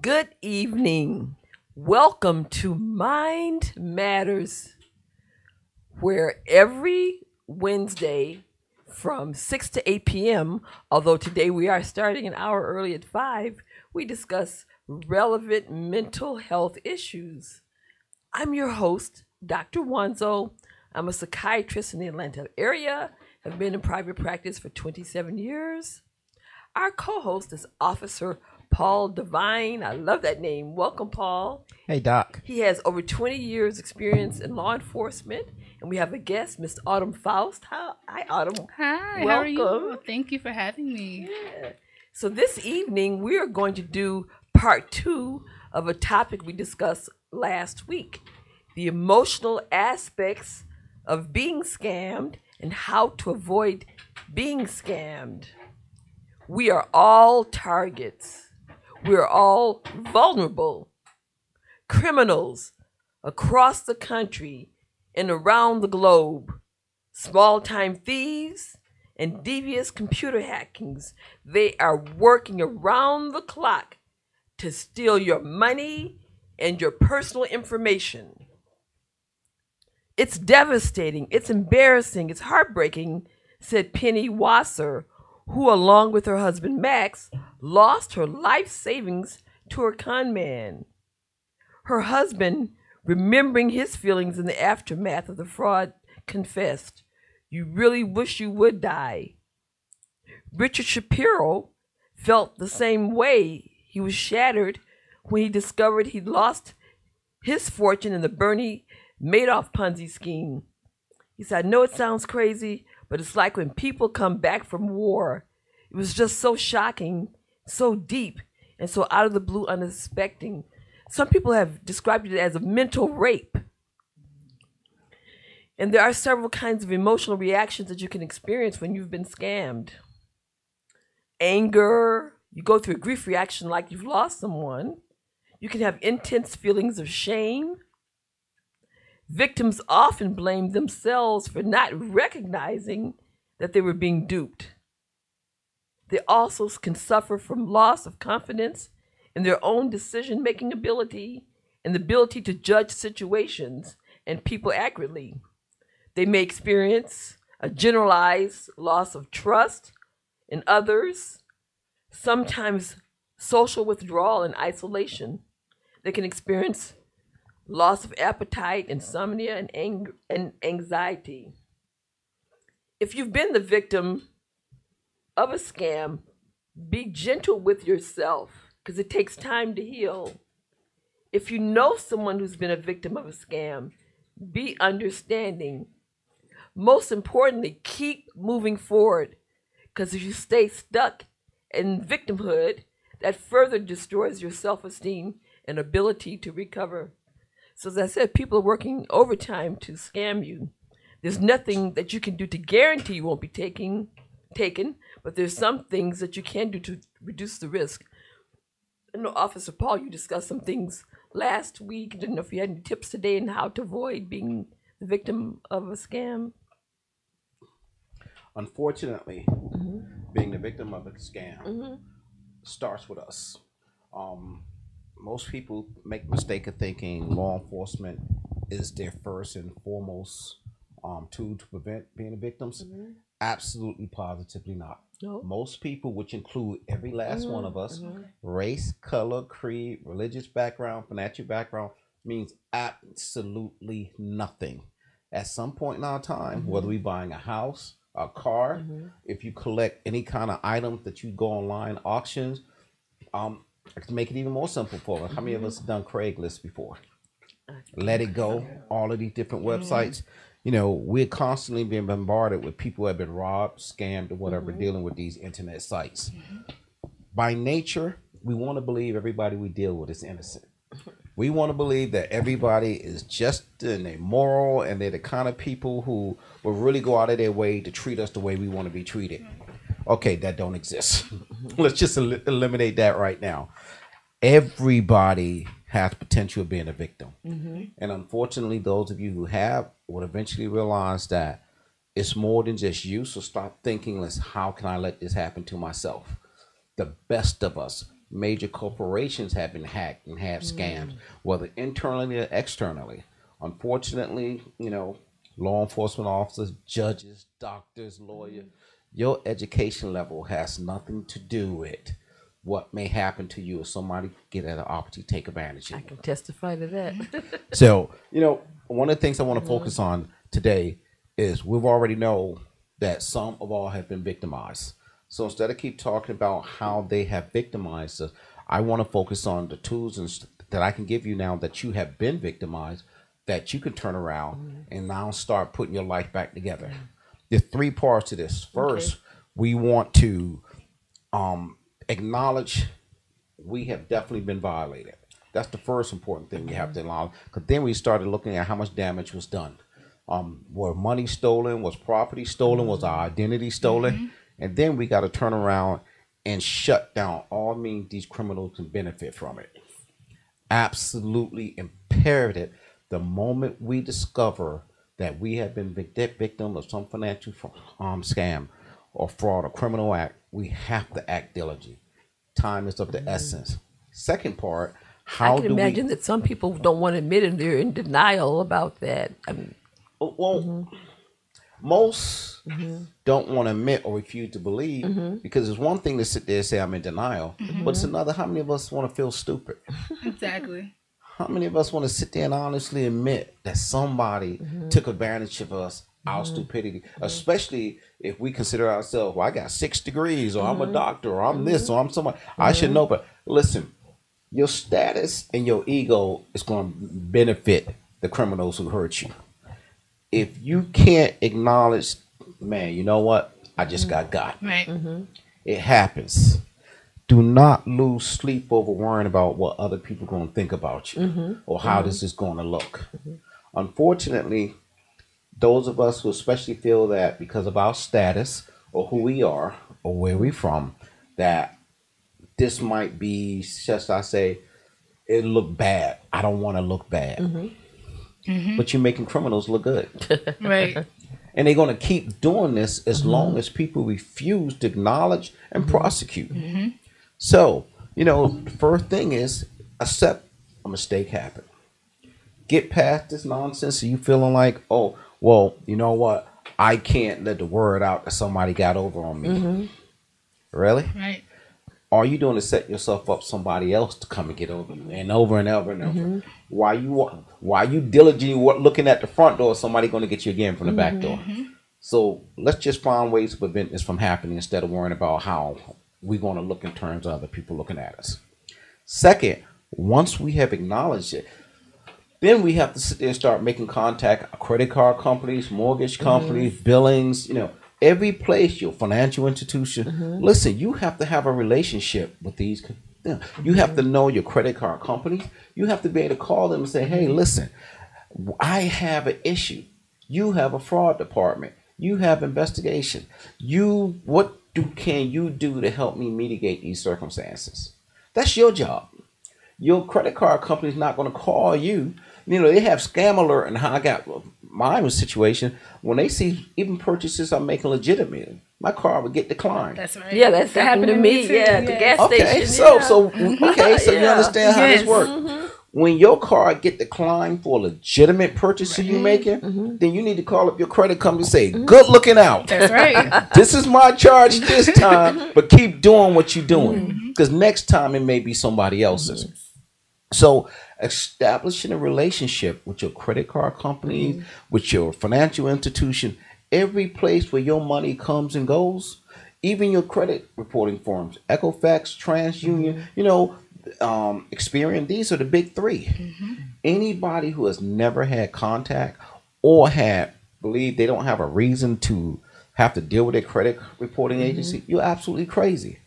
Good evening. Welcome to Mind Matters, where every Wednesday from 6 to 8 p.m., although today we are starting an hour early at 5, we discuss relevant mental health issues. I'm your host, Dr. Wanzo. I'm a psychiatrist in the Atlanta area, have been in private practice for 27 years. Our co-host is Officer Paul Devine. I love that name. Welcome, Paul. Hey, Doc. He has over 20 years experience in law enforcement. And we have a guest, Miss Autumn Faust. Hi, Autumn. Hi, Welcome. how are you? Thank you for having me. Yeah. So this evening, we are going to do part 2 of a topic we discussed last week. The emotional aspects of being scammed and how to avoid being scammed. We are all targets. We are all vulnerable. Criminals across the country and around the globe. Small-time thieves and devious computer hackings. They are working around the clock to steal your money and your personal information. It's devastating. It's embarrassing. It's heartbreaking, said Penny Wasser, who, along with her husband Max, lost her life savings to a con man. Her husband, remembering his feelings in the aftermath of the fraud, confessed, "You really wish you would die." Richard Shapiro felt the same way. He was shattered when he discovered he'd lost his fortune in the Bernie Madoff Ponzi scheme. He said, "I know it sounds crazy, but it's like when people come back from war. It was just so shocking, so deep, and so out of the blue, unexpected." Some people have described it as a mental rape. And there are several kinds of emotional reactions that you can experience when you've been scammed. Anger, you go through a grief reaction like you've lost someone. You can have intense feelings of shame. Victims often blame themselves for not recognizing that they were being duped. They also can suffer from loss of confidence in their own decision-making ability and the ability to judge situations and people accurately. They may experience a generalized loss of trust in others, sometimes social withdrawal and isolation. They can experience loss of appetite, insomnia, and anger and anxiety. If you've been the victim of a scam, be gentle with yourself because it takes time to heal. If you know someone who's been a victim of a scam, be understanding. Most importantly, keep moving forward because if you stay stuck in victimhood, that further destroys your self-esteem and ability to recover. So as I said, people are working overtime to scam you. There's nothing that you can do to guarantee you won't be taken, but there's some things that you can do to reduce the risk. I know, Officer Paul, you discussed some things last week. I didn't know if you had any tips today on how to avoid being the victim of a scam. Unfortunately, being the victim of a scam starts with us. Most people make the mistake of thinking law enforcement is their first and foremost tool to prevent being victims. Absolutely, positively not. No. Most people, which include every last one of us, race, color, creed, religious background, financial background, means absolutely nothing. At some point in our time, whether we're buying a house, a car, if you collect any kind of item that you go online, auctions, to make it even more simple for us, how many of us have done Craigslist before? Let It Go, all of these different websites. You know, we're constantly being bombarded with people who have been robbed, scammed, or whatever, dealing with these internet sites. By nature, we want to believe everybody we deal with is innocent. We want to believe that everybody is just and they're moral and they're the kind of people who will really go out of their way to treat us the way we want to be treated. Okay, that don't exist. Let's just eliminate that right now. Everybody has potential of being a victim. And unfortunately, those of you who have will eventually realize that it's more than just you. So stop thinking, how can I let this happen to myself? The best of us, major corporations have been hacked and have scams, whether internally or externally. Unfortunately, law enforcement officers, judges, doctors, lawyers, your education level has nothing to do with what may happen to you if somebody get an opportunity to take advantage of I you. can testify to that. So, one of the things I want to focus on today is we've already know that some of all have been victimized. So instead of keep talking about how they have victimized us, I want to focus on the tools that I can give you now that you have been victimized, that you can turn around and now start putting your life back together. There's three parts to this. First, we want to acknowledge we have definitely been violated. That's the first important thing we have to acknowledge. Because then we started looking at how much damage was done. Were money stolen? Was property stolen? Was our identity stolen? And then we got to turn around and shut down all means these criminals can benefit from it. Absolutely imperative. The moment we discover that we have been victim of some financial scam or fraud or criminal act, we have to act diligently. Time is of the essence. Second part, I can imagine that some people don't want to admit it. They're in denial about that. Most don't want to admit or refuse to believe because it's one thing to sit there and say I'm in denial, but it's another. How many of us want to feel stupid? Exactly. How many of us want to sit there and honestly admit that somebody took advantage of us, our stupidity, especially if we consider ourselves, well, I got 6 degrees, or I'm a doctor, or I'm this, or I'm somebody. I should know, but listen, your status and your ego is going to benefit the criminals who hurt you. If you can't acknowledge, man, you know what? I just got. Right. It happens. Do not lose sleep over worrying about what other people are going to think about you or how this is going to look. Unfortunately, those of us who especially feel that because of our status or who we are or where we're from, that this might be, just I say, it look bad. I don't want to look bad. But you're making criminals look good. Right. And they're going to keep doing this as long as people refuse to acknowledge and prosecute. So, the first thing is accept a mistake happened. Get past this nonsense of you feeling like, oh, well, you know what? I can't let the word out that somebody got over on me. Really? Right. All you doing is set yourself up somebody else to come and get over you, and over and over and over. Why you diligently looking at the front door? Somebody going to get you again from the back door. So let's just find ways to prevent this from happening instead of worrying about how we're going to look in terms of other people looking at us. Second, once we have acknowledged it, then we have to sit there and start making contact. Credit card companies, mortgage companies, billings, every place, your financial institution. Listen, you have to have a relationship with these. You have to know your credit card companies. You have to be able to call them and say, hey, listen, I have an issue. You have a fraud department. You have investigation. What can you do to help me mitigate these circumstances? That's your job. Your credit card company is not going to call you. They have scam alert, and how I got my situation when they see even purchases I'm making legitimate, my car would get declined. That's right. Yeah, that's happened to me. too. Yeah, at the gas Okay, station. so you understand how this Yes. works. When your car get declined for a legitimate purchase you're making, then you need to call up your credit company and say, good looking out. That's right. This is my charge this time, but keep doing what you're doing. Because next time it may be somebody else's. So establishing a relationship with your credit card company, with your financial institution, every place where your money comes and goes, even your credit reporting firms, Equifax, TransUnion, Experian, these are the big three. Anybody who has never had contact or believe they don't have a reason to have to deal with a credit reporting agency, you're absolutely crazy.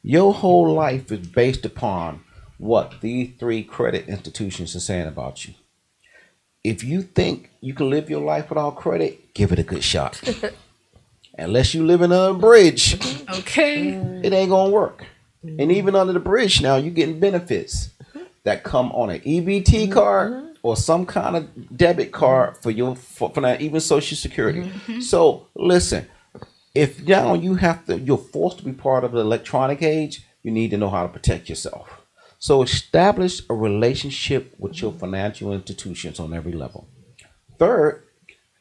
Your whole life is based upon what these three credit institutions are saying about you. If you think you can live your life without credit, give it a good shot. Unless you live in a bridge, Okay. it ain't gonna work. And even under the bridge now, you're getting benefits that come on an EBT card or some kind of debit card for that, even Social Security. So listen, if now you're forced to be part of the electronic age, you need to know how to protect yourself. So establish a relationship with your financial institutions on every level. Third,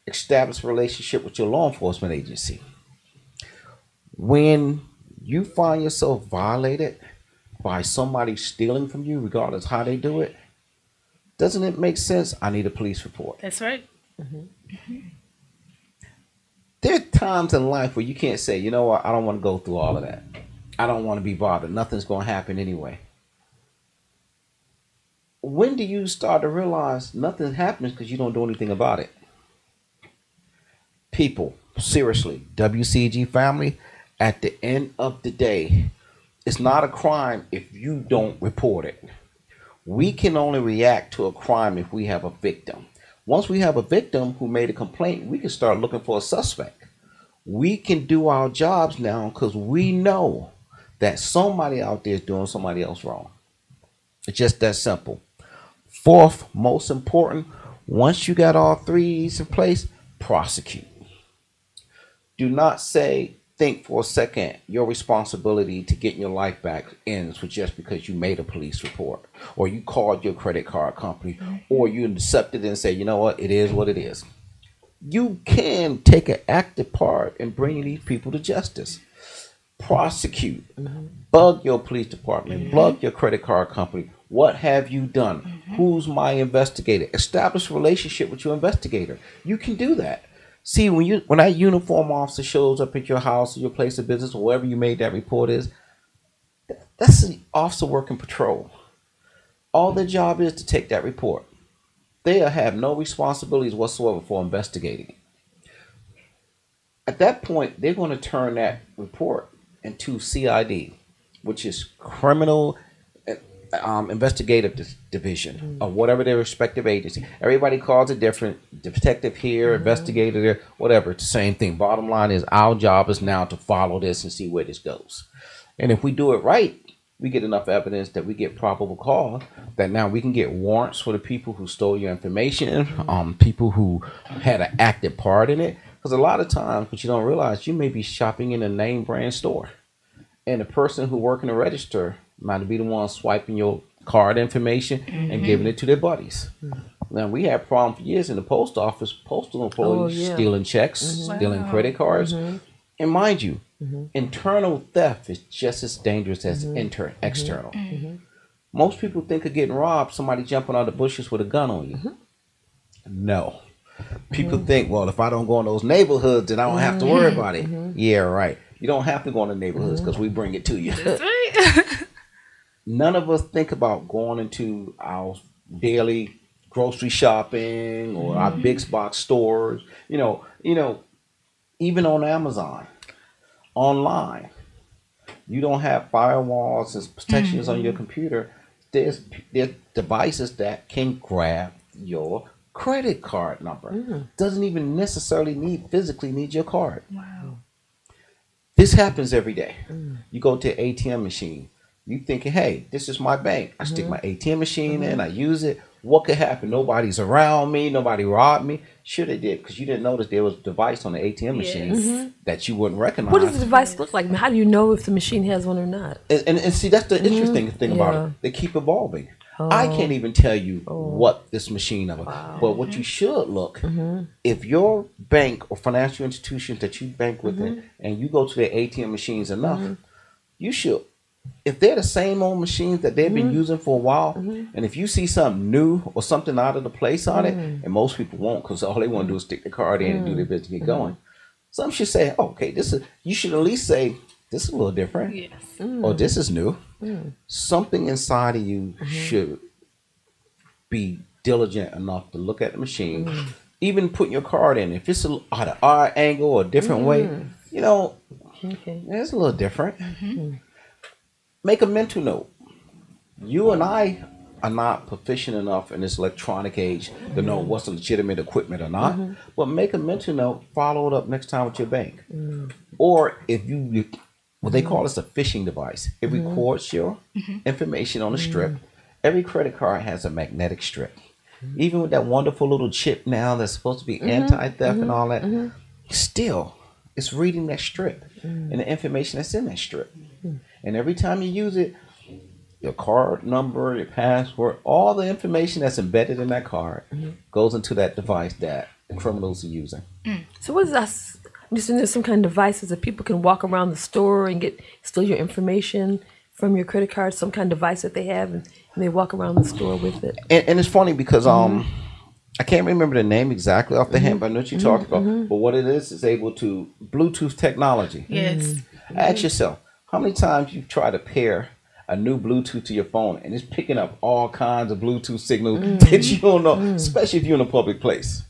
establish a relationship with your law enforcement agency. When you find yourself violated by somebody stealing from you, regardless how they do it, doesn't it make sense? I need a police report. That's right. There are times in life where you can't say, you know what, I don't want to go through all of that. I don't want to be bothered. Nothing's going to happen anyway. When do you start to realize nothing happens because you don't do anything about it? People, seriously, WCEG family, at the end of the day, it's not a crime if you don't report it. We can only react to a crime if we have a victim. Once we have a victim who made a complaint, we can start looking for a suspect. We can do our jobs now because we know that somebody out there is doing somebody else wrong. It's just that simple. Fourth, most important, once you got all threes in place, prosecute. Do not think for a second your responsibility to getting your life back ends with just because you made a police report or you called your credit card company or you accepted and say, you know what, it is what it is. You can take an active part in bringing these people to justice. Prosecute. Bug your police department. Bug your credit card company. What have you done? Who's my investigator? Establish a relationship with your investigator. You can do that. See, when that uniform officer shows up at your house or your place of business or wherever you made that report is, that's the officer working patrol. All their job is to take that report. They have no responsibilities whatsoever for investigating it. At that point, they're going to turn that report into CID, which is Criminal Investigative Division or whatever their respective agency. Everybody calls it different. Detective here, investigator there, whatever. It's the same thing. Bottom line is our job is now to follow this and see where this goes. And if we do it right, we get enough evidence that we get probable cause that now we can get warrants for the people who stole your information, people who had an active part in it. Because a lot of times, what you don't realize, you may be shopping in a name brand store, and the person who working the register might be the one swiping your card information and giving it to their buddies. Now, we had problems for years in the post office, postal employees stealing checks, stealing credit cards. And mind you, internal theft is just as dangerous as external. Most people think of getting robbed, somebody jumping out of the bushes with a gun on you. No. People think, well, if I don't go in those neighborhoods, then I don't have to worry about it. Yeah, right. You don't have to go in the neighborhoods because we bring it to you. That's right. None of us think about going into our daily grocery shopping or our big box stores. You know, even on Amazon, online, you don't have firewalls and protections on your computer. There's devices that can grab your credit card number. Doesn't even necessarily physically need your card. Wow. This happens every day. You go to an ATM machine. You thinking, hey, this is my bank. I stick my ATM machine in. I use it. What could happen? Nobody's around me. Nobody robbed me. Sure they did, because you didn't notice there was a device on the ATM machine that you wouldn't recognize. What does the device look like? How do you know if the machine has one or not? And see, that's the interesting thing about it. They keep evolving. I can't even tell you what this machine is. But what you should look, if your bank or financial institutions that you bank with and you go to their ATM machines enough, you should. If they're the same old machines that they've been using for a while, and if you see something new or something out of the place on it, and most people won't because all they want to do is stick the card in and do their business and get going. Some should say, oh, okay, you should at least say, this is a little different. Yes. Or this is new. Something inside of you should be diligent enough to look at the machine, even putting your card in. If it's at an odd angle or a different way, it's a little different. Make a mental note. You and I are not proficient enough in this electronic age to know what's legitimate equipment or not. But make a mental note, follow it up next time with your bank. Or if what they call this a phishing device. It records your information on a strip. Every credit card has a magnetic strip. Even with that wonderful little chip now that's supposed to be anti-theft and all that, still, It's reading that strip and the information that's in that strip. And every time you use it, your card number, your password, all the information that's embedded in that card goes into that device that the criminals are using. So what is that? I'm just there's some kind of devices that people can walk around the store and steal your information from your credit card, some kind of device that they have, and they walk around the store with it. And it's funny because I can't remember the name exactly off the hand, but I know what you talked about. But what it is able to Bluetooth technology. Yes. Ask yourself, how many times you try to pair a new Bluetooth to your phone and it's picking up all kinds of Bluetooth signals that you don't know, especially if you're in a public place.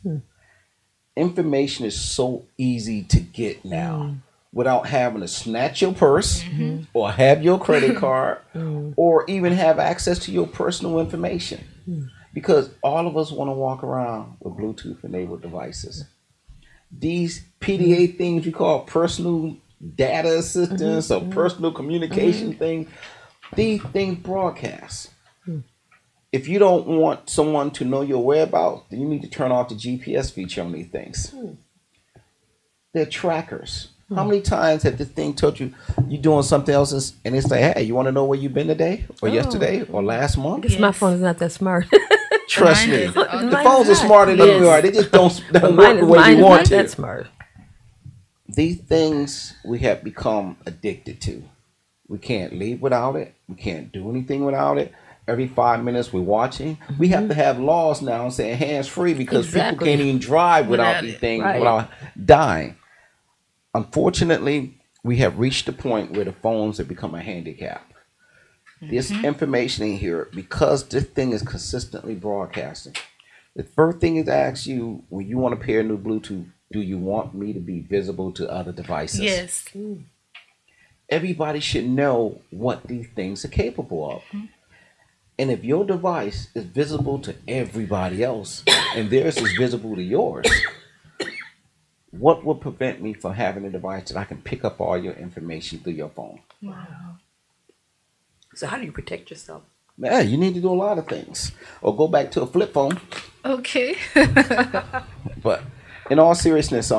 Information is so easy to get now without having to snatch your purse or have your credit card or even have access to your personal information. Because all of us want to walk around with Bluetooth enabled devices. These PDA things we call personal data assistants or personal communication things, these things broadcast. If you don't want someone to know your whereabouts, then you need to turn off the GPS feature on these things. They're trackers. How many times have this thing told you you're doing something else and it's like, hey, you want to know where you've been today or yesterday or last month? I guess my phone is not that smart. Trust me. Mine The phones are smarter than we are. They just don't work the way we want to. That's smart. These things we have become addicted to. We can't leave without it. We can't do anything without it. Every 5 minutes we're watching. We have to have laws now saying hands free because people can't even drive without these things, without dying. Unfortunately, we have reached the point where the phones have become a handicap. This information in here, because this thing is consistently broadcasting. The first thing is to ask you, when you want to pair a new Bluetooth, do you want me to be visible to other devices? Yes. Everybody should know what these things are capable of. And if your device is visible to everybody else and theirs is visible to yours, what would prevent me from having a device that I can pick up all your information through your phone? Wow. So how do you protect yourself? Man, you need to do a lot of things. Or go back to a flip phone. Okay. But in all seriousness,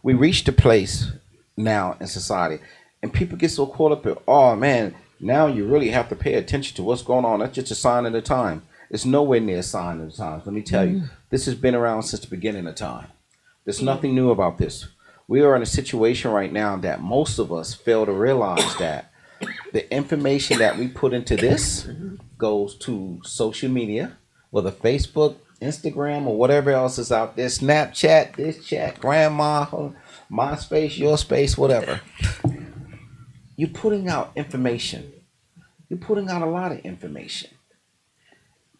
we reached a place now in society, and people get so caught up in, oh man, now you really have to pay attention to what's going on. That's just a sign of the time. It's nowhere near a sign of the times. Let me tell you, this has been around since the beginning of time. There's nothing new about this. We are in a situation right now that most of us fail to realize that the information that we put into this goes to social media, whether Facebook, Instagram, or whatever else is out there, Snapchat, this chat, grandma, MySpace, your space, whatever. You're putting out information. You're putting out a lot of information.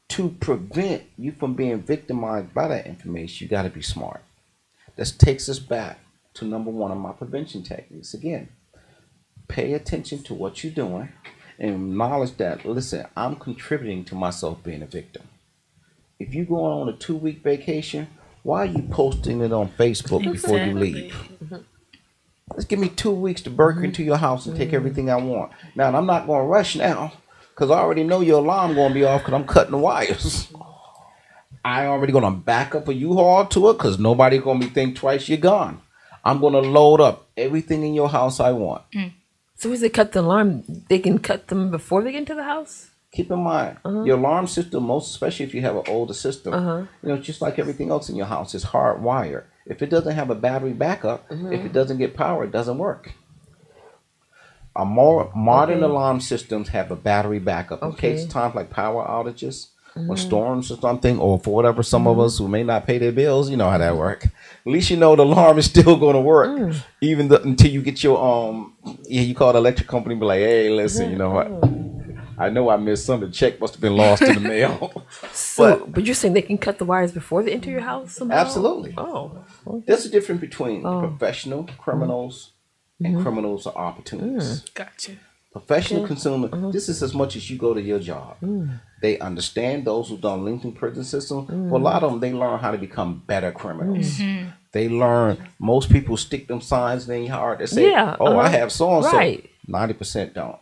To prevent you from being victimized by that information, you got to be smart. This takes us back to number one of my prevention techniques. Again, pay attention to what you're doing and acknowledge that, listen, I'm contributing to myself being a victim. If you're going on a 2-week vacation, why are you posting it on Facebook before you leave? Let's give me 2 weeks to burk into your house and take everything I want. Now, I'm not going to rush now because I already know your alarm going to be off because I'm cutting the wires. I already going to back up a U-Haul to it because nobody going to be think twice you're gone. I'm going to load up everything in your house I want. So as they cut the alarm, they can cut them before they get into the house? Keep in mind, your alarm system, most especially if you have an older system, just like everything else in your house, is hardwired. If it doesn't have a battery backup, if it doesn't get power, it doesn't work. A more modern alarm systems have a battery backup in case times like power outages or storms or something, or for whatever some of us who may not pay their bills, you know how that works. At least you know the alarm is still going to work, even until you get your you call the electric company, be like, hey, listen, you know what? I know I missed something. The check must have been lost in the mail. But you're saying they can cut the wires before they enter your house somehow? Absolutely. Oh. Okay. There's a difference between professional criminals and criminals or opportunists. Gotcha. Professional consumer, this is as much as you go to your job. They understand those who don't link in prison system. For a lot of them, they learn how to become better criminals. They learn, most people stick them signs in their heart that say, I have so-and-so. Right. 90% don't.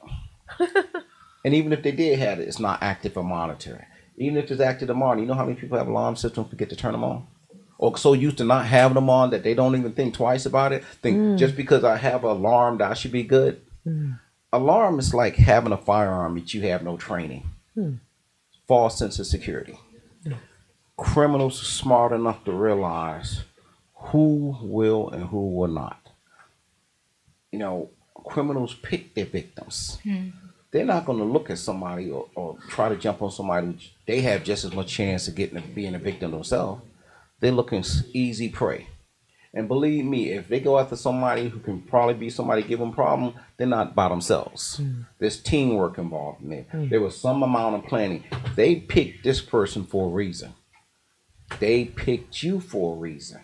And even if they did have it, it's not active or monitored. Even if it's active or monitored, you know how many people have alarm systems forget to turn them on? or so used to not having them on that they don't even think twice about it. Think just because I have an alarm that I should be good. Alarm is like having a firearm that you have no training. False sense of security. Criminals are smart enough to realize who will and who will not. You know, criminals pick their victims. They're not going to look at somebody or try to jump on somebody which they have just as much chance of being a victim themselves. They're looking easy prey. And believe me, if they go after somebody who can probably be somebody give them problem, they're not by themselves. There's teamwork involved in it. There was some amount of planning. They picked this person for a reason. They picked you for a reason.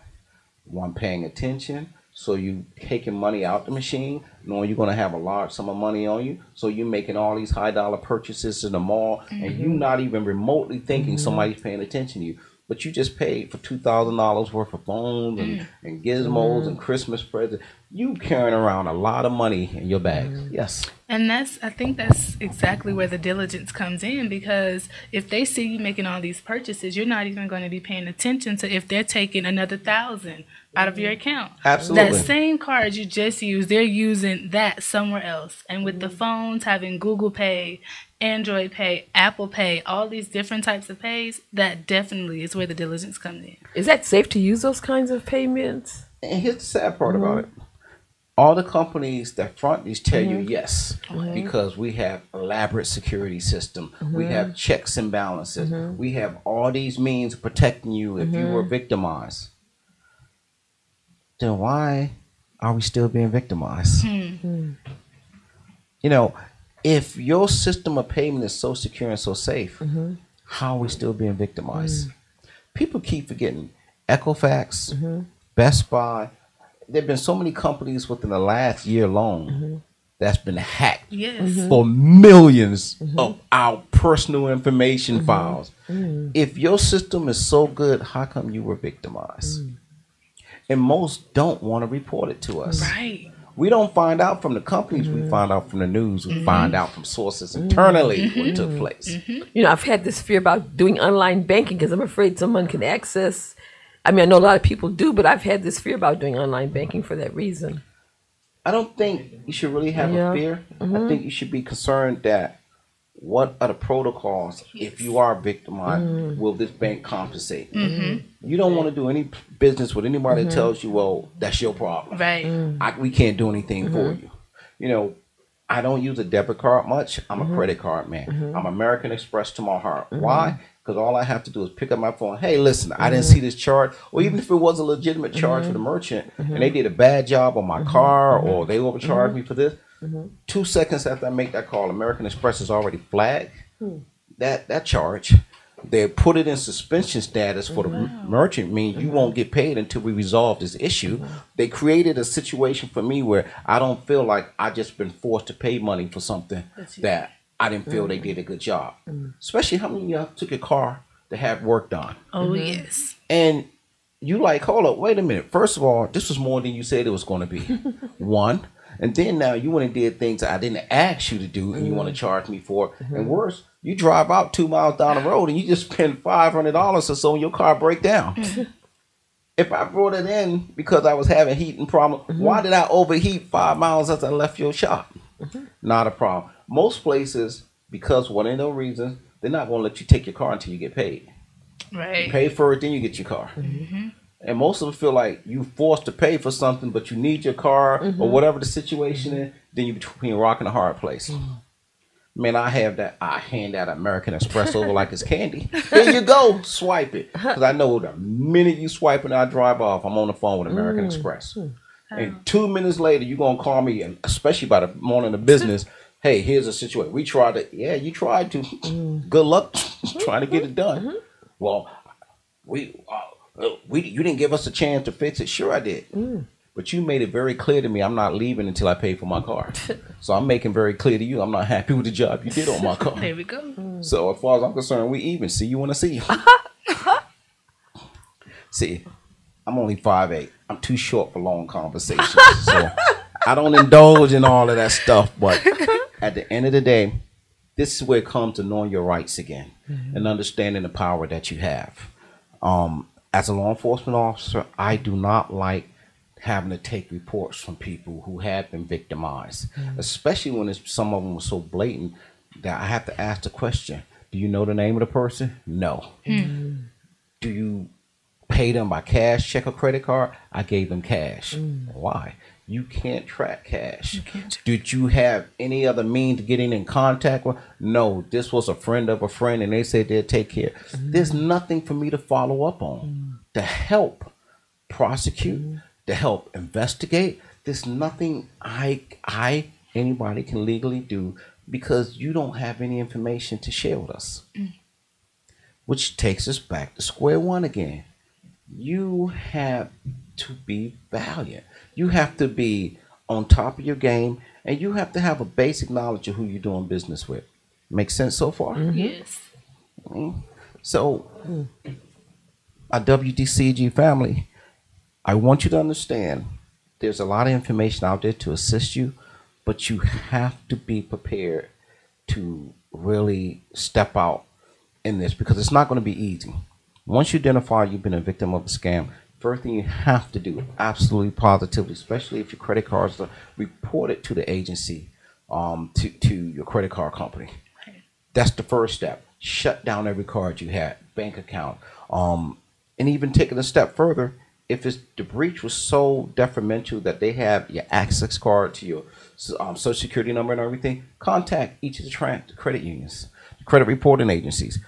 One, paying attention, so you taking money out the machine, knowing you're going to have a large sum of money on you, so you're making all these high dollar purchases in the mall, and you're not even remotely thinking somebody's paying attention to you. But you just paid for $2,000 worth of phones and gizmos and Christmas presents. You carrying around a lot of money in your bag. Yes. And I think that's exactly where the diligence comes in, because if they see you making all these purchases, you're not even going to be paying attention to if they're taking another $1,000 out of your account. Absolutely. That same card you just used, they're using that somewhere else. And with the phones having Google Pay, Android Pay, Apple Pay, all these different types of pays, that definitely is where the diligence comes in. Is that safe to use those kinds of payments? And here's the sad part about it. All the companies that front these tell you yes, because we have elaborate security system. We have checks and balances. We have all these means of protecting you if you were victimized. Then why are we still being victimized? You know, if your system of payment is so secure and so safe, how are we still being victimized? People keep forgetting Equifax, Best Buy. There have been so many companies within the last year alone that's been hacked for millions of our personal information files. If your system is so good, how come you were victimized? And most don't want to report it to us. Right. We don't find out from the companies. We find out from the news. We find out from sources internally what took place. You know, I've had this fear about doing online banking because I'm afraid someone can access. I mean, I know a lot of people do, but I've had this fear about doing online banking for that reason. I don't think you should really have a fear. I think you should be concerned that what are the protocols if you are victimized? Will this bank compensate? You don't want to do any business with anybody that tells you, well, that's your problem. Right. We can't do anything for you. You know, I don't use a debit card much. I'm a credit card man. I'm American Express to my heart. Why? Because all I have to do is pick up my phone. Hey, listen, I didn't see this charge. Or even if it was a legitimate charge for the merchant and they did a bad job on my car or they overcharged me for this, 2 seconds after I make that call, American Express has already flagged that charge. They put it in suspension status for the merchant, meaning you won't get paid until we resolve this issue. They created a situation for me where I don't feel like I just been forced to pay money for something that I didn't feel they did a good job. Especially how many of y'all took a car to have work done. Oh, yes. And you like, hold up, wait a minute. First of all, this was more than you said it was going to be. One. And then now you went and did things that I didn't ask you to do and you want to charge me for it. And worse, you drive out 2 miles down the road and you just spend $500 or so and your car break down. If I brought it in because I was having heating problem, why did I overheat 5 miles after I left your shop? Not a problem. Most places, because one of those reasons, they're not going to let you take your car until you get paid. Right. You pay for it, then you get your car. And most of them feel like you forced to pay for something, but you need your car or whatever the situation is, then you're between a rock and a hard place. Man, I hand that American Express over like it's candy. Here you go, swipe it. Because I know the minute you swipe and I drive off, I'm on the phone with American Express. And 2 minutes later, you're going to call me, and especially by the morning of business, hey, here's a situation. We tried it. Yeah, you tried to. Good luck trying to get it done. Well, you didn't give us a chance to fix it. Sure I did. But you made it very clear to me I'm not leaving until I pay for my car. So I'm making very clear to you I'm not happy with the job you did on my car. There we go. So as far as I'm concerned, we even. See you when I see you. See, I'm only 5'8". I'm too short for long conversations. So I don't indulge in all of that stuff. But at the end of the day, this is where it comes to knowing your rights again and understanding the power that you have. As a law enforcement officer, I do not like having to take reports from people who have been victimized, especially when some of them were so blatant that I have to ask the question, do you know the name of the person? No. Do you pay them by cash, check, or credit card? I gave them cash. Why? You can't track cash. Did you have any other means to getting in contact with? No, this was a friend of a friend and they said they'd take care. There's nothing for me to follow up on to help prosecute, to help investigate. There's nothing anybody can legally do because you don't have any information to share with us. Which takes us back to square one again. You have to be valiant. You have to be on top of your game, and you have to have a basic knowledge of who you're doing business with. Make sense so far? Yes. So, a WCEG family, I want you to understand there's a lot of information out there to assist you, but you have to be prepared to really step out in this because it's not going to be easy. Once you identify you've been a victim of a scam, first thing you have to do, absolutely positively, especially if your credit cards are reported to the agency, to your credit card company. That's the first step. Shut down every card you had, bank account, and even taking a step further, if the breach was so detrimental that they have your access card to your social security number and everything, contact each of the credit unions, credit reporting agencies,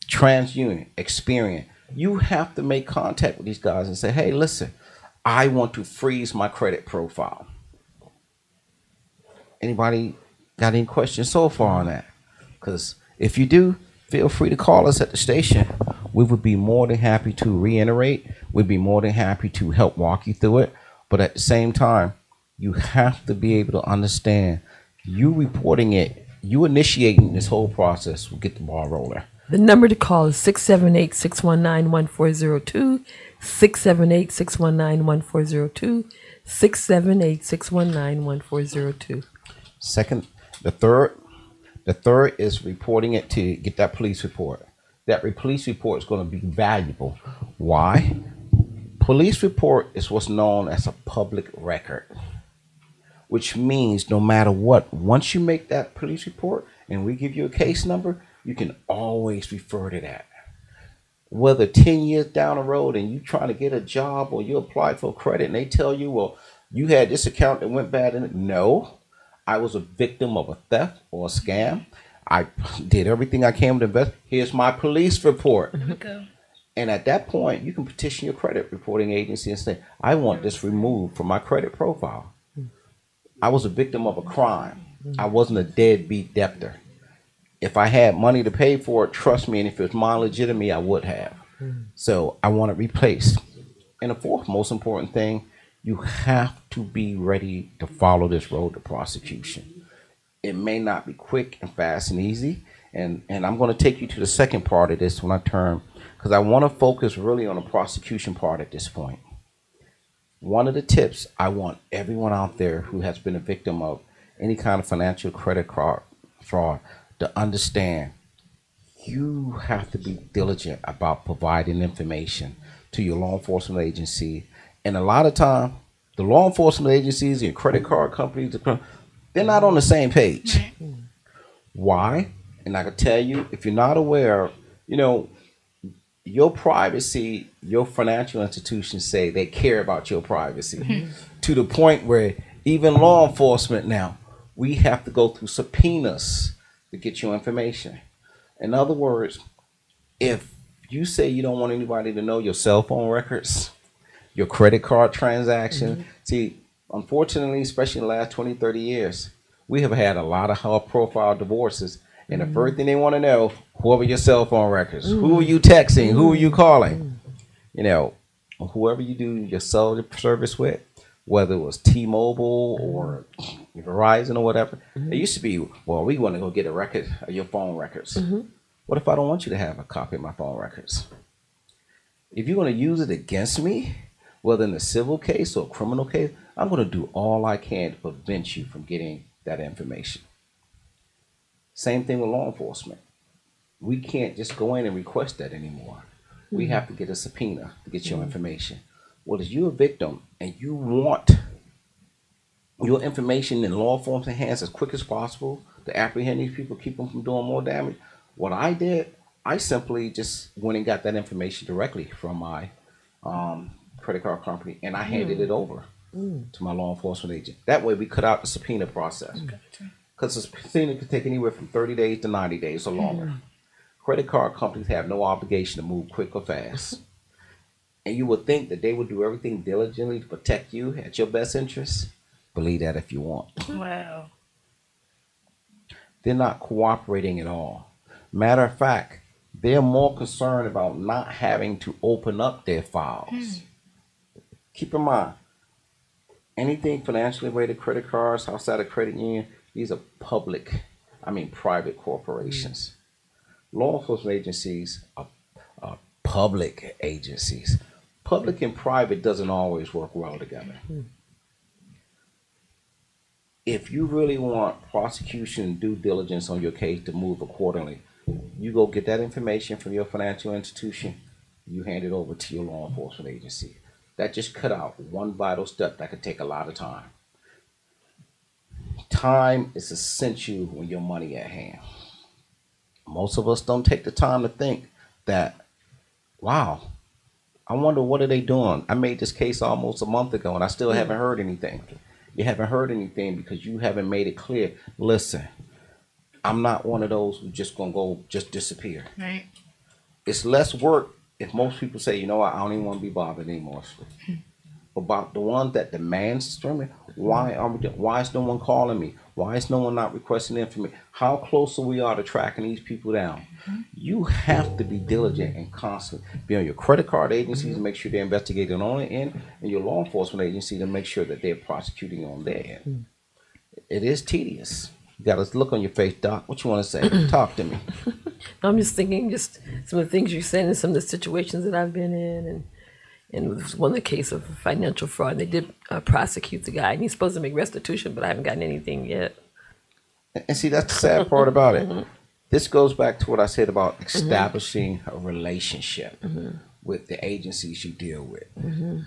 TransUnion, Experian. You have to make contact with these guys and say, hey, listen, I want to freeze my credit profile. Anybody got any questions so far on that? Because if you do, feel free to call us at the station. We would be more than happy to reiterate. We'd be more than happy to help walk you through it. But at the same time, you have to be able to understand you reporting it, you initiating this whole process will get the ball rolling. The number to call is 678-619-1402, 678-619-1402, 678-619-1402. Second, the third is reporting it to get that police report. That police report is going to be valuable. Why? Police report is what's known as a public record, which means no matter what, once you make that police report and we give you a case number, you can always refer to that. Whether 10 years down the road and you trying to get a job or you apply for credit and they tell you, well, you had this account that went bad in it. No, I was a victim of a theft or a scam. I did everything I can to invest. Here's my police report. Go. And at that point, you can petition your credit reporting agency and say, I want this removed from my credit profile. I was a victim of a crime. I wasn't a deadbeat debtor. If I had money to pay for it, trust me, and if it was my legitimacy, I would have. So I want it replaced. And the fourth most important thing, you have to be ready to follow this road to prosecution. It may not be quick and fast and easy. And I'm going to take you to the second part of this when I turn, because I want to focus really on the prosecution part at this point. One of the tips I want everyone out there who has been a victim of any kind of financial credit card fraud to understand, you have to be diligent about providing information to your law enforcement agency. And a lot of time, the law enforcement agencies and credit card companies, they're not on the same page. Why? And I can tell you, if you're not aware, your privacy, your financial institutions say they care about your privacy to the point where even law enforcement now, we have to go through subpoenas to get your information. In other words, if you say you don't want anybody to know your cell phone records, your credit card transaction, see, unfortunately, especially in the last 20, 30 years, we have had a lot of high-profile divorces. And the first thing they want to know, what are your cell phone records? Who are you texting? Who are you calling? Whoever you do your cell service with, whether it was T-Mobile or Verizon or whatever. It used to be, well, we want to go get a record of your phone records. What if I don't want you to have a copy of my phone records? If you're going to use it against me, whether in a civil case or a criminal case, I'm going to do all I can to prevent you from getting that information. Same thing with law enforcement. We can't just go in and request that anymore. we have to get a subpoena to get your information. Well, if you're a victim and you want your information in law enforcement hands as quick as possible to apprehend these people, keep them from doing more damage, what I did, I simply just went and got that information directly from my credit card company, and I handed it over to my law enforcement agent. That way we cut out the subpoena process. Because the subpoena could take anywhere from 30 days to 90 days or longer. Credit card companies have no obligation to move quick or fast. And you would think that they would do everything diligently to protect you at your best interest. Believe that if you want. Wow. They're not cooperating at all. Matter of fact, they're more concerned about not having to open up their files. Keep in mind, anything financially related, credit cards, outside of credit union, these are private corporations. Law enforcement agencies are public agencies. Public and private doesn't always work well together. If you really want prosecution and due diligence on your case to move accordingly, you go get that information from your financial institution, you hand it over to your law enforcement agency. That just cut out one vital step that could take a lot of time. Time is essential when your money at hand. Most of us don't take the time to think that, wow, I wonder what are they doing? I made this case almost a month ago and I still haven't heard anything. You haven't heard anything because you haven't made it clear. Listen, I'm not one of those who's just going to go just disappear. Right. It's less work if most people say, you know what, I don't even want to be bothered anymore. About the ones that demands from me, why is no one calling me? Why is no one not requesting information? How close we are to tracking these people down? You have to be diligent and constant. Be on your credit card agencies to make sure they're investigating on their end, and your law enforcement agency to make sure that they're prosecuting on their end. It is tedious. You got this look on your face, Doc. What you want to say? Talk to me. I'm just thinking, just some of the things you said and some of the situations that I've been in, and it was one of the case of financial fraud. They did prosecute the guy, and he's supposed to make restitution, but I haven't gotten anything yet. And see, that's the sad part about it. This goes back to what I said about establishing a relationship with the agencies you deal with.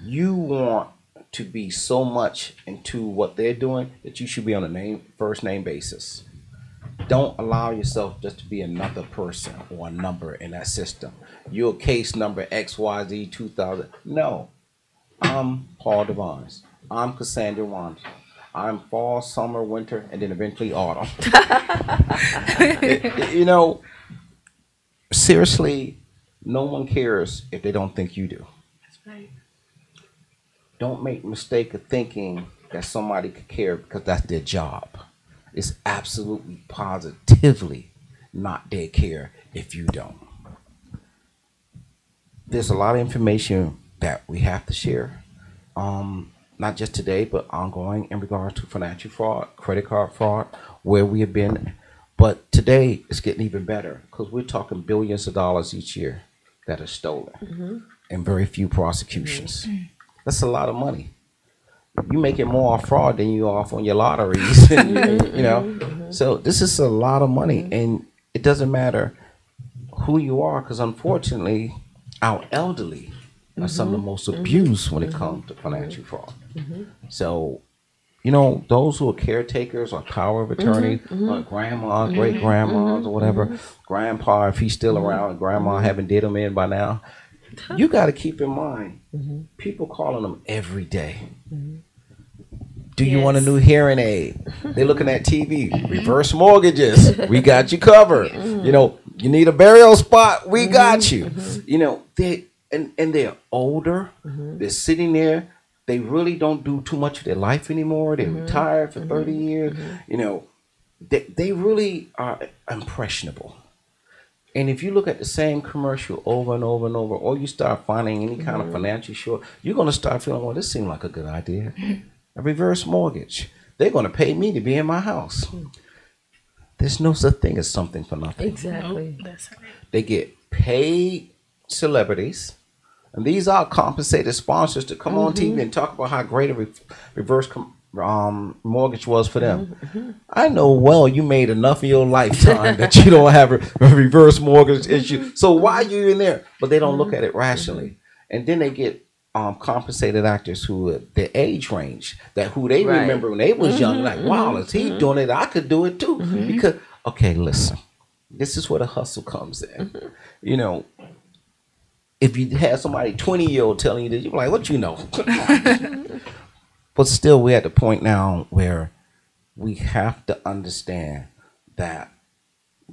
You want to be so much into what they're doing that you should be on a first name basis. Don't allow yourself just to be another person or a number in that system. You're case number XYZ 2000. No, I'm Paul DesVignes. I'm Cassandra Wanzo. I'm fall, summer, winter, and then eventually autumn. Seriously, no one cares if they don't think you do. That's right. Don't make the mistake of thinking that somebody could care because that's their job. It's absolutely positively not their care if you don't. There's a lot of information that we have to share, not just today, but ongoing in regards to financial fraud, credit card fraud, where we have been. But today it's getting even better because we're talking billions of dollars each year that are stolen and very few prosecutions. That's a lot of money. You make it more off fraud than you off on your lotteries, So this is a lot of money, and it doesn't matter who you are, because unfortunately, our elderly are some of the most abused when it comes to financial fraud. So, those who are caretakers or power of attorney, or grandma, great grandmas, or whatever, grandpa if he's still around, and grandma haven't did him in by now. You got to keep in mind, people calling them every day. Do you want a new hearing aid? They're looking at TV. Reverse mortgages. We got you covered. You need a burial spot. We got you. They're older. They're sitting there. They really don't do too much of their life anymore. They're retired for 30 years. They really are impressionable. And if you look at the same commercial over and over and over, or you start finding any kind of financial short, you're going to start feeling, well, this seems like a good idea. A reverse mortgage. They're going to pay me to be in my house. There's no such thing as something for nothing. Exactly. That's right. They get paid celebrities, and these are compensated sponsors to come on TV and talk about how great a reverse mortgage was for them. I know well you made enough in your lifetime that you don't have a reverse mortgage issue. So why are you in there? But they don't look at it rationally. And then they get compensated actors who their age range, that who they remember when they was young, like, wow, is he doing it? I could do it too. Because, okay, listen, this is where the hustle comes in. You know, if you had somebody 20-year-old telling you this, you're like, what you know? But still, we're at the point now where we have to understand that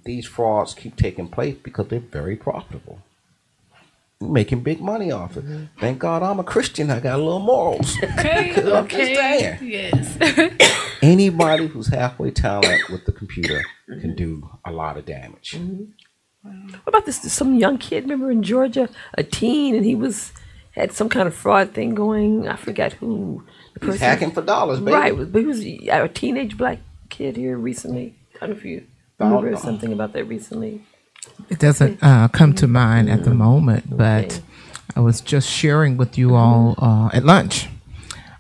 these frauds keep taking place because they're very profitable. We're making big money off it. Thank God I'm a Christian. I got a little morals. Okay. Yes. Anybody who's halfway talented with the computer can do a lot of damage. What about this? Some young kid, remember in Georgia, a teen, and he had some kind of fraud thing going. I forgot who. He's hacking for dollars, baby. Right, but he was a teenage black kid here recently. I don't know if you remember something about that recently. It doesn't come to mind at the moment, but I was just sharing with you all at lunch.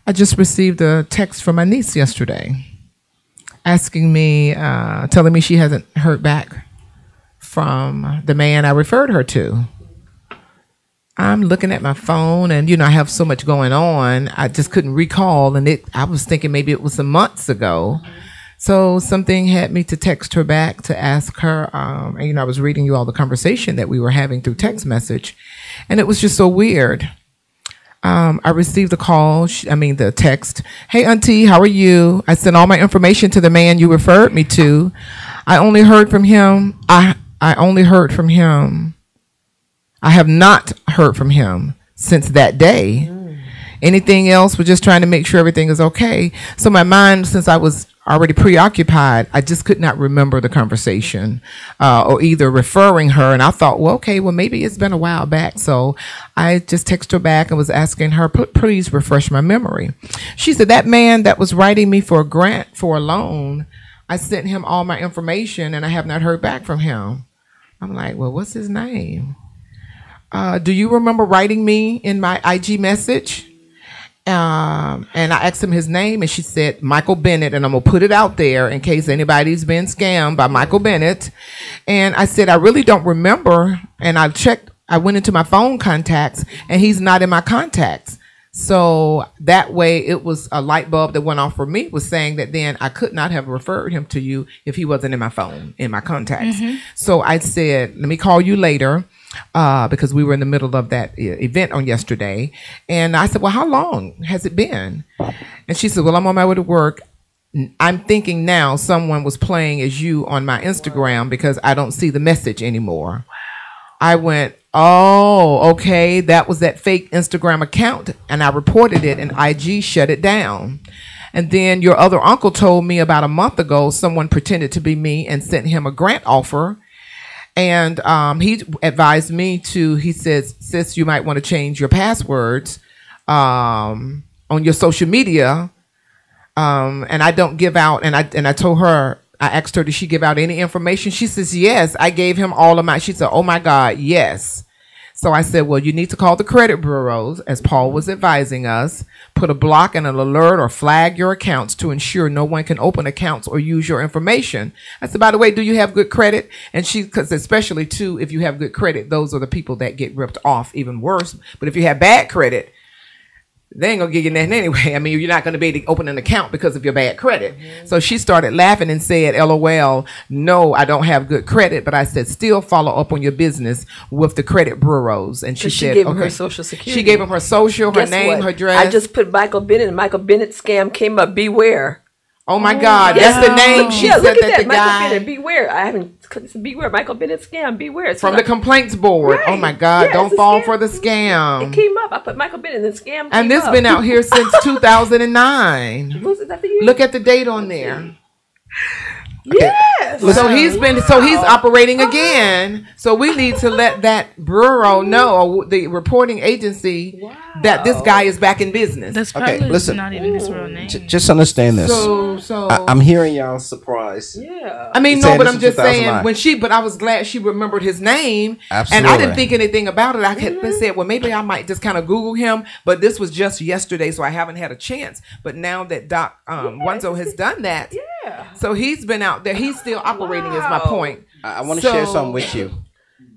I just received a text from my niece yesterday asking me, telling me she hasn't heard back from the man I referred her to. I'm looking at my phone, and I have so much going on. I just couldn't recall, and I was thinking maybe it was some months ago. So something had me to text her back to ask her. And I was reading you all the conversation that we were having through text message, and it was just so weird. I received a call. The text. Hey, Auntie, how are you? I sent all my information to the man you referred me to. I only heard from him. I only heard from him. I have not heard from him since that day. Anything else? We're just trying to make sure everything is okay. So my mind, since I was already preoccupied, I just could not remember the conversation or either referring her. And I thought, maybe it's been a while back. So I just texted her back and was asking her, please refresh my memory. She said, that man that was writing me for a grant for a loan, I sent him all my information and I have not heard back from him. I'm like, well, what's his name? Do you remember writing me in my IG message? And I asked him his name, and she said Michael Bennett, and I'm gonna put it out there in case anybody's been scammed by Michael Bennett. And I said I really don't remember, and I went into my phone contacts, and he's not in my contacts. So that way, it was a light bulb that went off for me, was saying that then I could not have referred him to you if he wasn't in my phone, in my contacts. So I said, let me call you later. Because we were in the middle of that event on yesterday. And I said, well, how long has it been? And she said, well, I'm on my way to work. I'm thinking now someone was playing as you on my Instagram because I don't see the message anymore. I went, oh, okay. That was that fake Instagram account. And I reported it, and IG shut it down. And then your other uncle told me about a month ago, someone pretended to be me and sent him a grant offer. And he advised me he says, sis, you might want to change your passwords on your social media. And I don't give out. And I told her, I asked her, did she give out any information? She says, yes, I gave him all of she said, oh my God, yes. So I said, well, you need to call the credit bureaus, as Paul was advising us, put a block and an alert or flag your accounts to ensure no one can open accounts or use your information. I said, by the way, do you have good credit? And because especially too, if you have good credit, those are the people that get ripped off even worse. But if you have bad credit, they ain't gonna give you nothing anyway. I mean, you're not gonna be able to open an account because of your bad credit. So she started laughing and said, LOL, no, I don't have good credit. But I said, still follow up on your business with the credit bureaus. And she said, gave him her social security. She gave him her social, her name, her address. I just put Michael Bennett, and Michael Bennett scam came up. Beware. Oh my God, that's the name. She said look at that the Michael guy. Bennett, beware. I haven't clicked beware. Michael Bennett scam, beware. It's From the complaints board. Right. Oh my God, Yeah, don't it's a fall scam. for the scam. It came up. I put Michael Bennett, and the scam came And this up. been out here since 2009. Was it that the year? Look at the date on there. Yes. So he's operating again. So we need to let that bureau know, or the reporting agency, that this guy is back in business. That's probably listen. not even his real name. Just understand this. So I'm hearing y'all surprised. Yeah. I mean, You're no, saying but this I'm is just saying 2009. but I was glad she remembered his name. Absolutely. And I didn't think anything about it. I said, well, maybe I might just kind of Google him. But this was just yesterday, so I haven't had a chance. But now that Doc Wanzo has done that, so he's been out there. He's still operating, is my point. I want to share something with you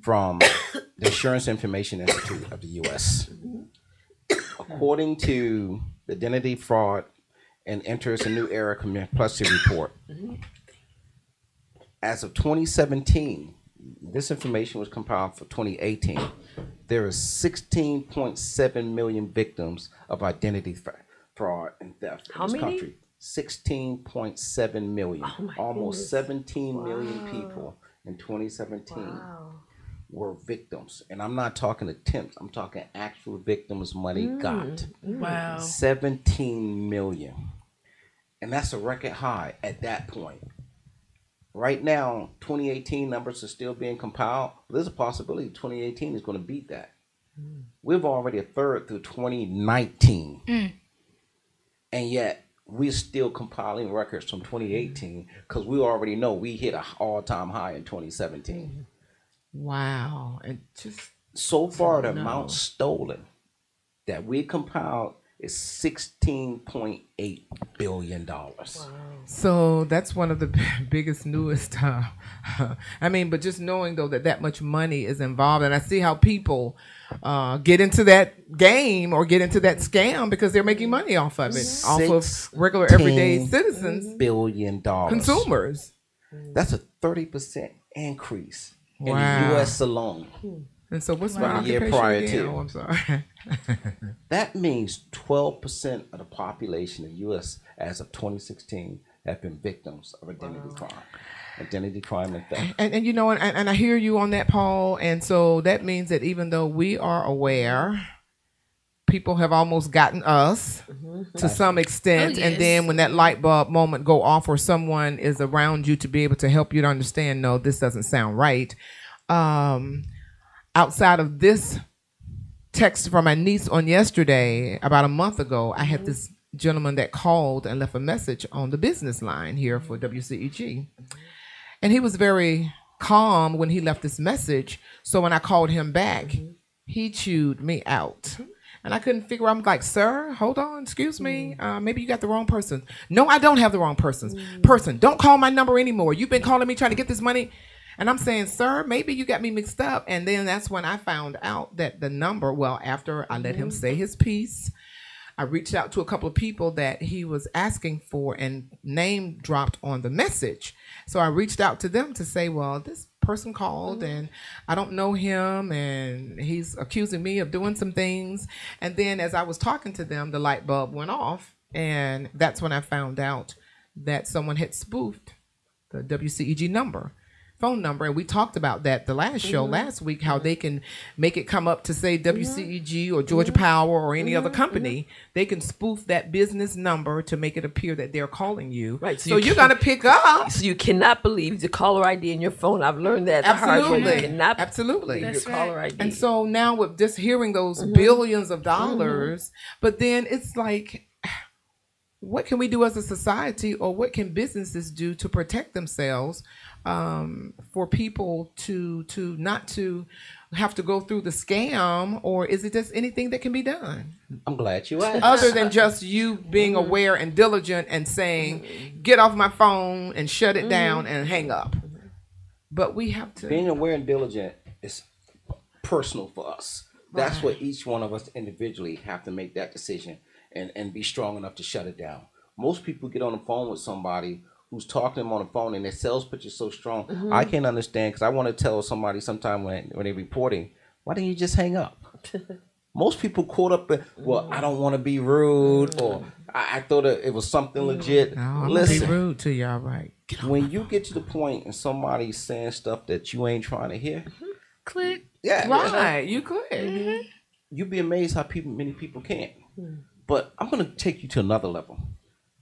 from the Insurance Information Institute of the U.S. According to the Identity Fraud and Enters a New Era Complexity Report, as of 2017, this information was compiled for 2018. There are 16.7 million victims of identity fraud and theft in this country. 16.7 million. Almost 17 million people in 2017 were victims. And I'm not talking attempts. I'm talking actual victims money got. Wow. 17 million. And that's a record high at that point. Right now, 2018 numbers are still being compiled. There's a possibility 2018 is going to beat that. We've already a third through 2019. And yet, we're still compiling records from 2018 because we already know we hit an all-time high in 2017. Wow. And just so far, the amount stolen that we compiled is $16.8 billion. So that's one of the biggest, newest. I mean, but just knowing though that much money is involved, and I see how people get into that game or get into that scam because they're making money off of it, off of regular everyday citizens, $16 billion consumers. That's a 30% increase in the Wow. U.S. alone. And so what's my The year occupation prior again? to. Oh, I'm sorry. That means 12% of the population of the U.S. as of 2016 have been victims of identity crime and theft. And you know, and I hear you on that, Paul. And so that means that even though we are aware, people have almost gotten us to some extent. Oh, yes. And then when that light bulb moment go off, or someone is around you to be able to help you to understand, no, this doesn't sound right. Outside of this text from my niece on yesterday, about a month ago, I had this gentleman that called and left a message on the business line here for WCEG. And he was very calm when he left this message. So when I called him back, he chewed me out. And I couldn't figure out. I'm like, sir, hold on, excuse me. Maybe you got the wrong person. No, I don't have the wrong person. Don't call my number anymore. You've been calling me trying to get this money. And I'm saying, sir, maybe you got me mixed up. And then that's when I found out that the number, well, after I let him say his piece, I reached out to a couple of people that he was asking for and name dropped on the message. So I reached out to them to say, well, this person called and I don't know him and he's accusing me of doing some things. And then as I was talking to them, the light bulb went off. And that's when I found out that someone had spoofed the WCEG phone number. And we talked about that the last show last week, how they can make it come up to say WCEG or Georgia Power or any other company. They can spoof that business number to make it appear that they're calling you. Right. So you're going to pick up. So you cannot believe the caller ID in your phone. I've learned that the hard way. You cannot Absolutely. believe your caller ID. And so now with just hearing those billions of dollars, but then it's like, what can we do as a society, or what can businesses do to protect themselves for people to not to have to go through the scam? Or is it just anything that can be done I'm glad you asked. other than just you being aware and diligent and saying, get off my phone and shut it down and hang up? But we have to. Being aware and diligent is personal for us. That's what each one of us individually have to make that decision and be strong enough to shut it down. Most people get on the phone with somebody who's talking to them on the phone and their sales pitch is so strong. I can't understand, because I want to tell somebody sometime when they're reporting, why don't you just hang up? Most people caught up in, well, I don't want to be rude, or I thought it was something legit. No, I'm Listen, gonna be rude to y'all, right? when you get to the point and somebody's saying stuff that you ain't trying to hear, Click. Right, you could. you'd be amazed how many people can't. But I'm going to take you to another level.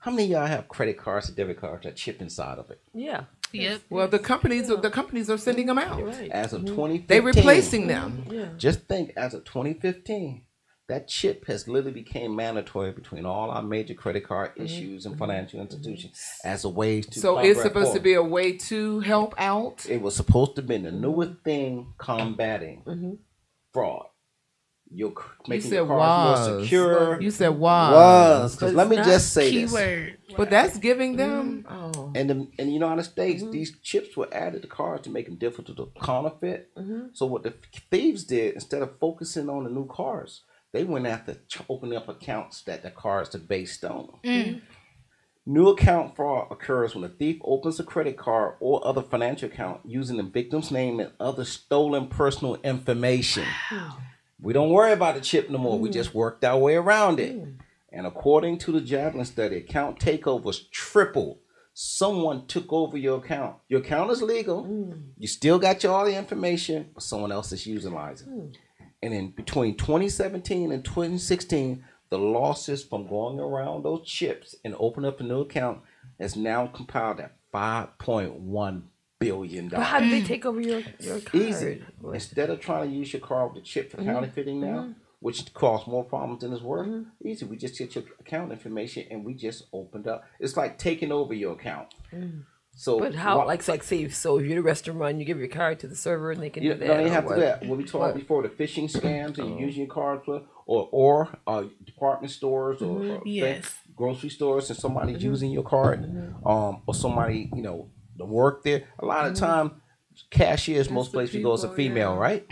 How many of y'all have credit cards or debit cards that chip inside of it? Yeah. Yep. Well, the companies are sending them out. You're right. As of 2015, They're replacing them. Yeah. just think, as of 2015, that chip has literally became mandatory between all our major credit card issues and financial institutions as a way to. So it's supposed to be a way to help out. It was supposed to be the newest thing combating fraud. You're making your cards more secure. You said was. Because let me just say Keyword. this. But that's giving them. Oh. And in the United States, these chips were added to cards to make them difficult to counterfeit. So what the thieves did, instead of focusing on the new cards, they went after opening up accounts that the cards are based on. New account fraud occurs when a thief opens a credit card or other financial account using the victim's name and other stolen personal information. We don't worry about the chip no more. We just worked our way around it. And according to the Javelin study, account takeovers tripled. Someone took over your account. Your account is legal. You still got all the information, but someone else is utilizing it. And in between 2017 and 2016, the losses from going around those chips and opening up a new account has now compiled at $5.1 billion. But how did they take over your card? Easy. Instead of trying to use your card with the chip for counterfeiting now, which causes more problems than it's worth, easy. We just get your account information and we just opened up. It's like taking over your account. So, But how, like say, so if you're the restaurant, you give your card to the server and they can do that. No, they have or to do what? that. What we talked before, the phishing scams and you're using your card for, or department stores or Yes. grocery stores and somebody's using your card, or somebody, to work there. A lot of time, cashiers, most places you go, is a female, right?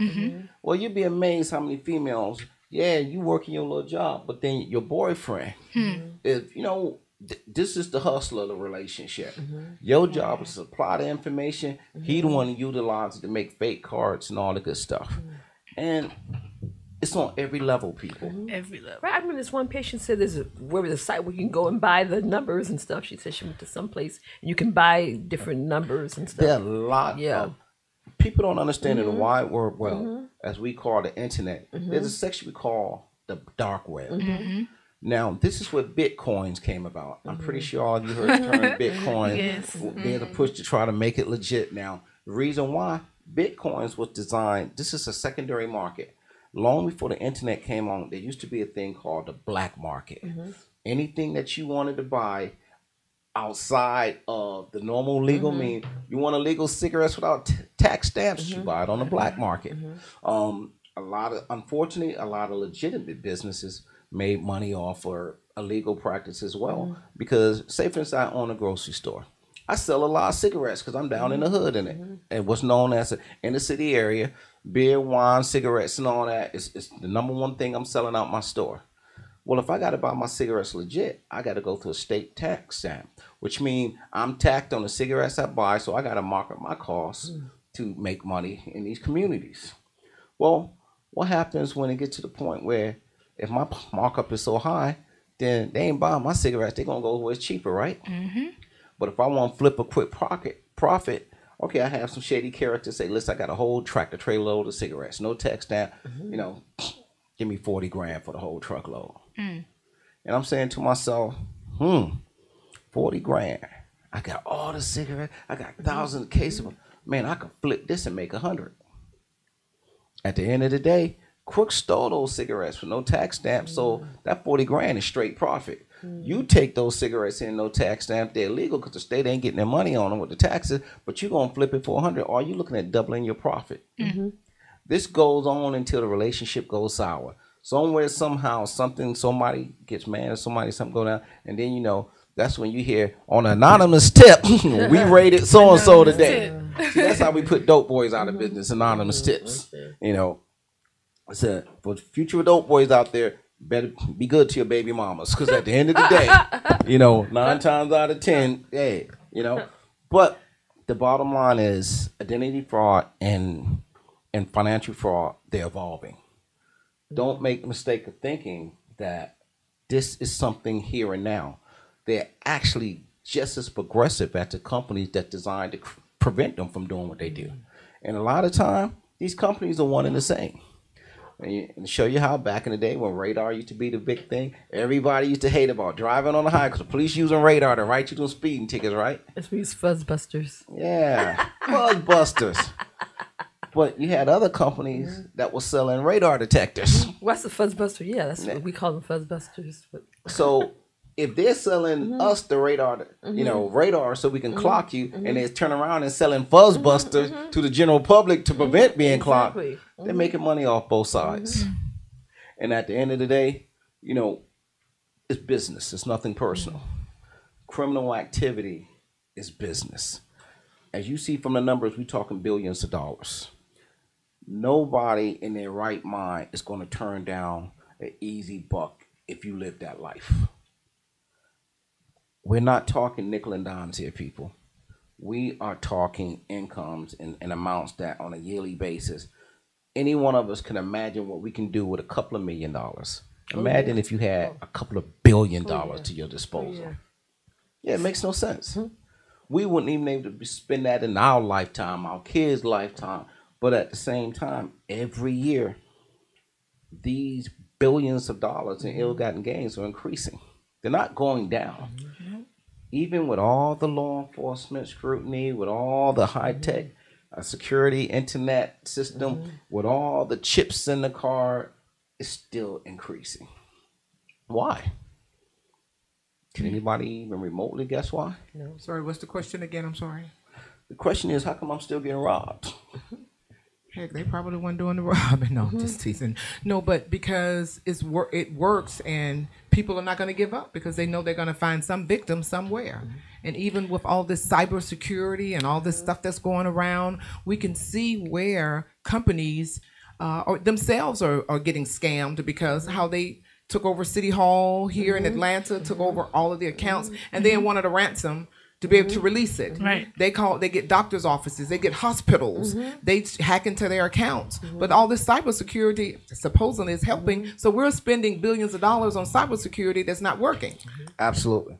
Well, you'd be amazed how many females, you working your little job, but then your boyfriend, if, this is the hustle of the relationship. Your job is to supply the information. He the one to utilize it to make fake cards and all the good stuff. And it's on every level, people. Every level. Right. I remember this one patient said there's a site where you can go and buy the numbers and stuff. She said she went to some place and you can buy different numbers and stuff. There are a lot of people don't understand in the wide world, as we call the internet. There's a section we call the dark web. Now, this is where Bitcoins came about. I'm pretty sure all of you heard the term Bitcoin. Yes. There's a push to try to make it legit. Now, the reason why Bitcoins was designed, this is a secondary market. Long before the internet came on, there used to be a thing called the black market. Anything that you wanted to buy outside of the normal legal mean, you want illegal cigarettes without tax stamps, you buy it on the black market. Unfortunately, a lot of legitimate businesses made money off of illegal practice as well. Because, say for instance, I own a grocery store. I sell a lot of cigarettes because I'm down in the hood in it. And what's known as an inner city area, beer, wine, cigarettes, and all that is the number one thing I'm selling out my store. Well, if I got to buy my cigarettes legit, I got to go through a state tax stamp, which means I'm taxed on the cigarettes I buy, so I got to mark up my costs to make money in these communities. Well, what happens when it gets to the point where if my markup is so high, then they ain't buying my cigarettes. They're going to go where it's cheaper, right? But if I want to flip a quick profit, okay, I have some shady characters say, listen, I got a whole tractor trailer load of cigarettes, no tax stamp, give me 40 grand for the whole truckload. And I'm saying to myself, 40 grand. I got all the cigarettes. I got thousands of cases of them. Man, I could flip this and make 100. At the end of the day, Crook stole those cigarettes for no tax stamp, so that 40 grand is straight profit. You take those cigarettes in, no tax stamp, they're illegal because the state ain't getting their money on them with the taxes, but you're going to flip it for 100, or you looking at doubling your profit. This goes on until the relationship goes sour. Somewhere, somehow, somebody gets mad or something go down, and then, that's when you hear, on an anonymous tip, we rated so-and-so today. See, that's how we put dope boys out of business, anonymous tips, I said, for future dope boys out there, better be good to your baby mamas, because at the end of the day, 9 times out of 10, hey, But the bottom line is identity fraud and financial fraud, they're evolving. Don't make the mistake of thinking that this is something here and now. They're actually just as progressive as the companies that designed to prevent them from doing what they do. And a lot of time, these companies are one and the same. And show you how back in the day when radar used to be the big thing, everybody used to hate about driving on the highway because the police using radar to write you those speeding tickets, right? It's these fuzzbusters. Yeah, fuzzbusters. But you had other companies that were selling radar detectors. What's a fuzzbuster? Yeah, that's what we call them, fuzzbusters. But So if they're selling us the radar, radar so we can clock you, and they turn around and selling fuzzbusters to the general public to prevent being clocked, they're making money off both sides. And at the end of the day, it's business. It's nothing personal. Criminal activity is business. As you see from the numbers, we're talking billions of dollars. Nobody in their right mind is going to turn down an easy buck if you live that life. We're not talking nickel and dimes here, people. We are talking incomes and amounts that on a yearly basis, any one of us can imagine what we can do with a couple of $1 million. Imagine if you had a couple of $1 billion to your disposal. Yeah, it makes no sense. We wouldn't even be able to spend that in our lifetime, our kids' lifetime. But at the same time, every year, these billions of dollars in ill-gotten gains are increasing. They're not going down. Even with all the law enforcement scrutiny, with all the high-tech security internet system, with all the chips in the car, it's still increasing. Why? Can anybody even remotely guess why? No. Sorry, what's the question again? I'm sorry. The question is, how come I'm still getting robbed? Heck, they probably weren't doing the robbing. No, just teasing. No, but because it works, and people are not going to give up because they know they're going to find some victim somewhere. And even with all this cybersecurity and all this stuff that's going around, we can see where companies or themselves are getting scammed because how they took over City Hall here in Atlanta, took over all of the accounts, and then wanted a ransom to be able to release it. Right. They get doctors' offices, they get hospitals, they hack into their accounts. But all this cybersecurity supposedly is helping. So we're spending billions of dollars on cybersecurity that's not working. Absolutely.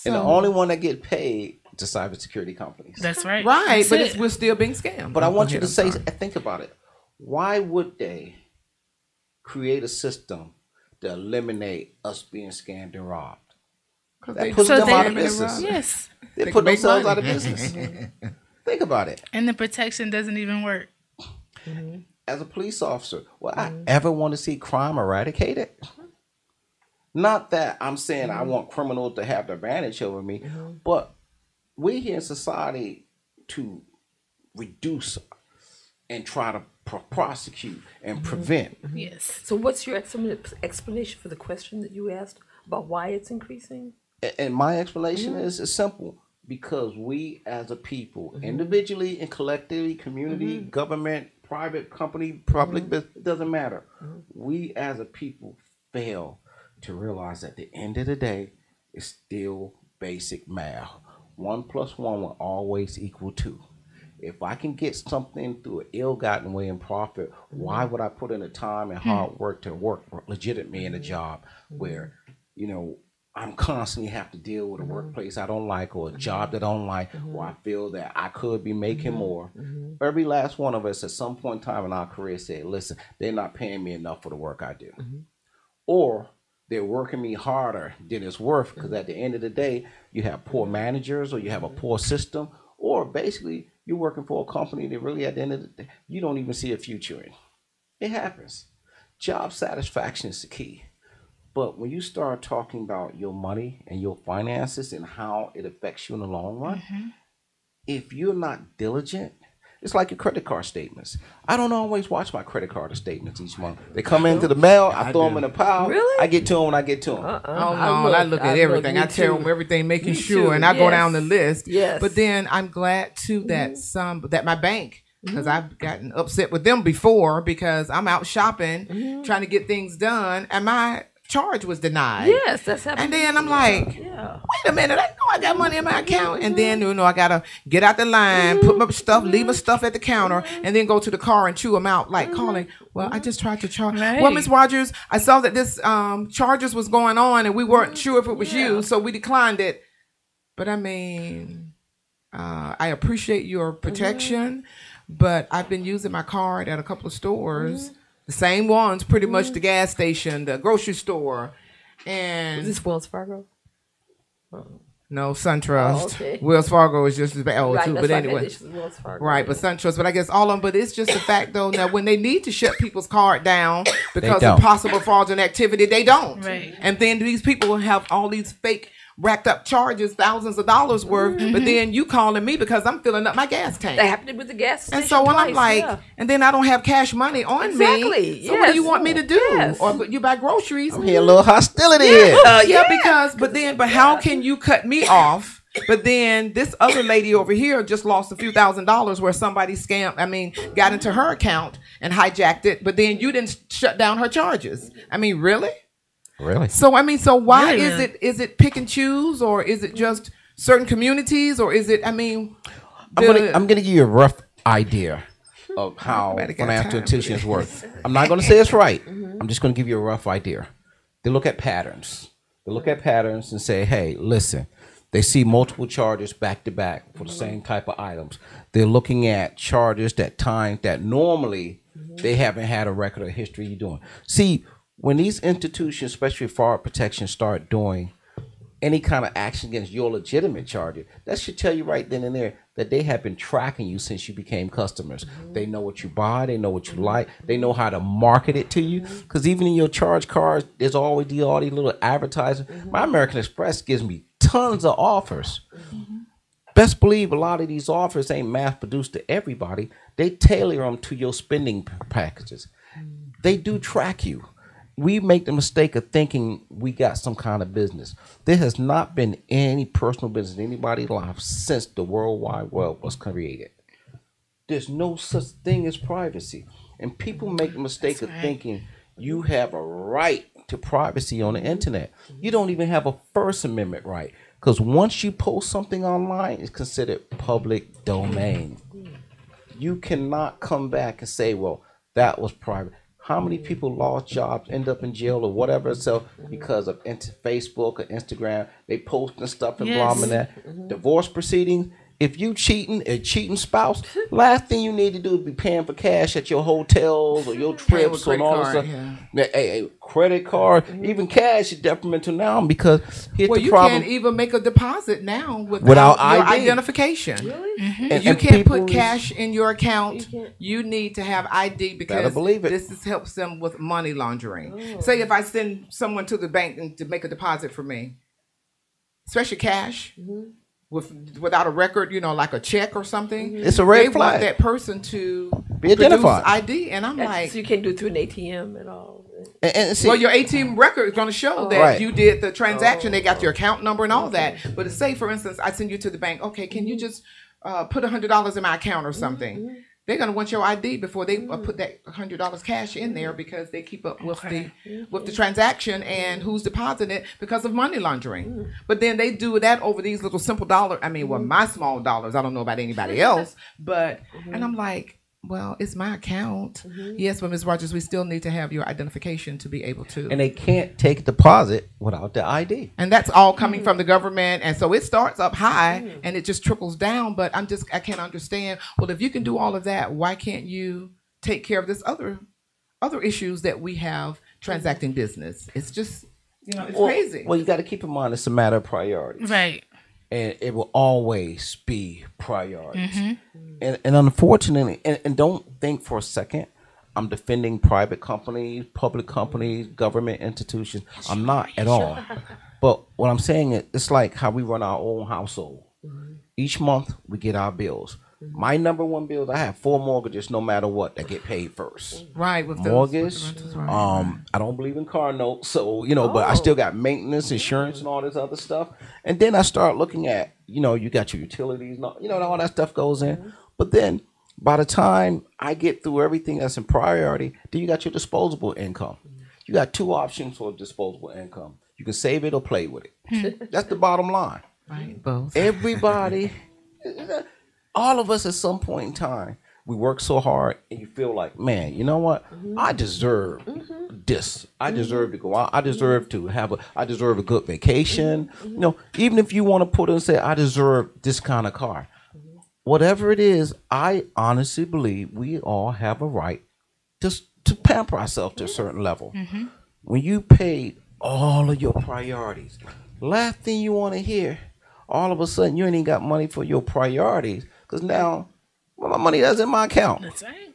And the only one that get paid is the cybersecurity companies. That's right. Right, That's but we're still being scammed. But I want you to think about it. Why would they create a system to eliminate us being scammed and robbed? That puts them out of business. Yes. They put themselves out of business. Think about it. And the protection doesn't even work. As a police officer, will I ever want to see crime eradicated? Not that I'm saying I want criminals to have the advantage over me, but we're here in society to reduce and try to prosecute and prevent. Yes. so what's your explanation for the question that you asked about why it's increasing? And my explanation is simple. Because we as a people, individually and collectively, community, government, private company, public business, it doesn't matter. We as a people fail to realize at the end of the day, it's still basic math. 1 + 1 will always equal 2. If I can get something through an ill-gotten way and profit, why would I put in the time and hard work to work legitimately in a job where, I'm constantly have to deal with a workplace I don't like or a job that I don't like, or I feel that I could be making more. Every last one of us at some point in time in our career said, listen, they're not paying me enough for the work I do. Or they're working me harder than it's worth, because at the end of the day, you have poor managers or you have a poor system, or basically you're working for a company that really at the end of the day, you don't even see a future in. It happens. Job satisfaction is the key. But when you start talking about your money and your finances and how it affects you in the long run, if you're not diligent, it's like your credit card statements. I don't always watch my credit card statements each month. They come into the mail, I throw them in a pile. Really? I get to them when I get to them. Oh no, I look at everything. I tell them everything, making sure, and I go down the list. Yes. But then I'm glad too that my bank, because I've gotten upset with them before because I'm out shopping trying to get things done, and my charge was denied. Yes, that's happening. And then I'm like, wait a minute, I know I got money in my account. And then, I got to get out the line, put my stuff, leave my stuff at the counter, and then go to the car and chew them out, like calling, well, I just tried to charge. Right. Well, Miss Rogers, I saw that this charges was going on and we weren't sure if it was you, so we declined it. But I mean, I appreciate your protection, but I've been using my card at a couple of stores. The same ones, pretty much the gas station, the grocery store, Is and this Wells Fargo? no, SunTrust. Oh, okay. Wells Fargo is just as bad Right, too. that's But why I had anyway, issues with Wells Fargo. right, but SunTrust. But I guess all of them. But it's just the fact though. Now, when they need to shut people's card down because of don't. possible fraudulent activity, they don't. Right. And then these people have all these fake racked up charges, thousands of dollars worth. But then you calling me because I'm filling up my gas tank. That happened with the gas station. And so when I'm twice, like, yeah. and then I don't have cash money on Exactly, me. So what do you yes. want me to do? Yes. Or you buy groceries? I'm hearing a little hostility here. Yeah, because but how can you cut me off? But then this other lady over here just lost a few $1,000s where somebody got into her account and hijacked it. But then you didn't shut down her charges. I mean, really? Really? So so why Really? is it pick and choose, or is it just certain communities, or is it? I mean, I'm gonna give you a rough idea of how Nobody got financial time for institutions work. I'm not gonna say it's right. I'm just gonna give you a rough idea. They look at patterns. They look at patterns and say, hey, listen. They see multiple charges back to back for the same type of items. They're looking at charges that normally they haven't had a record of history of doing. See, when these institutions, especially fraud protection, start doing any kind of action against your legitimate charges, that should tell you right then and there that they have been tracking you since you became customers. They know what you buy. They know what you like. They know how to market it to you. Because even in your charge cards, there's always all these little advertising. My American Express gives me tons of offers. Best believe a lot of these offers ain't mass produced to everybody. They tailor them to your spending packages. They do track you. We make the mistake of thinking we got some kind of business. There has not been any personal business in anybody's life since the World Wide Web was created. There's no such thing as privacy. And people make the mistake of thinking you have a right to privacy on the internet. You don't even have a First Amendment right. Because once you post something online, it's considered public domain. You cannot come back and say, well, that was private. How many people lost jobs, end up in jail or whatever itself because of Facebook or Instagram? They posting stuff and blah and that. Divorce proceedings. If you a cheating spouse, last thing you need to do is be paying for cash at your hotels or your trips and all this stuff. A credit card, even cash is detrimental now because here's the you problem. can't even make a deposit now Without your ID. identification. Really? You can't put cash in your account. You need to have ID because believe it. this helps them with money laundering. Say if I send someone to the bank to make a deposit for me, especially cash, without a record, like a check or something, It's a red they flag. want that person to Be identified. produce ID, and I'm like, So you can't do it through an ATM at all. And see, well, your ATM record is going to show that Right. you did the transaction. They got your account number and all that. But say, for instance, I send you to the bank. Okay, can you just put $100 in my account or something? They're going to want your ID before they put that $100 cash in there because they keep up with the transaction and who's depositing it because of money laundering. But then they do that over these little simple dollar. I mean, well, my small dollars. I don't know about anybody else, but and I'm like, well, it's my account. Yes, but Ms. Rogers, we still need to have your identification to be able to. and they can't take a deposit without the ID. And that's all coming from the government. And so it starts up high and it just trickles down. But I can't understand. Well, if you can do all of that, why can't you take care of this other issues that we have transacting business? It's just, it's crazy. Well, you got to keep in mind it's a matter of priorities. Right. And it will always be priorities. And unfortunately, and don't think for a second I'm defending private companies, public companies, government institutions. I'm not at all. But what I'm saying is it's like how we run our own household. Each month we get our bills. My number one bill, I have 4 mortgages no matter what that get paid first. Right. With Mortgage. those, with the rentals, I don't believe in car notes. So, but I still got maintenance, insurance, and all this other stuff. And then I start looking at, you got your utilities, and all that stuff goes in. But then by the time I get through everything that's in priority, then you got your disposable income. You got 2 options for disposable income. You can save it or play with it. That's the bottom line. Right. Both. Everybody, all of us at some point in time, we work so hard and you feel like, man, you know what? I deserve this. I deserve to go out. I deserve to I deserve a good vacation. Even if you want to put it and say, I deserve this kind of car. Whatever it is, I honestly believe we all have a right to to pamper ourselves to a certain level. When you paid all of your priorities, last thing you want to hear, all of a sudden you ain't even got money for your priorities because now my money is in my account. That's right.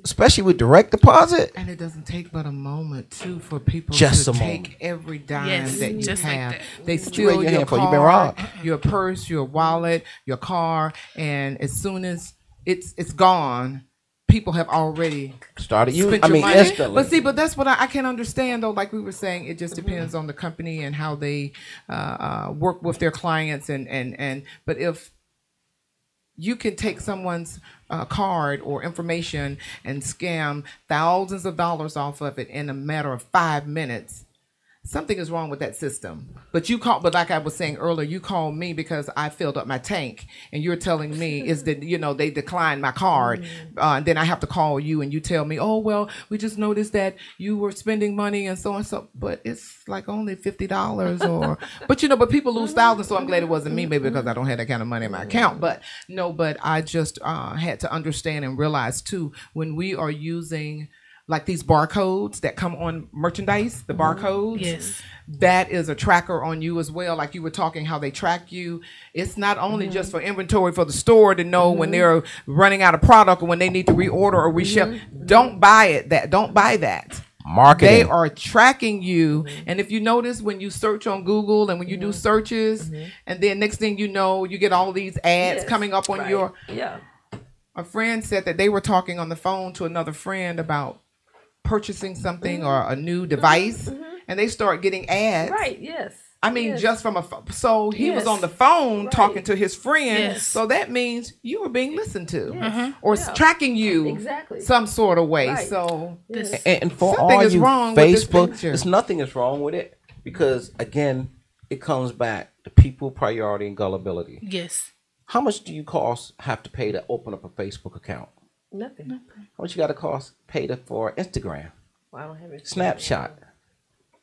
Especially with direct deposit. And it doesn't take but a moment too for people Just to a take moment. every dime Yes, that you just like have. that. They What you steal raise your your hand for? You been card, robbed. your purse, your wallet, your car, and as soon as it's gone, people have already Started you. spent I your mean, money. instantly. But see, but that's what I can understand though. Like we were saying, it just depends on the company and how they work with their clients and. But if you can take someone's card or information and scam thousands of dollars off of it in a matter of 5 minutes. Something is wrong with that system. But but like I was saying earlier, you called me because I filled up my tank, and you're telling me is that they declined my card, and then I have to call you, and you tell me, oh well, we just noticed that you were spending money and so and so, but it's like only $50 or, but people lose thousands, so I'm glad it wasn't me, maybe because I don't have that kind of money in my account, but I just had to understand and realize too when we are using like these barcodes that come on merchandise, the barcodes. Yes. That is a tracker on you as well. Like you were talking how they track you. It's not only just for inventory for the store to know when they're running out of product or when they need to reorder or reship. Don't buy that. Marketing. They are tracking you. And if you notice when you search on Google and when you do searches, and then next thing you know, you get all these ads coming up on your. Yeah. A friend said that they were talking on the phone to another friend about purchasing something or a new device, and they start getting ads. Right. Yes. I mean, Yes. just from so he was Yes. on the phone Right. talking to his friend. Yes. So that means you were being listened to, Yes. or Yeah. tracking you Exactly. some sort of way. Right. So This, And for Something all is you wrong with this Facebook, picture. there's nothing is wrong with it because again, it comes back to people, priority, and gullibility. yes. How much do you have to pay to open up a Facebook account? Nothing. How much you got to pay for Instagram, Well, I don't have it. Snapchat?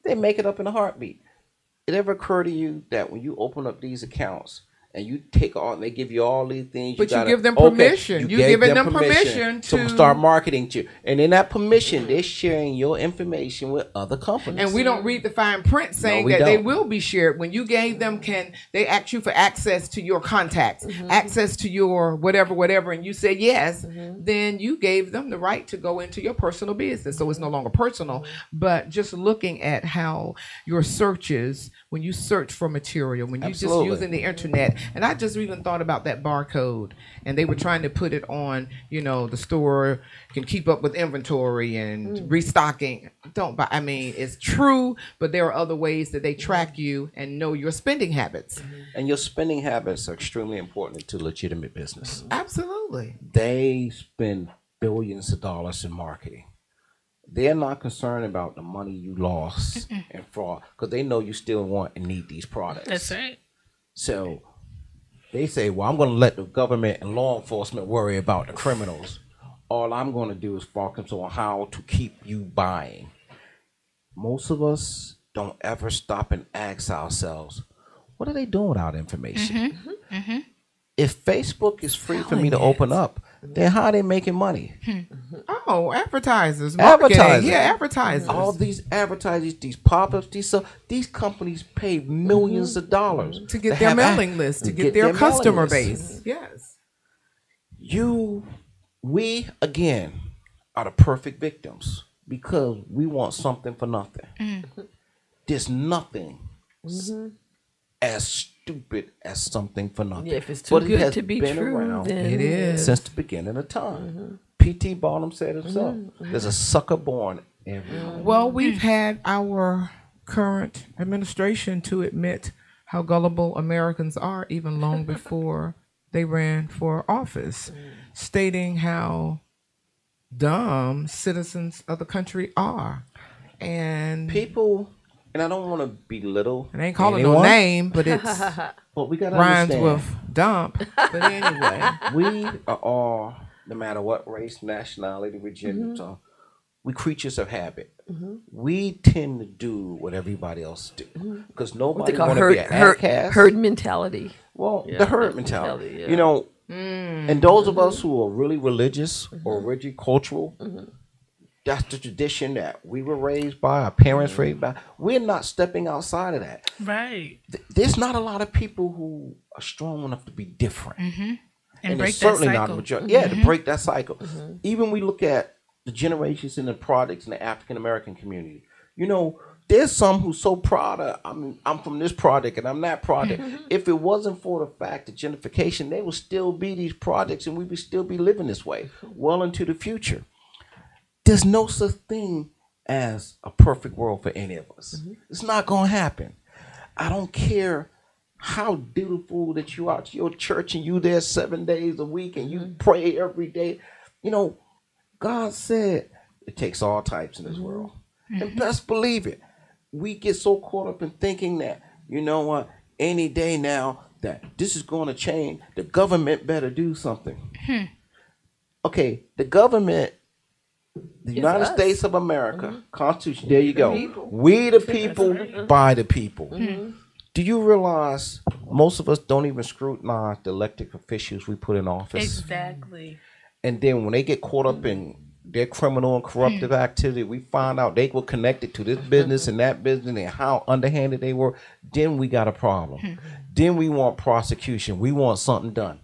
They make it up in a heartbeat. It ever occur to you that when you open up these accounts and you take all, they give you all these things, But you gotta- give them okay, permission. You gave giving them permission to to- start marketing to you, and in that permission, they're sharing your information with other companies. And we don't read the fine print saying we that they don't. will be shared. When you gave them, they ask you for access to your contacts, access to your whatever, and you said yes, then you gave them the right to go into your personal business. So it's no longer personal, but just looking at how your searches, when you search for material, when you're just Absolutely. using the internet, and I just even thought about that barcode, and they were trying to put it on, the store can keep up with inventory and restocking. Don't buy. I mean, it's true, but there are other ways that they track you and know your spending habits. And your spending habits are extremely important to legitimate business. Absolutely. They spend billions of dollars in marketing. They're not concerned about the money you lost in fraud because they know you still want and need these products. That's right. So they say, well, I'm going to let the government and law enforcement worry about the criminals. All I'm going to do is focus on how to keep you buying. Most of us don't ever stop and ask ourselves, what are they doing with our information? If Facebook is free for me to open up, then how are they making money? Oh, advertisers, marketing. Advertising. Yeah, advertisers. All these advertisers, these pop-ups, these companies pay millions of dollars to get their have mailing list, to get their mailing customer list. base. Yes. We again are the perfect victims because we want something for nothing. There's nothing as stupid as something for nothing. Yeah, if it's too But it good has to be been true, around then It is. since the beginning of time. P.T. Barnum said himself, there's a sucker born every Well, we've had our current administration to admit how gullible Americans are even long before they ran for office, stating how dumb citizens of the country are. And people, and I don't want to belittle I ain't calling anyone, no name, but it's but we got to rhymes understand, with dump. But anyway, we are all, no matter what race, nationality, religion, we creatures of habit. We tend to do what everybody else do because what nobody they call want to be an outcast. herd mentality. Well, Yeah, the herd herd mentality. mentality, yeah. And those of us who are really religious or rigid cultural, That's the tradition that we were raised by, our parents raised by. We're not stepping outside of that. Right. There's not a lot of people who are strong enough to be different. And break it's certainly that not a cycle. majority. Yeah, to break that cycle. Even we look at the generations and the products in the African American community. You know, there's some who's so proud of, I'm from this product and I'm that product. If it wasn't for the fact of gentrification, they would still be these products and we would still be living this way well into the future. There's no such thing as a perfect world for any of us. It's not going to happen. I don't care how dutiful that you are to your church and you there 7 days a week and you pray every day. You know, God said it takes all types in this world. And best believe it. We get so caught up in thinking that, you know what, any day now that this is going to change, the government better do something. Okay, the government, the United States of America, Constitution, there you go. We the people, by the people. Do you realize most of us don't even scrutinize the elected officials we put in office? Exactly. And then when they get caught up in their criminal and corruptive activity, we find out they were connected to this business and that business and how underhanded they were. Then we got a problem. Then we want prosecution. We want something done.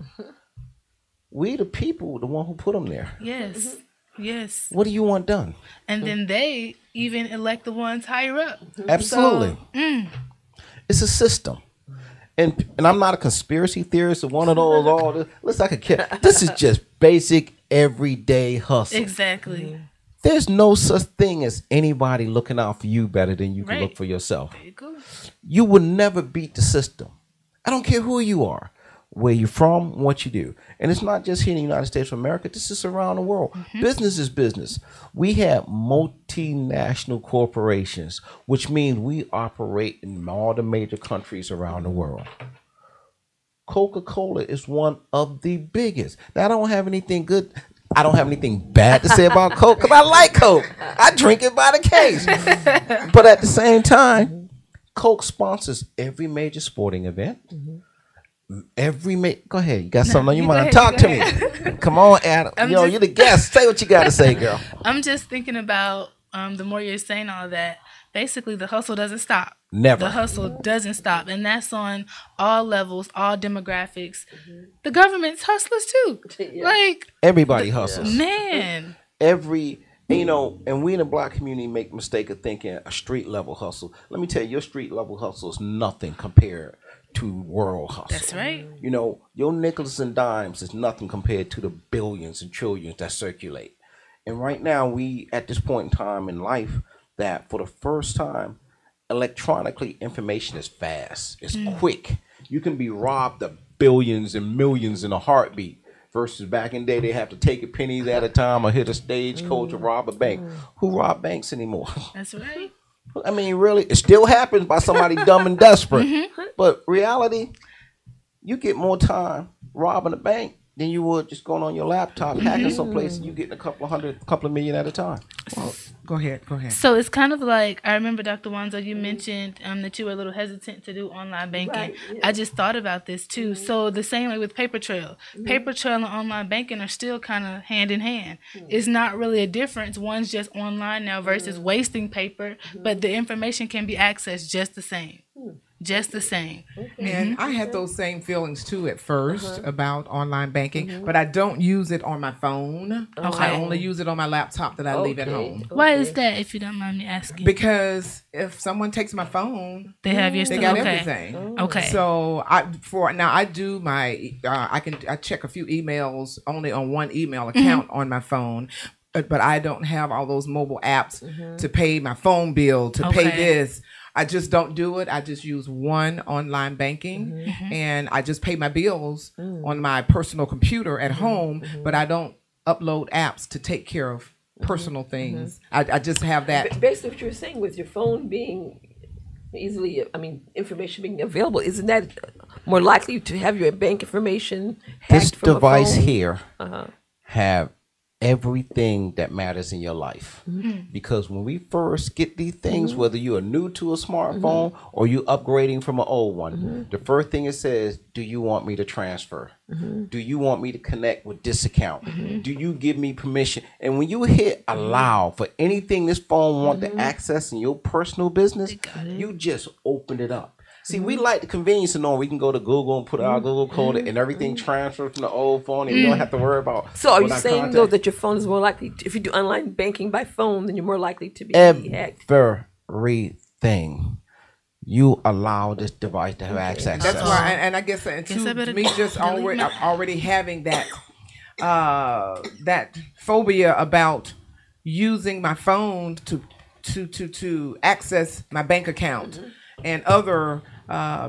We the people, the one who put them there. Yes. Yes. What do you want done? And then they even elect the ones higher up. Absolutely. So, it's a system. And I'm not a conspiracy theorist or one of those all this. Listen, I could care. This is just basic everyday hustle. exactly. There's no such thing as anybody looking out for you better than you can look for yourself. There you go. You will never beat the system. I don't care who you are, where you're from, what you do. And it's not just here in the United States of America. This is around the world. Business is business. We have multinational corporations, which means we operate in all the major countries around the world. Coca-Cola is one of the biggest. Now, I don't have anything bad to say about Coke because I like Coke. I drink it by the case. But at the same time, Coke sponsors every major sporting event. Go ahead. You got something on your mind? Talk to me. Come on, Adam. You're the guest. Say what you got to say, girl. I'm just thinking about the more you're saying all that, basically the hustle doesn't stop. Never. The hustle doesn't stop. And that's on all levels, all demographics. The government's hustlers too. Like everybody hustles. Man. And we in the black community make the mistake of thinking a street level hustle. Let me tell you, your street level hustle is nothing compared to world hustle. That's right. Your nickels and dimes is nothing compared to the billions and trillions that circulate. And right now, we at this point in time in life that for the first time, electronically information is fast. It's quick. You can be robbed of billions and millions in a heartbeat. Versus back in the day, they have to take it pennies at a time or hit a stagecoach or rob a bank. Who rob banks anymore? That's right. I mean, really, it still happens by somebody dumb and desperate. But reality, you get more time robbing a bank than you would just going on your laptop, hacking someplace, and you getting a couple of million at a time. Well, go ahead. So it's kind of like, I remember, Dr. Wanzo, you mentioned that you were a little hesitant to do online banking. Right, yeah. I just thought about this too. So the same way with paper trail. Paper trail and online banking are still kind of hand in hand. It's not really a difference. One's just online now versus wasting paper, but the information can be accessed just the same. Just the same. And I had those same feelings too at first about online banking, but I don't use it on my phone. I only use it on my laptop that I leave at home. Why is that, if you don't mind me asking? Because if someone takes my phone, they have your they got everything. Okay. So I do my I check a few emails only on one email account on my phone. But I don't have all those mobile apps to pay my phone bill, to pay this. I just don't do it. I just use one online banking and I just pay my bills on my personal computer at home, but I don't upload apps to take care of personal things. I just have that. Basically what you're saying with your phone being information being available, isn't that more likely to have your bank information hacked This from device a phone? here have everything that matters in your life. Because when we first get these things, whether you are new to a smartphone or you upgrading from an old one, the first thing it says, do you want me to transfer? Do you want me to connect with this account? Do you give me permission? And when you hit allow for anything this phone want to access in your personal business, you just open it up. See, we like the convenience of knowing we can go to Google and put our Google code and everything transfers from the old phone and you don't have to worry about. So are you saying, though, that your phone is more likely, if you do online banking by phone, then you're more likely to be hacked? Everything. You allow this device to have access. That's why, and I guess to me, just already having that that phobia about using my phone to access my bank account and other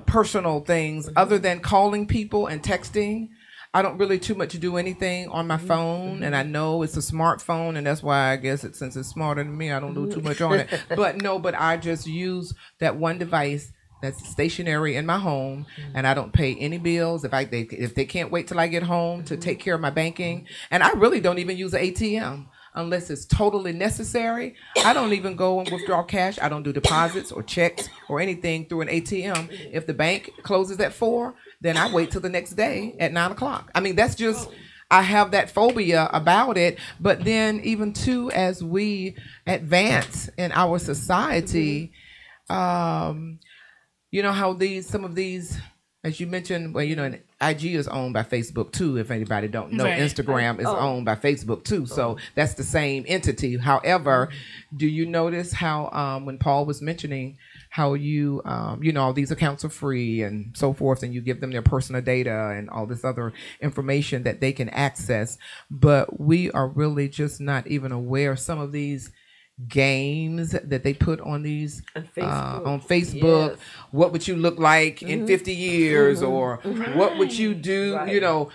personal things other than calling people and texting. I don't really too much do anything on my phone, and I know it's a smartphone, and that's why I guess since it's smarter than me, I don't do too much on it. But I just use that one device that's stationary in my home, and I don't pay any bills if they can't wait till I get home to take care of my banking. And I really don't even use an ATM. Unless it's totally necessary. I don't even go and withdraw cash. I don't do deposits or checks or anything through an ATM. If the bank closes at 4, then I wait till the next day at 9 o'clock. I mean, that's just, I have that phobia about it. But then even too, as we advance in our society, you know how some of these, as you mentioned, well, you know, IG is owned by Facebook too. If anybody don't know, right. Instagram is owned by Facebook too. So that's the same entity. However, do you notice how when Paul was mentioning how you know, all these accounts are free and so forth, and you give them their personal data and all this other information that they can access, but we are really just not even aware of some of these games that they put on these on Facebook. Yes. What would you look like in 50 years or what would you do, you know,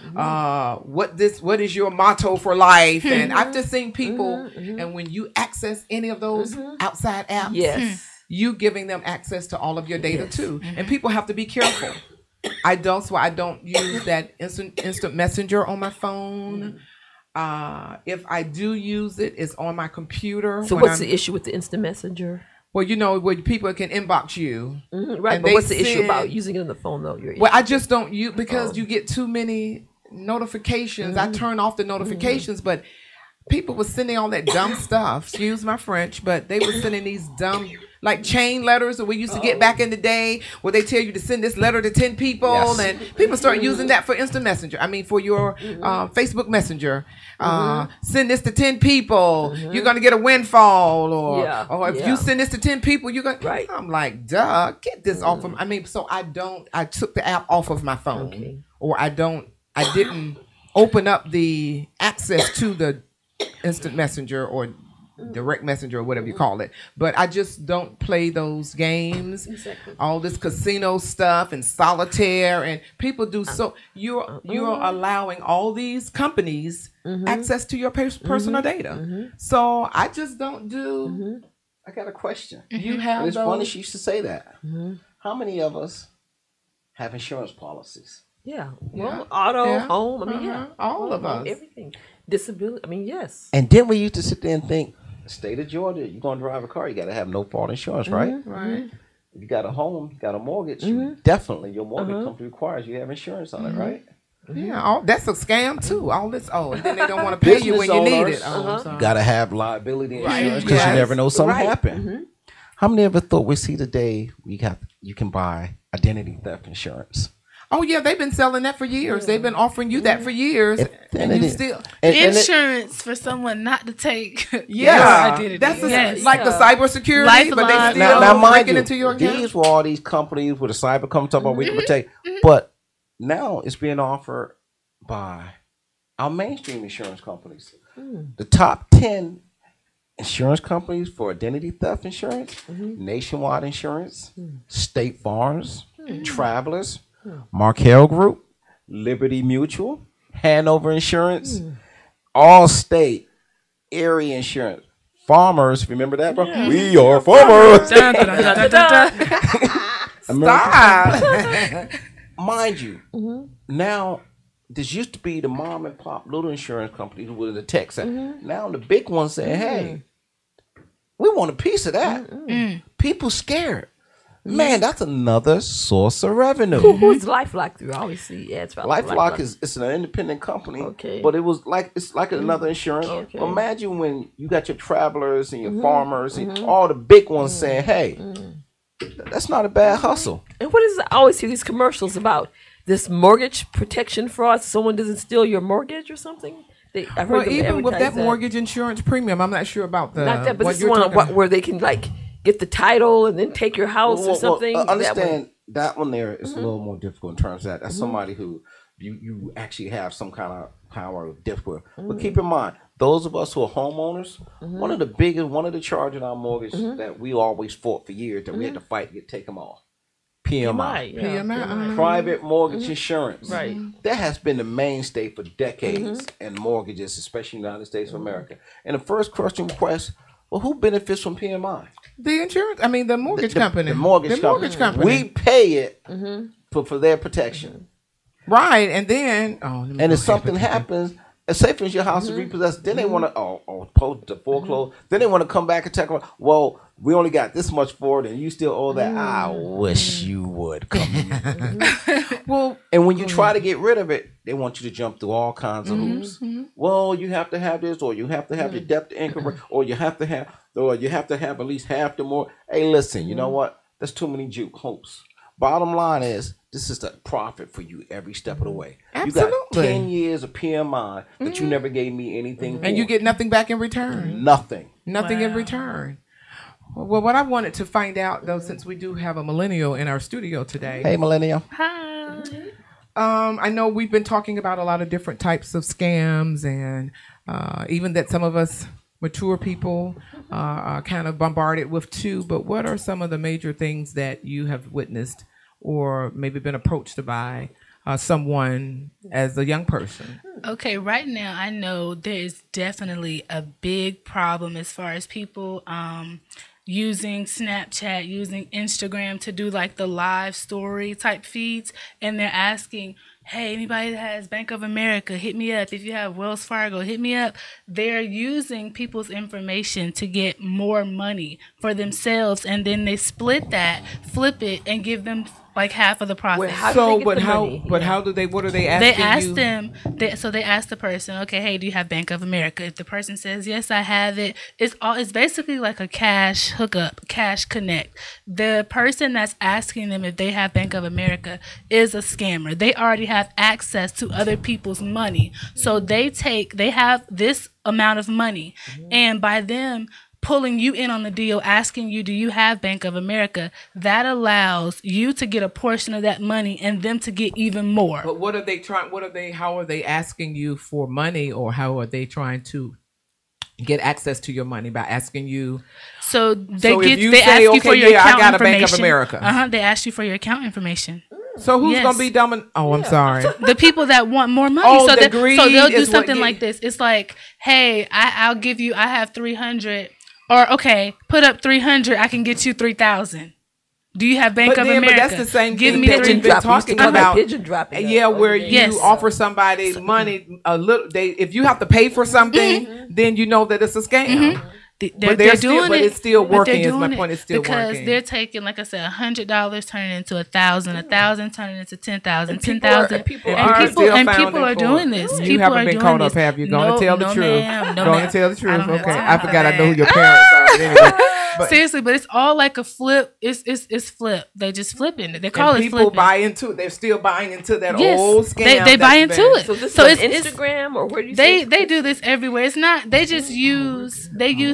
what is your motto for life? And I've just seen people and when you access any of those outside apps, you giving them access to all of your data too. And people have to be careful. I don't use that instant messenger on my phone. If I do use it, it's on my computer. So what's the issue with the instant messenger? Well, you know, where people can inbox you. Right, but what's the issue about using it on the phone, though? Well, I just don't use, because you get too many notifications. I turn off the notifications, but people were sending all that dumb stuff. Excuse my French, but they were sending these dumb, like chain letters that we used to get back in the day, where they tell you to send this letter to 10 people, and people start using that for instant messenger. I mean, for your Facebook Messenger. Send this to 10 people, you're gonna get a windfall, or if you send this to 10 people, you're gonna. Right. I'm like, duh, get this off of. I mean, so I took the app off of my phone, or I didn't open up the access to the instant messenger or direct messenger or whatever you call it, but I just don't play those games. All this casino stuff and solitaire, and people do. So you're allowing all these companies access to your personal data. So I just don't do. I got a question. You have it's funny she used to say that. How many of us have insurance policies? Well, auto, home. I mean, all of us. Everything. Disability. I mean, yes. And then we used to sit there and think, state of Georgia, you're going to drive a car, you got to have no fault insurance, right? Right. If you got a home, you got a mortgage, definitely your mortgage company requires you have insurance on it, right? Yeah, that's a scam too. All this, and then they don't want to pay you when you need it. You got to have liability insurance because you never know something happen. How many of us thought we see today you can buy identity theft insurance? Oh yeah, they've been selling that for years. They've been offering you that for years, and you still insurance for someone not to take your identity. That's like the cybersecurity, but they still now breaking into your account. These were all these companies where the cyber comes talk about we can protect, but now it's being offered by our mainstream insurance companies. The top 10 insurance companies for identity theft insurance: Nationwide Insurance, State Farms, Travelers, Markel Group, Liberty Mutual, Hanover Insurance, Allstate, Erie Insurance, Farmers. Remember that, bro? We are farmers. Stop. Mind you, now this used to be the mom and pop little insurance company who was the tech side. Now the big ones saying, hey, we want a piece of that. People scared. Man, that's another source of revenue. Who's LifeLock through? I always see ads about LifeLock is it's an independent company, but it's like another insurance. Okay. Imagine when you got your travelers and your farmers and all the big ones saying, "Hey, that's not a bad hustle." And what is I always hear these commercials about this mortgage protection fraud? Someone doesn't steal your mortgage or something. I've heard them even with that advertise mortgage insurance premium, I'm not sure about the not that, but what this you're one talking about. where they can like get the title and then take your house or something. Understand that one there is a little more difficult in terms of that. That's somebody who you actually have some kind of power of difficult. But keep in mind, those of us who are homeowners, one of the charges on our mortgage that we always fought for years that we had to fight to get taken off. PMI. PMI. Private mortgage insurance. Right. That has been the mainstay for decades in mortgages, especially in the United States of America. And the first question request, well, who benefits from PMI? The insurance, I mean, the mortgage company. The mortgage company. We pay it for their protection. Right, and then, and if something happens, say for instance your house is repossessed, then they want to post to foreclose. Then they want to come back and check. Well, we only got this much for it, and you still owe that. I wish you would come in. Well, and when you try to get rid of it, they want you to jump through all kinds of hoops. Well, you have to have this, or you have to have your debt to income, or you have to have at least half the more. Hey, listen, you know what? That's too many hoops. Bottom line is, this is the profit for you every step of the way. Absolutely. You got 10 years of PMI that you never gave me anything for. And you get nothing back in return. Nothing. Nothing in return. Well, what I wanted to find out, though, since we do have a millennial in our studio today. Hey, millennial. Hi. I know we've been talking about a lot of different types of scams, and even that some of us mature people are kind of bombarded with too. But what are some of the major things that you have witnessed or maybe been approached by someone as a young person? Okay, right now I know there is definitely a big problem as far as people using Snapchat, using Instagram to do like the live story type feeds, and they're asking, hey, anybody that has Bank of America, hit me up. If you have Wells Fargo, hit me up. They're using people's information to get more money for themselves, and then they split that, flip it, and give them like half of the profit. How do they what are they asking you? They asked them, they asked the person, okay, hey, do you have Bank of America? If the person says, yes, I have it, it's basically like a cash hookup, cash connect. The person that's asking them if they have Bank of America is a scammer. They already have access to other people's money. So they have this amount of money, and by them pulling you in on the deal, asking you, do you have Bank of America? That allows you to get a portion of that money and them to get even more. But how are they asking you for money, or how are they trying to get access to your money by asking you? So they ask you for your account I got a information. Bank of America. They ask you for your account information. So who's going to be dumb? I'm sorry. The people that want more money. Oh, so they'll do is something like this. It's like, hey, I'll give you, I have 300. Or, okay, put up 300, I can get you 3,000. Do you have Bank of America? But that's the same Give thing me that we've been talking about. Pigeon dropping. Yeah, where you offer somebody money a little. If you have to pay for something, then you know that it's a scam. But it's still working. Is my point? It's still working because they're taking, like I said, $100 turning into 1,000, 1,000 turning into 10,000, 10,000, people are doing this. You haven't been caught up, have you? Going to tell the truth. Going to tell the truth. Okay, I forgot. I know who your parents are. But anyway. Seriously, but it's all like a flip. It's flip. They just flipping it. They call it flipping. People buy into it. They're still buying into that old scam. They buy into it. So this is Instagram, or where do you they do this everywhere. It's not. They just use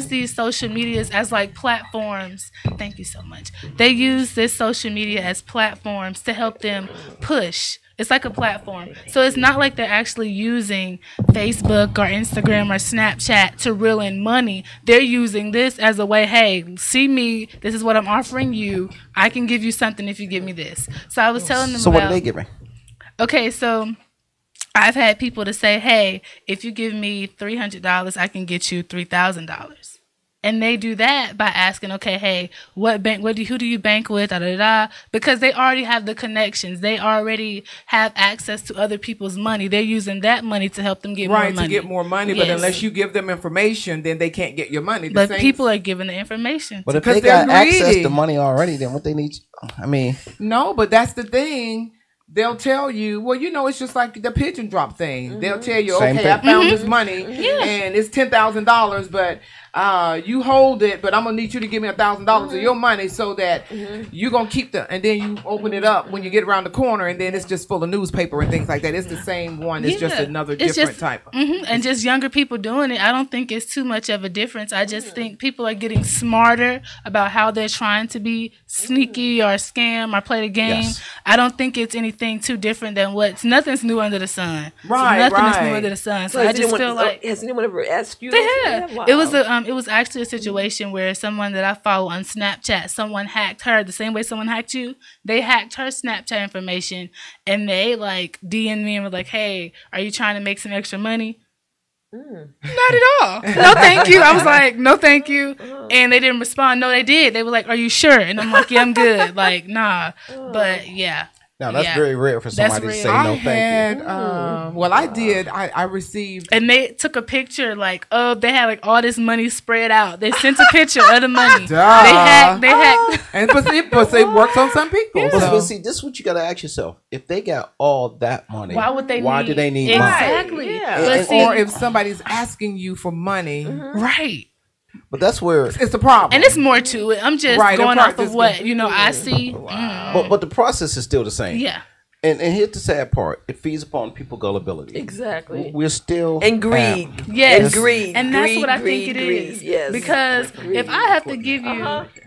these social medias as like platforms. Thank you so much. They use this social media as platforms to help them push. It's like a platform. So it's not like they're actually using Facebook or Instagram or Snapchat to reel in money. They're using this as a way, hey, see me. This is what I'm offering you. I can give you something if you give me this. So I was telling them So what are they giving? Okay, so I've had people to say, hey, if you give me $300, I can get you $3,000. And they do that by asking, okay, hey, who do you bank with, da da da, because they already have the connections. They already have access to other people's money. They're using that money to help them get more money. Right, to get more money, but unless you give them information, then they can't get your money. But people are giving the information. But if they got access to money already, then what they need, No, but that's the thing. They'll tell you, well, it's just like the pigeon drop thing. They'll tell you, Same okay, thing. I found this money and it's $10,000, but you hold it, but I'm gonna need you to give me $1,000 of your money so that you're gonna keep and then you open it up when you get around the corner, and then it's just full of newspaper and things like that. It's the same one. It's just another different type. And just younger people doing it. I don't think it's too much of a difference. I just think people are getting smarter about how they're trying to be sneaky or scam or play the game. Yes. I don't think it's anything too different than nothing's new under the sun. Right, so nothing is new under the sun. So I just feel like has anyone ever asked you? they that? have. Wow. It was actually a situation where someone that I follow on Snapchat, someone hacked her the same way someone hacked you. They hacked her Snapchat information, and they like DM'd me and were like, "Hey, are you trying to make some extra money?" Not at all. No, thank you. I was like, no, thank you. And they didn't respond. No, they did. They were like, are you sure? And I'm like, yeah, I'm good. Like, nah. But yeah. Now that's very rare for somebody to say no thank you. Well, I did. I received, and they took a picture like they had like all this money spread out. They sent a picture of the money. They hacked, and but it works on some people. Yeah. But see, this is what you got to ask yourself: if they got all that money, why would they? Why do they need exactly? money? Yeah. Or if somebody's asking you for money, right? But that's where it's a problem, and it's more to it. I'm just going off of what I see. Wow. But the process is still the same. Yeah. And here's the sad part: it feeds upon people's gullibility. Exactly. We're still and greed. Yes, and greed. And that's greed, what I greed, think it greed. is. Yes. Because if I have to give you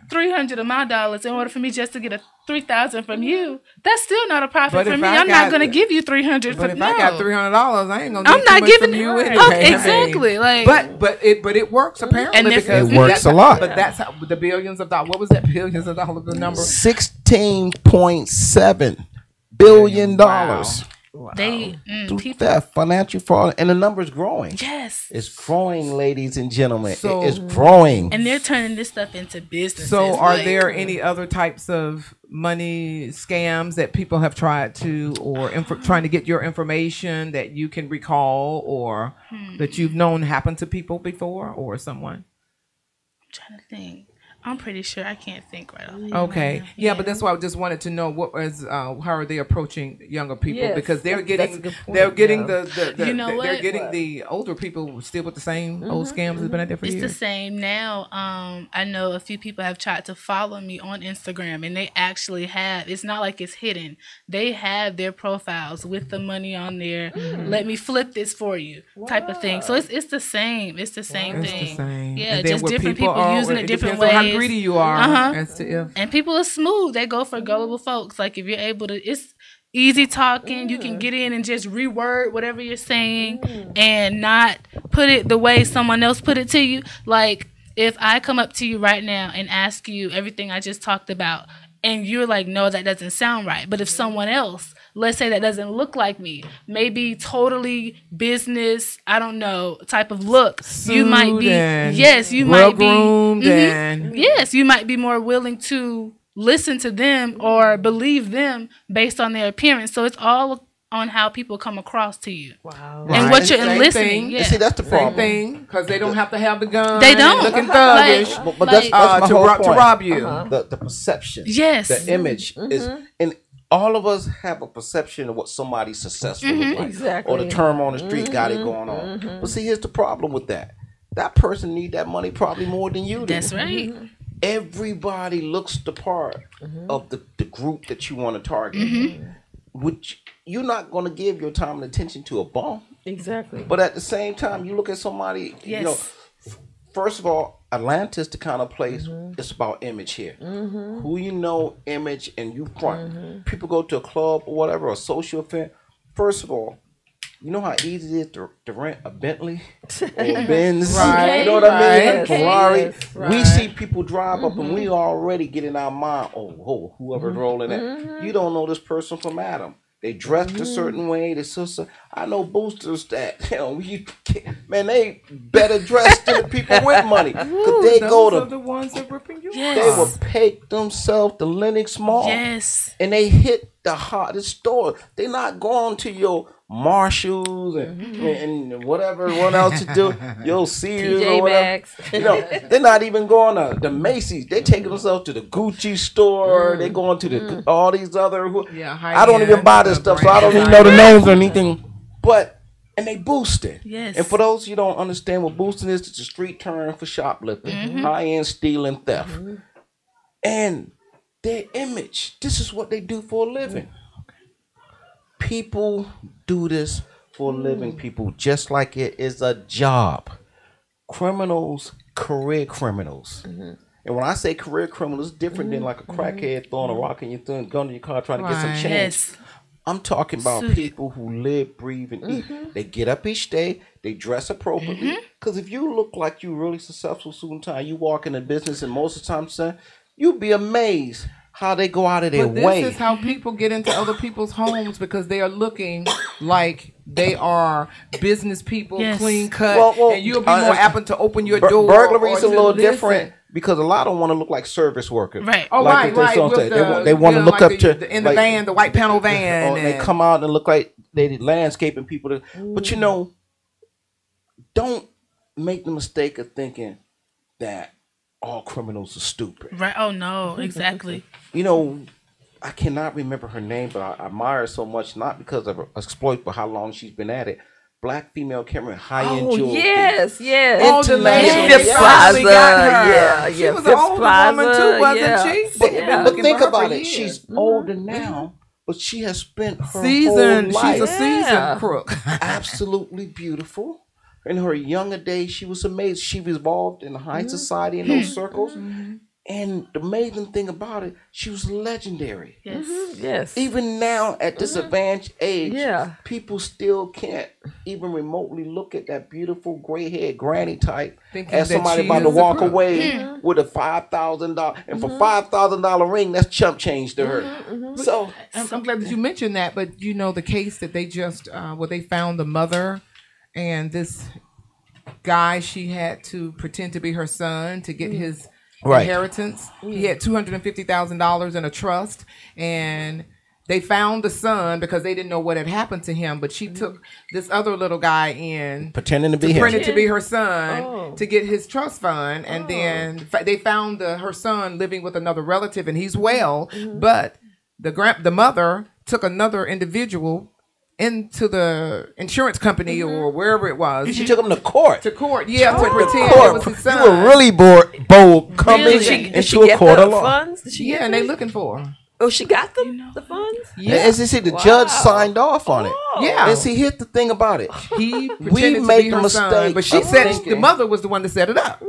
$300 of my dollars in order for me just to get $3,000 from you, that's still not a profit for me. I'm not going to give you $300. But if I got $300, I ain't going to. I'm not giving you anyway. Okay, exactly. Like, but it works apparently because it works a lot. But that's how the billions of dollars. What was that? Billions of dollars. The number $16.7 billion. Wow. They that financial fraud, and the number is growing. Yes, it's growing, ladies and gentlemen. So, it's growing, and they're turning this stuff into business. So, are there any other types of money scams that people have tried to, or trying to get your information that you can recall, or that you've known happen to people before, or someone? I'm trying to think. I'm pretty sure I can't think right off. Okay, yeah, but that's why I just wanted to know what was how are they approaching younger people, because they're getting the older people still with the same old scams that's been out there for years. It's the same now. I know a few people have tried to follow me on Instagram, and they actually have. It's not like it's hidden. They have their profiles with the money on there. Let me flip this for you, type of thing. So it's the same. It's the same thing. It's the same. Yeah, just different people using it different ways. How greedy you are, as to if. And people are smooth. They go for gullible folks. Like if you're able to, it's easy talking. You can get in and just reword whatever you're saying and not put it the way someone else put it to you. Like if I come up to you right now and ask you everything I just talked about, and you're like, no, that doesn't sound right. But if someone else, let's say that doesn't look like me, maybe totally business, I don't know, type of look, you might be, yes, you might be, yes, you might be more willing to listen to them or believe them based on their appearance. So it's all on how people come across to you. Wow. And what you're listening. Yeah. See, that's the problem. Same thing, because they don't have to have the gun. They don't. Looking thuggish. But that's my whole point. To rob you. The perception. Yes. The image is, and all of us have a perception of what somebody successful looks like. Exactly. Or the term on the street got it going on. But see, here's the problem with that. That person need that money probably more than you do. That's right. Everybody looks the part of the group that you want to target. Which you're not going to give your time and attention to a bum. Exactly. But at the same time, you look at somebody, you know, first of all, Atlanta's the kind of place, it's about image here. Who you know, image, and you front. People go to a club or whatever, a social event. First of all, you know how easy it is to rent a Bentley or a Benz? Right. You know what I mean? Right. Ferrari. Yes, right. We see people drive up and we already get in our mind, whoever's rolling that. You don't know this person from Adam. They dressed a certain way. I know boosters that man, they better dressed than the people with money. Cause they Those are the ones that ripping you Yes. they will pay themselves to Lenox Mall. Yes. And they hit the hottest store. They're not going to your Marshalls and whatever one else to do. Your Sears or TJ whatever. Maxx. They're not even going to the Macy's. They taking themselves to the Gucci store. They going to the all these other. I don't even buy this stuff, so I don't even know the names or anything. But and they boosting. Yes. And for those you don't understand what boosting is, it's a street term for shoplifting, high end stealing, theft, and their image. This is what they do for a living. People do this for a living, people, just like it is a job. Criminals, career criminals. And when I say career criminals, it's different than like a crackhead throwing a rock in your gun in your car trying to get some change. Yes. I'm talking about people who live, breathe, and eat. They get up each day. They dress appropriately. Because if you look like you really successful soon time, you walk in the business, and most of the time, son, you'd be amazed how they go out of their way. This is how people get into other people's homes because they are looking like they are business people, clean cut, and you'll be more apt to open your door. Burglary is a little listen. different because a lot of them want to look like service workers. Right. Oh, like right. They want to look like up to in the van, the white panel van. They come out and look like they landscaping people. But don't make the mistake of thinking that all criminals are stupid. Right. Oh no, exactly. I cannot remember her name, but I admire her so much, not because of her exploit, but how long she's been at it. Black female camera, high-end jewelry. Yes. Oh, the lady Fifth Plaza. Yeah. She was an older woman too, wasn't she? But think about it. She's older now, but she has spent her whole life. She's a seasoned crook. Absolutely beautiful. In her younger days, she was amazing. She was involved in the high society in those circles. And the amazing thing about it, she was legendary. Yes. Yes. Even now, at this advanced age, Yeah. people still can't even remotely look at that beautiful gray-haired granny type Thinking as that somebody she about to is a walk crook. away with a $5,000. And for $5,000 ring, that's chump change to her. So I'm glad that you mentioned that, but the case that they just, where they found the mother and this guy, she had to pretend to be her son to get his inheritance. He had $250,000 in a trust, and they found the son because they didn't know what had happened to him. But she took this other little guy in, pretending to be him, pretending to be her son to get his trust fund, and then they found her son living with another relative, and he's well, but the mother took another individual into the insurance company or wherever it was. She took him to court. To pretend it was his son. You were really bold coming Did she into a get court the of law. funds? Did she get and them? they looking for her. Oh, she got them? The funds? Yeah. As you see, the judge signed off on it. Yeah. And see, here's the thing about it. He We pretended to make be the her son, mistake but she of said thinking- the mother was the one that set it up.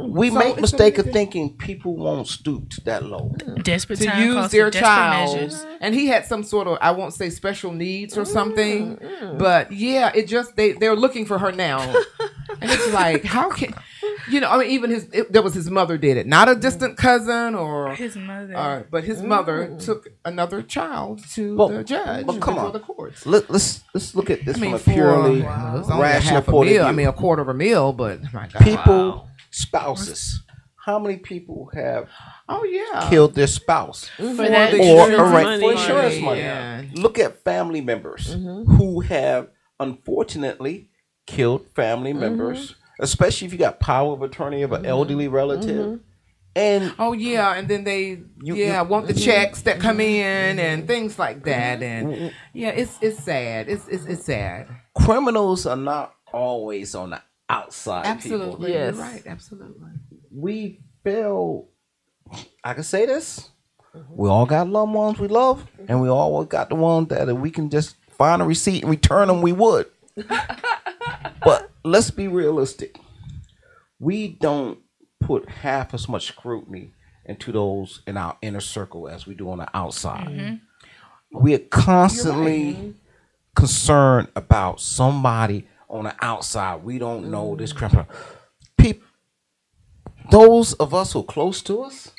We So make it's mistake of a- thinking people won't stoop to that low. Desperate To time use calls their for desperate child, measures. and he had some sort of, I won't say special needs or something, but yeah, it just they're looking for her now, and it's like, how can even that was his mother did it, not a distant cousin or His mother. but his mother took another child to the judge but come before on. the courts. Let's look at this I mean, from a purely it's only rational half a point of meal. view. I mean, a quarter of a meal, but my God. People, spouses. How many people have Oh yeah, killed their spouse For that or insurance arranged for money. insurance money? Yeah. Look at family members who have unfortunately killed family members, especially if you got power of attorney of an elderly relative. And Oh yeah, and then they want the checks that come in and things like that, and it's sad. It's sad. criminals are not always on the outside. Absolutely, Yes. you're right. Absolutely. We feel, I can say this, we all got loved ones we love, and we all got the ones that if we can just find a receipt and return them, we would. But let's be realistic. We don't put half as much scrutiny into those in our inner circle as we do on the outside. We are constantly concerned about somebody on the outside. We don't know this criminal. People, those of us who are close to us,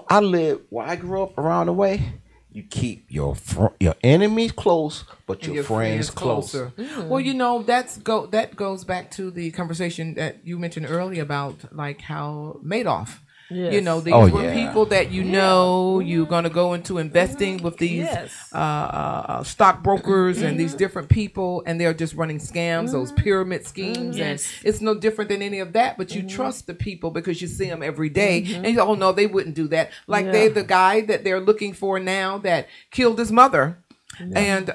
I live where I grew up around the way. You keep your enemies close, but And your friends closer. Well, that goes back to the conversation that you mentioned earlier about like how Madoff. Yes. You know, these Oh, were yeah. people that you're going to go into investing with these stockbrokers and these different people, and they're just running scams, those pyramid schemes, Yes. and it's no different than any of that. But you trust the people because you see them every day, and you go, oh no, they wouldn't do that. Like the guy that they're looking for now that killed his mother. And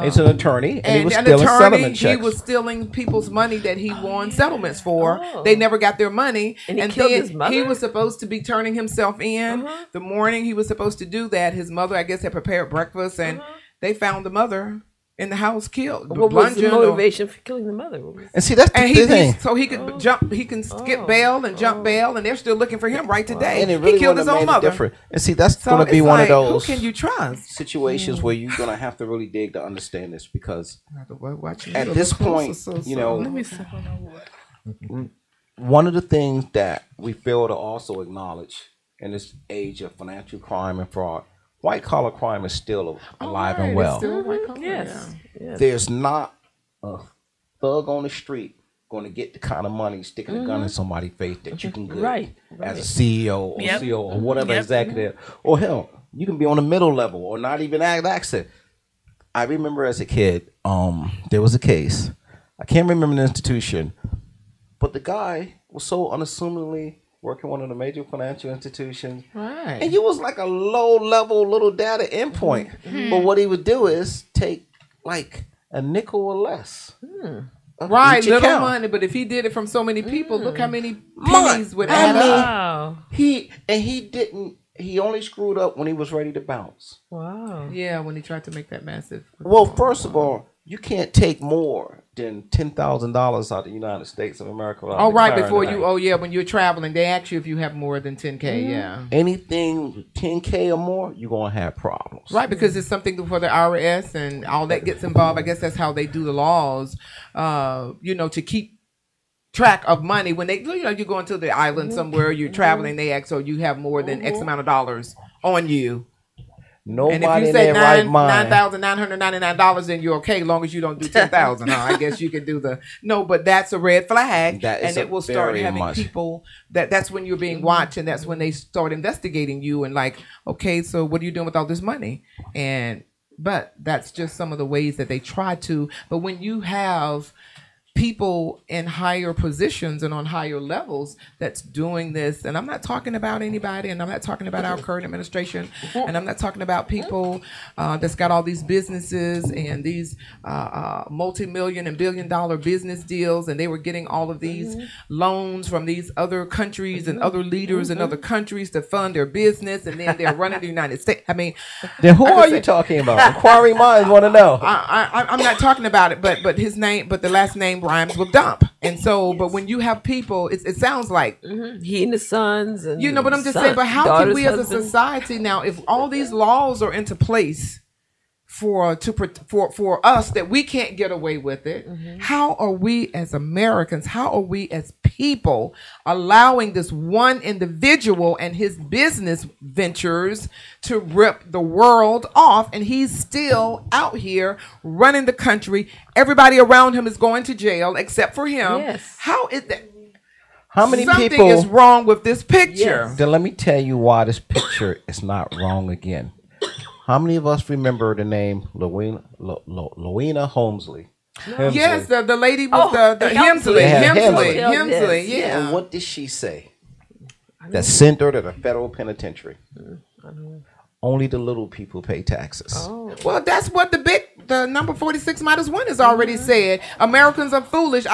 He's an attorney, and he was an stealing attorney, settlement he checks. was stealing people's money that he won settlements for. Oh. They never got their money, And he killed then his mother? he was supposed to be turning himself in. The morning he was supposed to do that, his mother, I guess, had prepared breakfast, and they found the mother in the house killed. What was the bludgeoned or- motivation for killing the mother? And see, that's the And thing. so he could jump, he can skip bail and jump bail, and they're still looking for him right today. And it really he killed wouldn't his have own made it mother. different. And see, that's So going to be it's one like, of those Who can you trust? situations where you're going to have to really dig to understand this, because Watch at this point, you know, Let me sip on my water. one of the things that we fail to also acknowledge in this age of financial crime and fraud, white collar crime is still alive and well. Yes. Yes. There's not a thug on the street going to get the kind of money sticking a gun in somebody's face that you can get Right. as a CEO or Yep. CEO or whatever Yep. executive. Or hell, you can be on the middle level or not even have access. I remember as a kid, there was a case. I can't remember the institution, but the guy was so unassumingly working one of the major financial institutions. Right. And he was like a low level little data endpoint. But what he would do is take like a nickel or less. of Right, each little account. money, but if he did it from so many people, look how many Money. pennies would I add mean- up. Wow. He only screwed up when he was ready to bounce. Wow. Yeah, when he tried to make that massive. Well, first of all, you can't take more than $10,000 out of the United States of America. without Oh, right, declaring before the you. bank. Oh, yeah, when you're traveling, they ask you if you have more than 10K. Yeah. Anything 10K or more, you're gonna have problems. Right, because it's something for the IRS and all that gets involved. I guess that's how they do the laws, to keep track of money. When they, you're going to the island somewhere, you're traveling, they ask, so you have more than X amount of dollars on you. Nobody And if you in say their right mind. $9,999, then you're okay, as long as you don't do 10,000. I guess you can do no, but that's a red flag, That is and it will start very having much. people that's when you're being watched, and that's when they start investigating you and like, okay, so what are you doing with all this money? But that's just some of the ways that they try to. But when you have people in higher positions and on higher levels that's doing this, and I'm not talking about anybody, and I'm not talking about our current administration, and I'm not talking about people that's got all these businesses and these multi-million and billion-dollar business deals, and they were getting all of these loans from these other countries and other leaders in other countries to fund their business, and then they're running the United States. I mean, Then who I could are say- you talking about? Inquiring minds want to know. I'm not talking about it, but his name, but the last name rhymes with dump, and so, but when you have people, it sounds like He and his sons, and but I'm just son- saying, but how can daughter's we as a husband- society now, if all these laws are into place for us that we can't get away with it, how are we as Americans, how are we as people allowing this one individual and his business ventures to rip the world off, and he's still out here running the country? Everybody around him is going to jail except for him. Yes. How is that? How many Something people? is wrong with this picture. Then let me tell you why this picture is not wrong again. How many of us remember the name Louina Holmesley? Yes, the lady with Oh, the Hemsley. Hemsley. Hemsley. Hemsley, Yes. yeah. And what did she say? That sent her to the federal penitentiary. Only the little people pay taxes. Oh. Well, that's what the number 46 minus 1 has already said. Americans are foolish.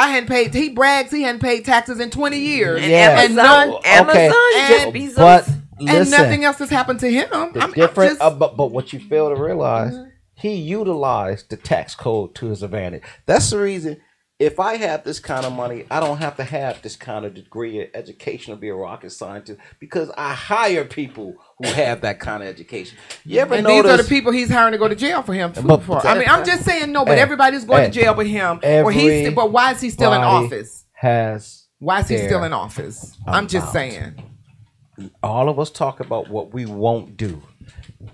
He brags he hadn't paid taxes in 20 years. And Yeah. Amazon, Okay. Jeff And- Bezos. But And listen, nothing else has happened to him. the I'm different, just- but what you fail to realize, he utilized the tax code to his advantage. That's the reason. If I have this kind of money, I don't have to have this kind of degree of education to be a rocket scientist, because I hire people who have that kind of education. You ever and notice? these are the people he's hiring to go to jail for him. But- I mean, I'm just saying no, but Hey, everybody's going hey, to jail with him. But why is he still in everybody office? Has Why is he their still in office? I'm just amount. saying. All of us talk about what we won't do.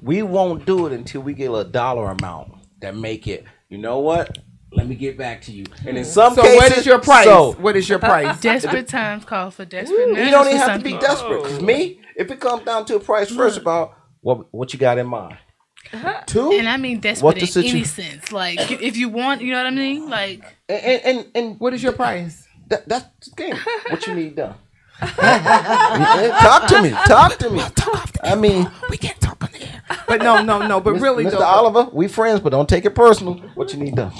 We won't do it until we get a dollar amount that make it. You know what? Let me get back to you. And in some cases, what is your price? What is your price? Desperate times call for desperate measures. You don't even for have some to be people. desperate. Because me, if it comes down to a price, first of all, what you got in mind? Two, And I mean desperate in any sense. Like if you want, you know what I mean? Like and What is your price? that's the game. What you need done? Talk to me. I mean, We can't talk on the air. But no. But really, Mr. though, Oliver, we friends, but don't take it personal. What you need done?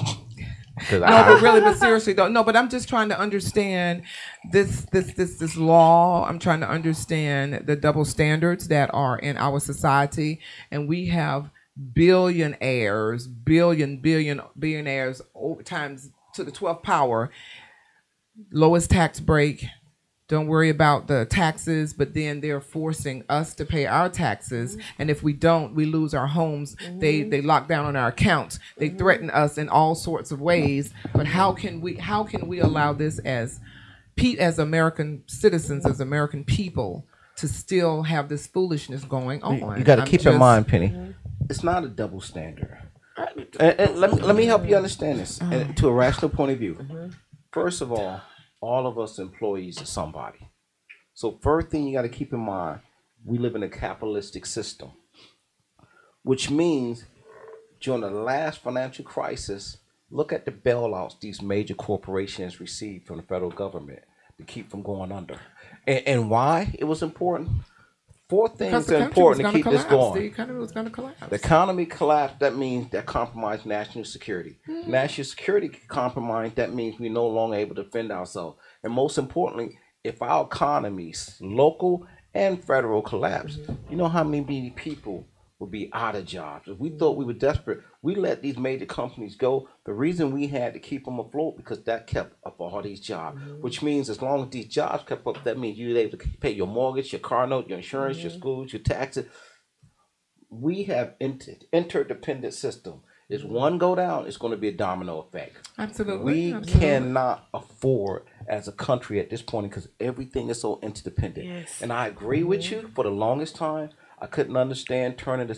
but seriously though, no. But I'm just trying to understand this law. I'm trying to understand the double standards that are in our society, and we have billionaires over times to the 12th power, lowest tax break. Don't worry about the taxes, but then they're forcing us to pay our taxes, and if we don't, we lose our homes. They lock down on our accounts. They threaten us in all sorts of ways. But how can we allow this as American citizens, as American people, to still have this foolishness going on? You got to keep in mind, Penny, it's not a double standard. And let me help you understand this to a rational point of view. First of all of us employees are somebody. So first thing you got to keep in mind, we live in a capitalistic system, which means during the last financial crisis, look at the bailouts these major corporations received from the federal government to keep from going under. And why it was important? Four things are important to keep this going. The economy was going to collapse. The economy collapsed. That means that compromised national security. National security compromised. That means we're no longer able to defend ourselves. And most importantly, if our economies, local and federal, collapse, you know how many people would be out of jobs? If we thought we were desperate, we let these major companies go. The reason we had to keep them afloat because that kept up all these jobs, which means as long as these jobs kept up, that means you were able to pay your mortgage, your car note, your insurance, your schools, your taxes. We have interdependent system. If one go down, it's going to be a domino effect. Absolutely. We cannot afford as a country at this point because everything is so interdependent. Yes. And I agree with you. For the longest time, I couldn't understand turning the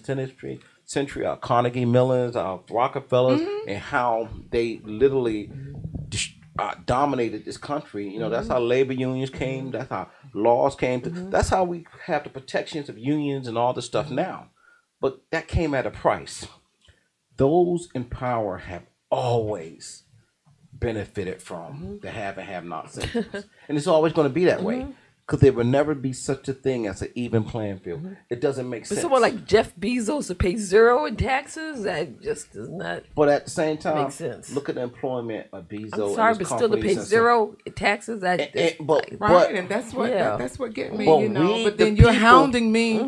century, our Carnegie Mellons, our Rockefellers, and how they literally dominated this country. You know, that's how labor unions came. That's how laws came. That's how we have the protections of unions and all this stuff now. But that came at a price. Those in power have always benefited from the have and have not systems. And it's always going to be that way. Because there will never be such a thing as an even playing field. It doesn't make sense. But someone like Jeff Bezos to pay zero in taxes, that just does not. But at the same time, make sense. Look at the employment of Bezos. I'm sorry, but still to pay zero in taxes, and that's what that's what get me. But but then you're hounding me,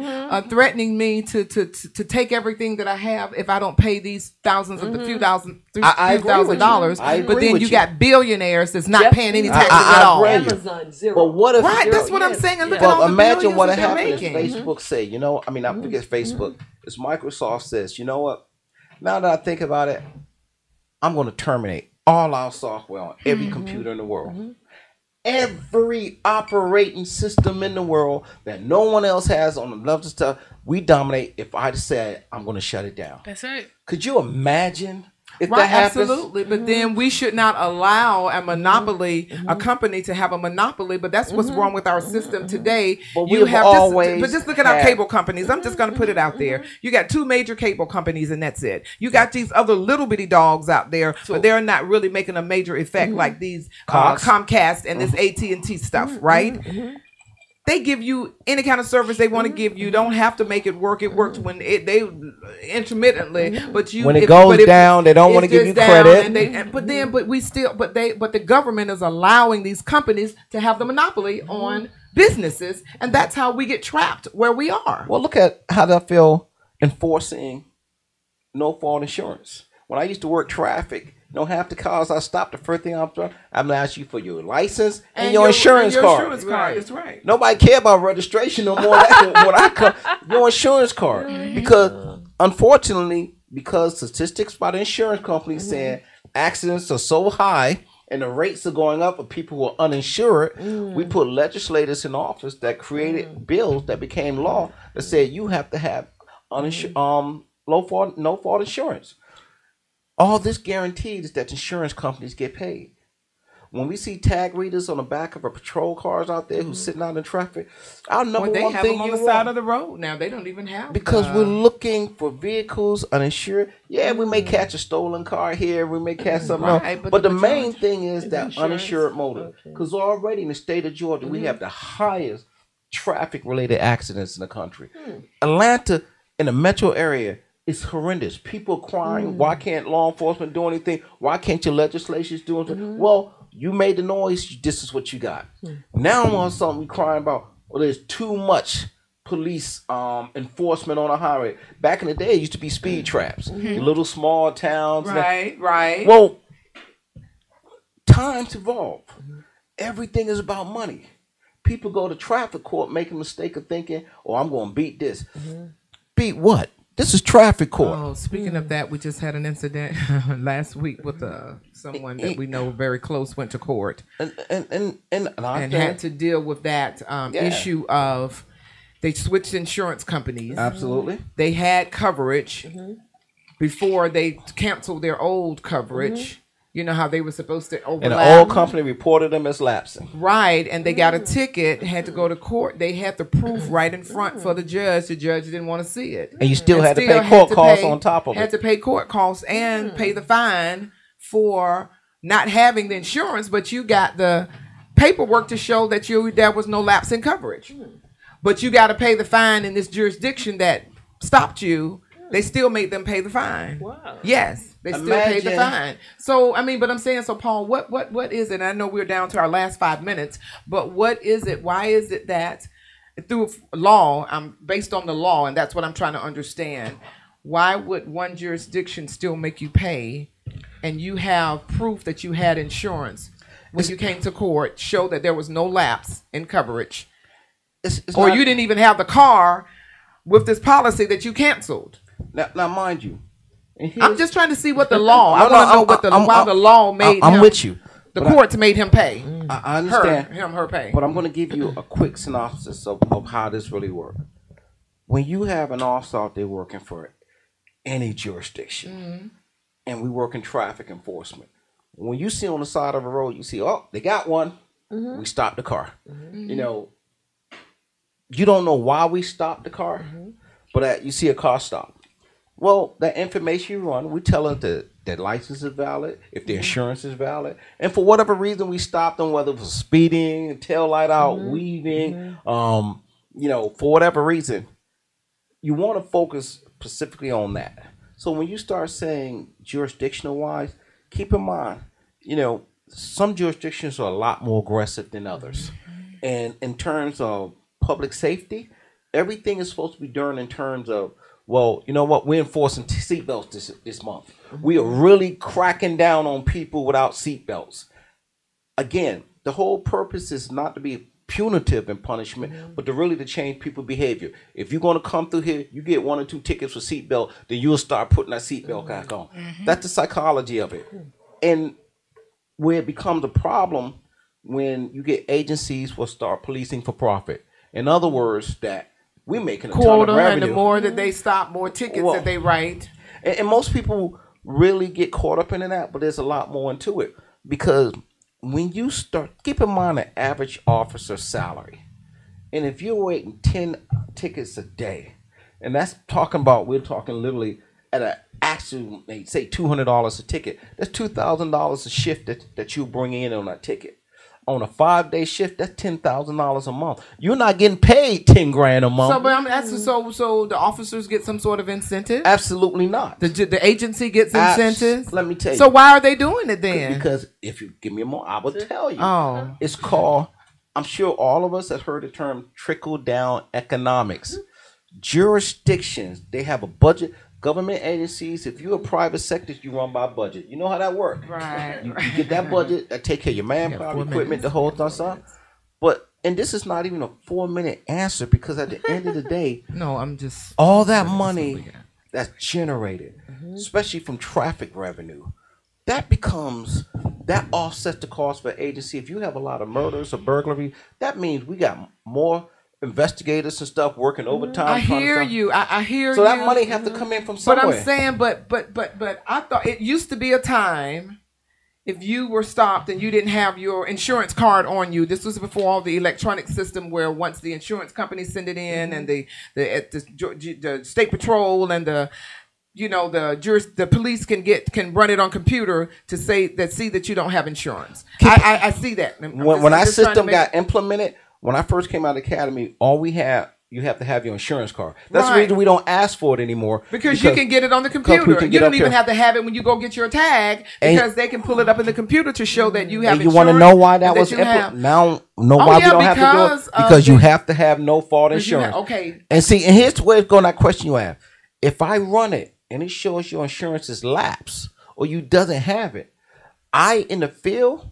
threatening me to take everything that I have if I don't pay these thousands of the few thousand dollars. But then you got billionaires that's not paying any taxes at all. Amazon zero. But what if that's what I'm saying. And look at all the imagine what billions that happened they're if making. Facebook say, I forget Facebook. It's Microsoft says, you know what? Now that I think about it, I'm going to terminate all our software on every computer in the world. Every operating system in the world that no one else has on the level of stuff, we dominate. If I said I'm going to shut it down. That's right. Could you imagine? If that happens, absolutely. But then we should not allow a monopoly, a company to have a monopoly. But that's what's wrong with our system today. But you have always but just look at our cable companies. I'm just going to put it out there. You got two major cable companies, and that's it. You got these other little bitty dogs out there, but they're not really making a major effect like these Comcast and this AT&T stuff, right? They give you any kind of service they want to give you. Don't have to make it work. It works when they intermittently, but when it goes down, they don't want to give you credit. But the government is allowing these companies to have the monopoly on businesses, and that's how we get trapped where we are. Well, look at how I feel enforcing no fault insurance. When I used to work traffic, half the cars I stopped, the first thing I'm going to ask you for your license and your insurance card. That's right. Nobody care about registration no more. When I come, your insurance card. Because unfortunately, because statistics by the insurance companies saying accidents are so high and the rates are going up for people who are uninsured, we put legislators in office that created bills that became law that said you have to have low fault, no fault insurance. All this guaranteed is that insurance companies get paid. When we see tag readers on the back of our patrol cars out there who's sitting out in traffic, our number Well, they one have thing them on you the side want, of the road now. They don't even have because the- we're looking for vehicles uninsured. Yeah, we may catch a stolen car here, we may catch something Right, else, but but the the main majority thing is is that insurance. uninsured motor. Because already in the state of Georgia, we have the highest traffic-related accidents in the country. Atlanta, in the metro area, is horrendous. People crying. Why can't law enforcement do anything? Why can't your legislatures do anything? Well, you made the noise. This is what you got. Now on something we crying about. Well, there's too much police enforcement on a highway. Back in the day, it used to be speed traps. The little small towns. right. Well, times evolve. Everything is about money. People go to traffic court, make a mistake of thinking, "Oh, I'm going to beat this." Beat what? This is traffic court. Oh, speaking of that, we just had an incident last week with someone that we know very close went to court And and had to deal with that issue of they switched insurance companies. Absolutely. They had coverage before they canceled their old coverage. You know how they were supposed to overlap. And the old company reported them as lapsing. Right, and they got a ticket, had to go to court. They had the proof right in front for the judge. The judge didn't want to see it. And you still had to pay court costs on top of Had it. to pay court costs and pay the fine for not having the insurance, but you got the paperwork to show that there was no lapse in coverage. But you got to pay the fine in this jurisdiction that stopped you. They still made them pay the fine. Wow. Yes, they still paid the Imagine- fine. So I mean, but I'm saying, so Paul, what is it? I know we're down to our last 5 minutes, but what is it? Why is it that through law, based on the law, and that's what I'm trying to understand. Why would one jurisdiction still make you pay, and you have proof that you had insurance when you came to court, show that there was no lapse in coverage, It's or not- you didn't even have the car with this policy that you canceled? Now, mind you, and I'm here's- just trying to see what the law. I No, want to know I'm- what I'm- why the law made. I'm him, with you. The But courts made him pay. I understand. Her pay. But I'm going to give you a quick synopsis of how this really works. When you have an officer out there working for any jurisdiction, and we work in traffic enforcement, when you see on the side of the road, you see, oh, they got one, we stop the car. You know, you don't know why we stopped the car, but you see a car stop. Well, that information you run, we tell them that their license is valid, if their insurance is valid, and for whatever reason we stopped them, whether it was speeding, tail light out, weaving, you know, for whatever reason, you want to focus specifically on that. So when you start saying jurisdictional wise, keep in mind, you know, some jurisdictions are a lot more aggressive than others, and in terms of public safety, everything is supposed to be done in terms of, well, you know what? We're enforcing seatbelts this month. We are really cracking down on people without seatbelts. Again, the whole purpose is not to be punitive in punishment, but to change people's behavior. If you're going to come through here, you get 1 or 2 tickets for seatbelt, then you'll start putting that seatbelt back on. That's the psychology of it. And where it becomes a problem when you get agencies will start policing for profit. In other words, that we're making a ton of Quota, revenue. and the more that they stop, more tickets Well, that they write. And most people really get caught up in that, but there's a lot more into it. Because when you start, keep in mind the average officer's salary. And if you're waiting 10 tickets a day, and that's talking about, we're talking literally at an actual, they say $200 a ticket. That's $2,000 a shift that you bring in on that ticket. On a 5-day shift, that's $10,000 a month. You're not getting paid $10,000 a month. So, but I'm asking, so the officers get some sort of incentive? Absolutely not. The agency gets incentives? Let me tell you. So why are they doing it then? Because if you give me a moment, I will tell you. Oh. It's called, I'm sure all of us have heard the term trickle-down economics. Jurisdictions, they have a budget. Government agencies, if you're a private sector, you run by budget. You know how that works. Right. You get that budget that take care of your manpower, equipment, the whole thing. But, and this is not even a 4-minute answer, because at the end of the day, No, I'm just. all that money that's generated, especially from traffic revenue, that offsets the cost for agency. If you have a lot of murders or burglary, that means we got more investigators and stuff working overtime. I hear you. I hear so you. So that money have to come in from somewhere. But I'm saying, but I thought it used to be a time if you were stopped and you didn't have your insurance card on you. This was before all the electronic system, where once the insurance company send it in, and the state patrol and the police can run it on computer to see that you don't have insurance. I see that. When our system got implemented, when I first came out of the academy, you have to have your insurance card. That's the reason we don't ask for it anymore. Because you can get it on the computer. You don't even have to have it when you go get your tag, because they can pull it up in the computer to show that you have insurance. You want to know why that was implemented? Now, why we don't have to do it? Because you have to have no fault insurance. Okay. And here's the way it's going, that question you have. If I run it and it shows your insurance is lapsed or you doesn't have it, in the field,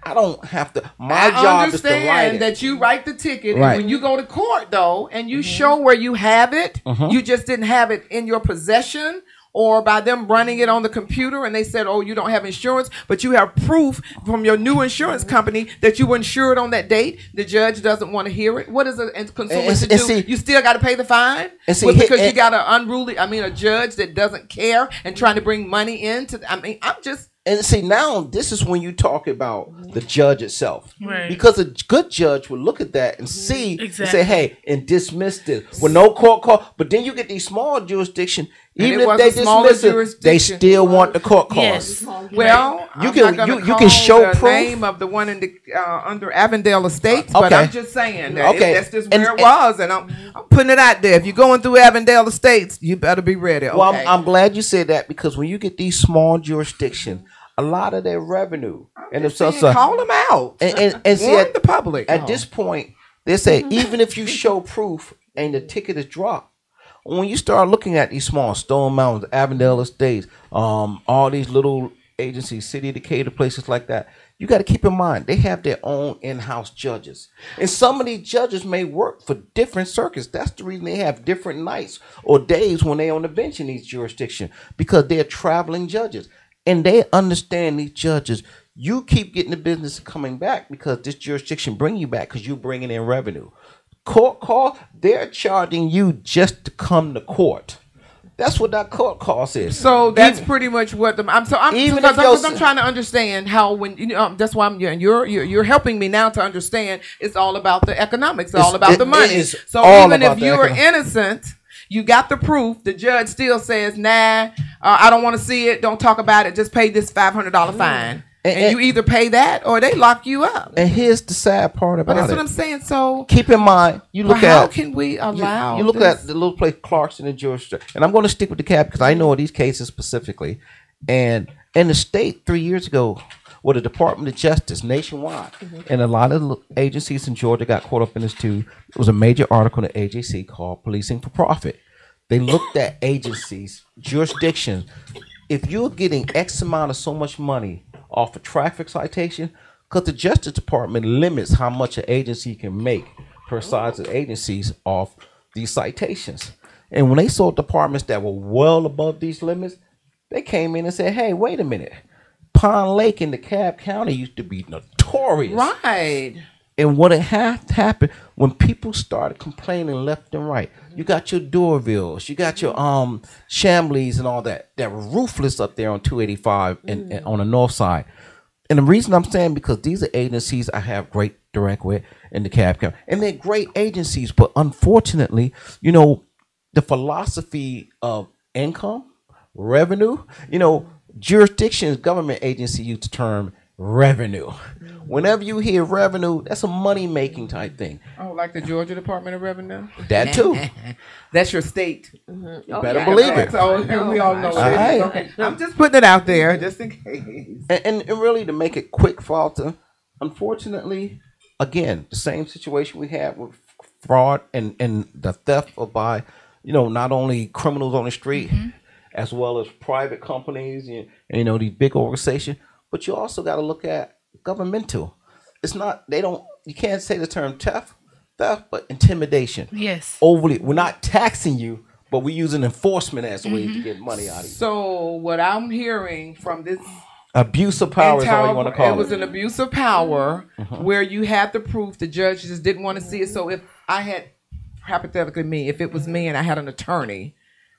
I don't have to. My job is to write it. I understand that you write the ticket, and when you go to court, though, and you show where you have it, you just didn't have it in your possession, or by them running it on the computer, and they said, "Oh, you don't have insurance," but you have proof from your new insurance company that you were insured on that date. The judge doesn't want to hear it. What is a consumer to do? You still got to pay the fine because you got a judge that doesn't care and trying to bring money into. I'm just. And now this is when you talk about the judge itself. Right. Because a good judge would look at that and see and say, hey, and dismiss this with no court call. But then you get these small jurisdictions, even if they dismiss it, they still want the court calls. Yes. Well, you can show the proof. Name of the one in the under Avondale Estates, but I'm just saying that that's just where it was, and I'm putting it out there. If you're going through Avondale Estates, you better be ready. Okay? Well, I'm glad you said that, because when you get these small jurisdictions, a lot of their revenue and call them out and see the public. At this point, they say even if you show proof and the ticket is dropped, when you start looking at these small Stone Mountains, Avondale Estates, all these little agencies, City of Decatur, places like that, you got to keep in mind they have their own in-house judges, and some of these judges may work for different circuits. That's the reason they have different nights or days when they're on the bench in these jurisdictions, because they're traveling judges. And they understand, these judges, you keep getting the business coming back because this jurisdiction bring you back because you're bringing in revenue. Court call, they're charging you just to come to court. That's what that court cost is. So that's pretty much what I'm trying to understand how that's why you're helping me now to understand it's all about the economics, all about the money. So even if you're innocent, you got the proof, the judge still says, nah, I don't want to see it. Don't talk about it. Just pay this $500 fine. And you either pay that or they lock you up. And here's the sad part about it. That's what I'm saying. So keep in mind, you look how can we allow you look at the little place Clarkson and Georgia, and I'm going to stick with the cap because I know these cases specifically. And in the state 3 years ago, with the Department of Justice nationwide, and a lot of agencies in Georgia got caught up in this too. It was a major article in the AJC called "Policing for Profit." They looked at agencies, jurisdictions. If you're getting X amount of so much money off a traffic citation, because the Justice Department limits how much an agency can make per size of agencies off these citations. And when they saw departments that were well above these limits, they came in and said, hey, wait a minute. Pond Lake in DeKalb County used to be notorious. Right. And what had happened when people started complaining left and right, you got your Doorvilles, you got your Chambleys and all that were ruthless up there on 285 and on the north side. And the reason I'm saying, because these are agencies I have great direct with in DeKalb County, and they're great agencies, but unfortunately, the philosophy of income, revenue, jurisdictions, government agency use the term revenue. Whenever you hear revenue, that's a money-making type thing. Oh, like the Georgia Department of Revenue? That too. That's your state. You better believe it. So we all know that. Right. Okay. I'm just putting it out there, just in case. And really, to make it quick, Falter, unfortunately, again, the same situation we had with fraud and the theft of by, not only criminals on the street, as well as private companies and these big organizations. But you also got to look at governmental. It's not, you can't say the term theft, but intimidation. Yes. Overly, we're not taxing you, but we're using enforcement as a way to get money out of you. So what I'm hearing from this Abuse of power is all you want to call it. It was an abuse of power where you had the proof. The judge just didn't want to see it. So if I had, hypothetically me, if it was me and I had an attorney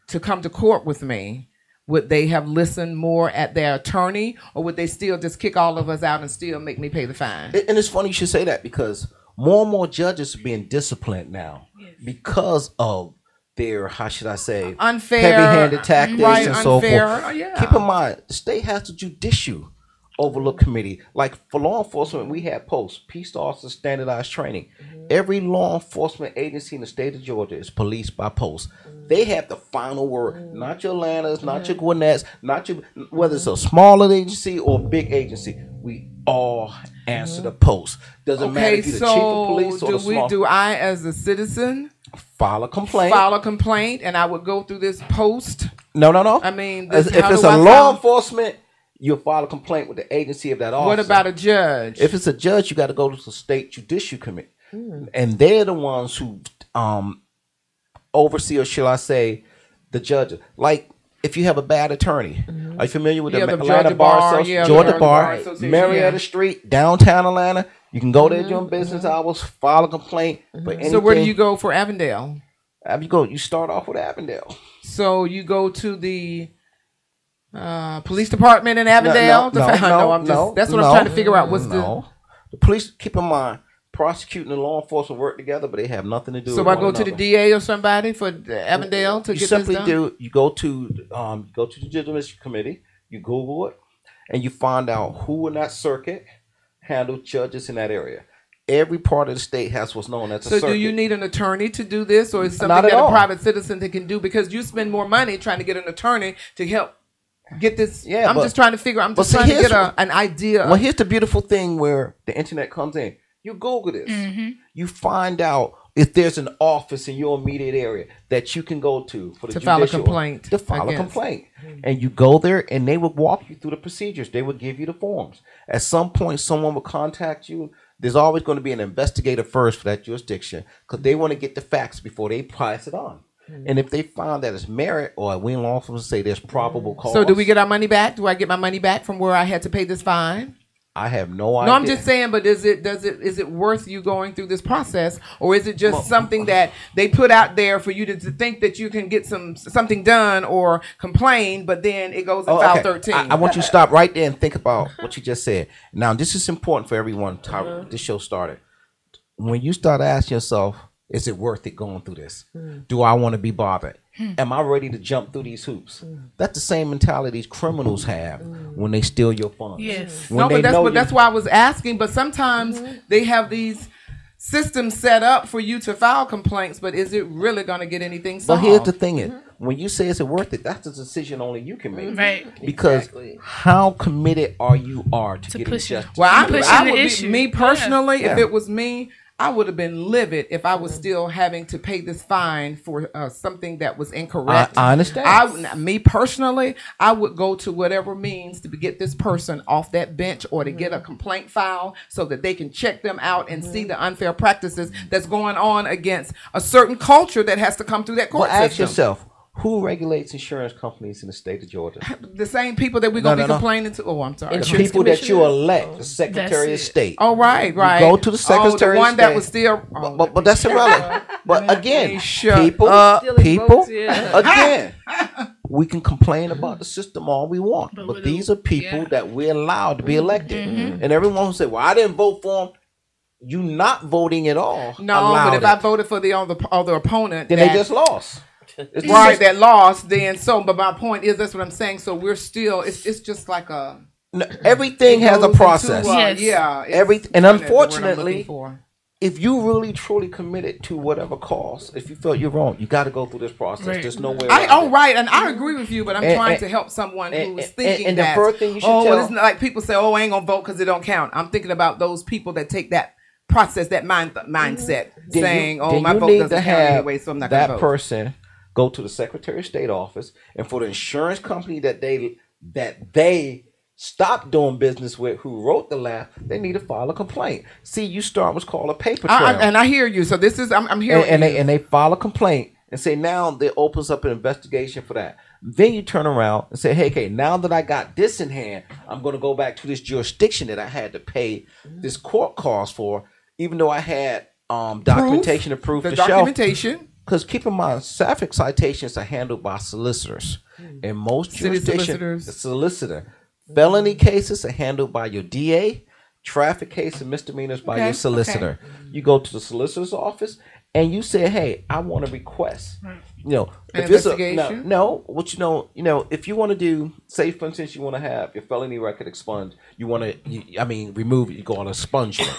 to come to court with me, would they have listened more at their attorney, or would they still just kick all of us out and still make me pay the fine? And it's funny you should say that, because more and more judges are being disciplined now because of their, how should I say, unfair, heavy-handed tactics right, and so unfair, forth. yeah. Keep in mind, the state has a judicial overlook committee. Like for law enforcement, we had posts, peace officers, standardized training. Every law enforcement agency in the state of Georgia is policed by post. They have the final word, not your Atlantas, not your Gwinnett's, not your, whether it's a smaller agency or a big agency. We all answer the post. Doesn't matter if you're the chief of police or the small. Do I, as a citizen, file a complaint, and I would go through this post? No. I mean, if it's a law enforcement, you'll file a complaint with the agency of that officer. What about a judge? If it's a judge, you got to go to the state judicial committee, and they're the ones who oversee, or shall I say, the judge. Like if you have a bad attorney, are you familiar with the Atlanta Bar Association? Georgia Bar, Marietta Street, downtown Atlanta. You can go there during business hours, file a complaint. So where do you go for Avondale? You start off with Avondale. So you go to the police department in Avondale? That's what I'm trying to figure out. The police, keep in mind, prosecuting and law enforcement work together, but they have nothing to do with one another. So I go to the DA or somebody for Avondale to get this done? You go to the Judicial Committee, you Google it, and you find out who in that circuit handle judges in that area. Every part of the state has what's known as a circuit. So do you need an attorney to do this, or is something that a private citizen can do? Because you spend more money trying to get an attorney to help get this. Yeah, I'm just trying to figure. I'm just trying to get an idea. Well, here's the beautiful thing where the internet comes in. You Google this. You find out if there's an office in your immediate area that you can go to for the file a complaint. To file a complaint. And you go there and they would walk you through the procedures. They would give you the forms. At some point, someone will contact you. There's always going to be an investigator first for that jurisdiction because they want to get the facts before they pass it on. And if they find that it's merit, or we law enforcement say there's probable cause. So do we get our money back? Do I get my money back from where I had to pay this fine? I have no idea. No, I'm just saying, but is it worth you going through this process, or is it just something that they put out there for you to think that you can get something done or complain, but then it goes in file 13? I want you to stop right there and think about what you just said. Now, this is important for everyone. How this show started. When you start asking yourself, is it worth it going through this? Do I want to be bothered? Am I ready to jump through these hoops? That's the same mentality criminals have when they steal your funds. Yes. That's why I was asking. But sometimes they have these systems set up for you to file complaints. But is it really going to get anything solved? But here's the thing: is when you say is it worth it, that's a decision only you can make. Right. Because how committed are you to getting justice? Well, I would be, me personally, if it was me, I would have been livid if I was still having to pay this fine for something that was incorrect. I understand. Me personally, I would go to whatever means to get this person off that bench or to get a complaint file so that they can check them out and see the unfair practices that's going on against a certain culture that has to come through that court system. Ask yourself, who regulates insurance companies in the state of Georgia? The same people that we're going to be complaining to. Oh, I'm sorry. The people that you elect, the Secretary of State. Oh, right. You go to the Secretary of State. The one that was still... But that's irrelevant. But again, people, again, we can complain about the system all we want. But these are people that we're allowed to be elected. And everyone will say, well, I didn't vote for them. You not voting at all. No, but if I voted for the other opponent... Then they just lost. It's right, that lost then. But my point is, that's what I'm saying. So we're still, it's just like a... No, everything has a process. And unfortunately, if you really truly committed to whatever cause, if you felt you're wrong, you got to go through this process. There's no way around it. And I agree with you, but I'm trying to help someone who is thinking that, the first thing you should tell, it's not like people say, I ain't going to vote because it don't count. I'm thinking about those people that take that process, that mindset, saying, my vote doesn't count anyway, so I'm not going to vote. That person go to the Secretary of State office, and for the insurance company that they stopped doing business with, who wrote the law, they need to file a complaint. See, you start what's called a paper trail. And I hear you. So this is I'm hearing and they file a complaint and say now it opens up an investigation for that. Then you turn around and say, hey, okay, now that I got this in hand, I'm going to go back to this jurisdiction that I had to pay this court cost for, even though I had documentation to prove the documentation. Because keep in mind, traffic citations are handled by solicitors. In most jurisdictions, the solicitor. Felony cases are handled by your DA. Traffic cases and misdemeanors by your solicitor. You go to the solicitor's office and you say, hey, I want to request. You know, if it's if you want to do, say for instance, you want to have your felony record expunged, remove it, you go on expungement.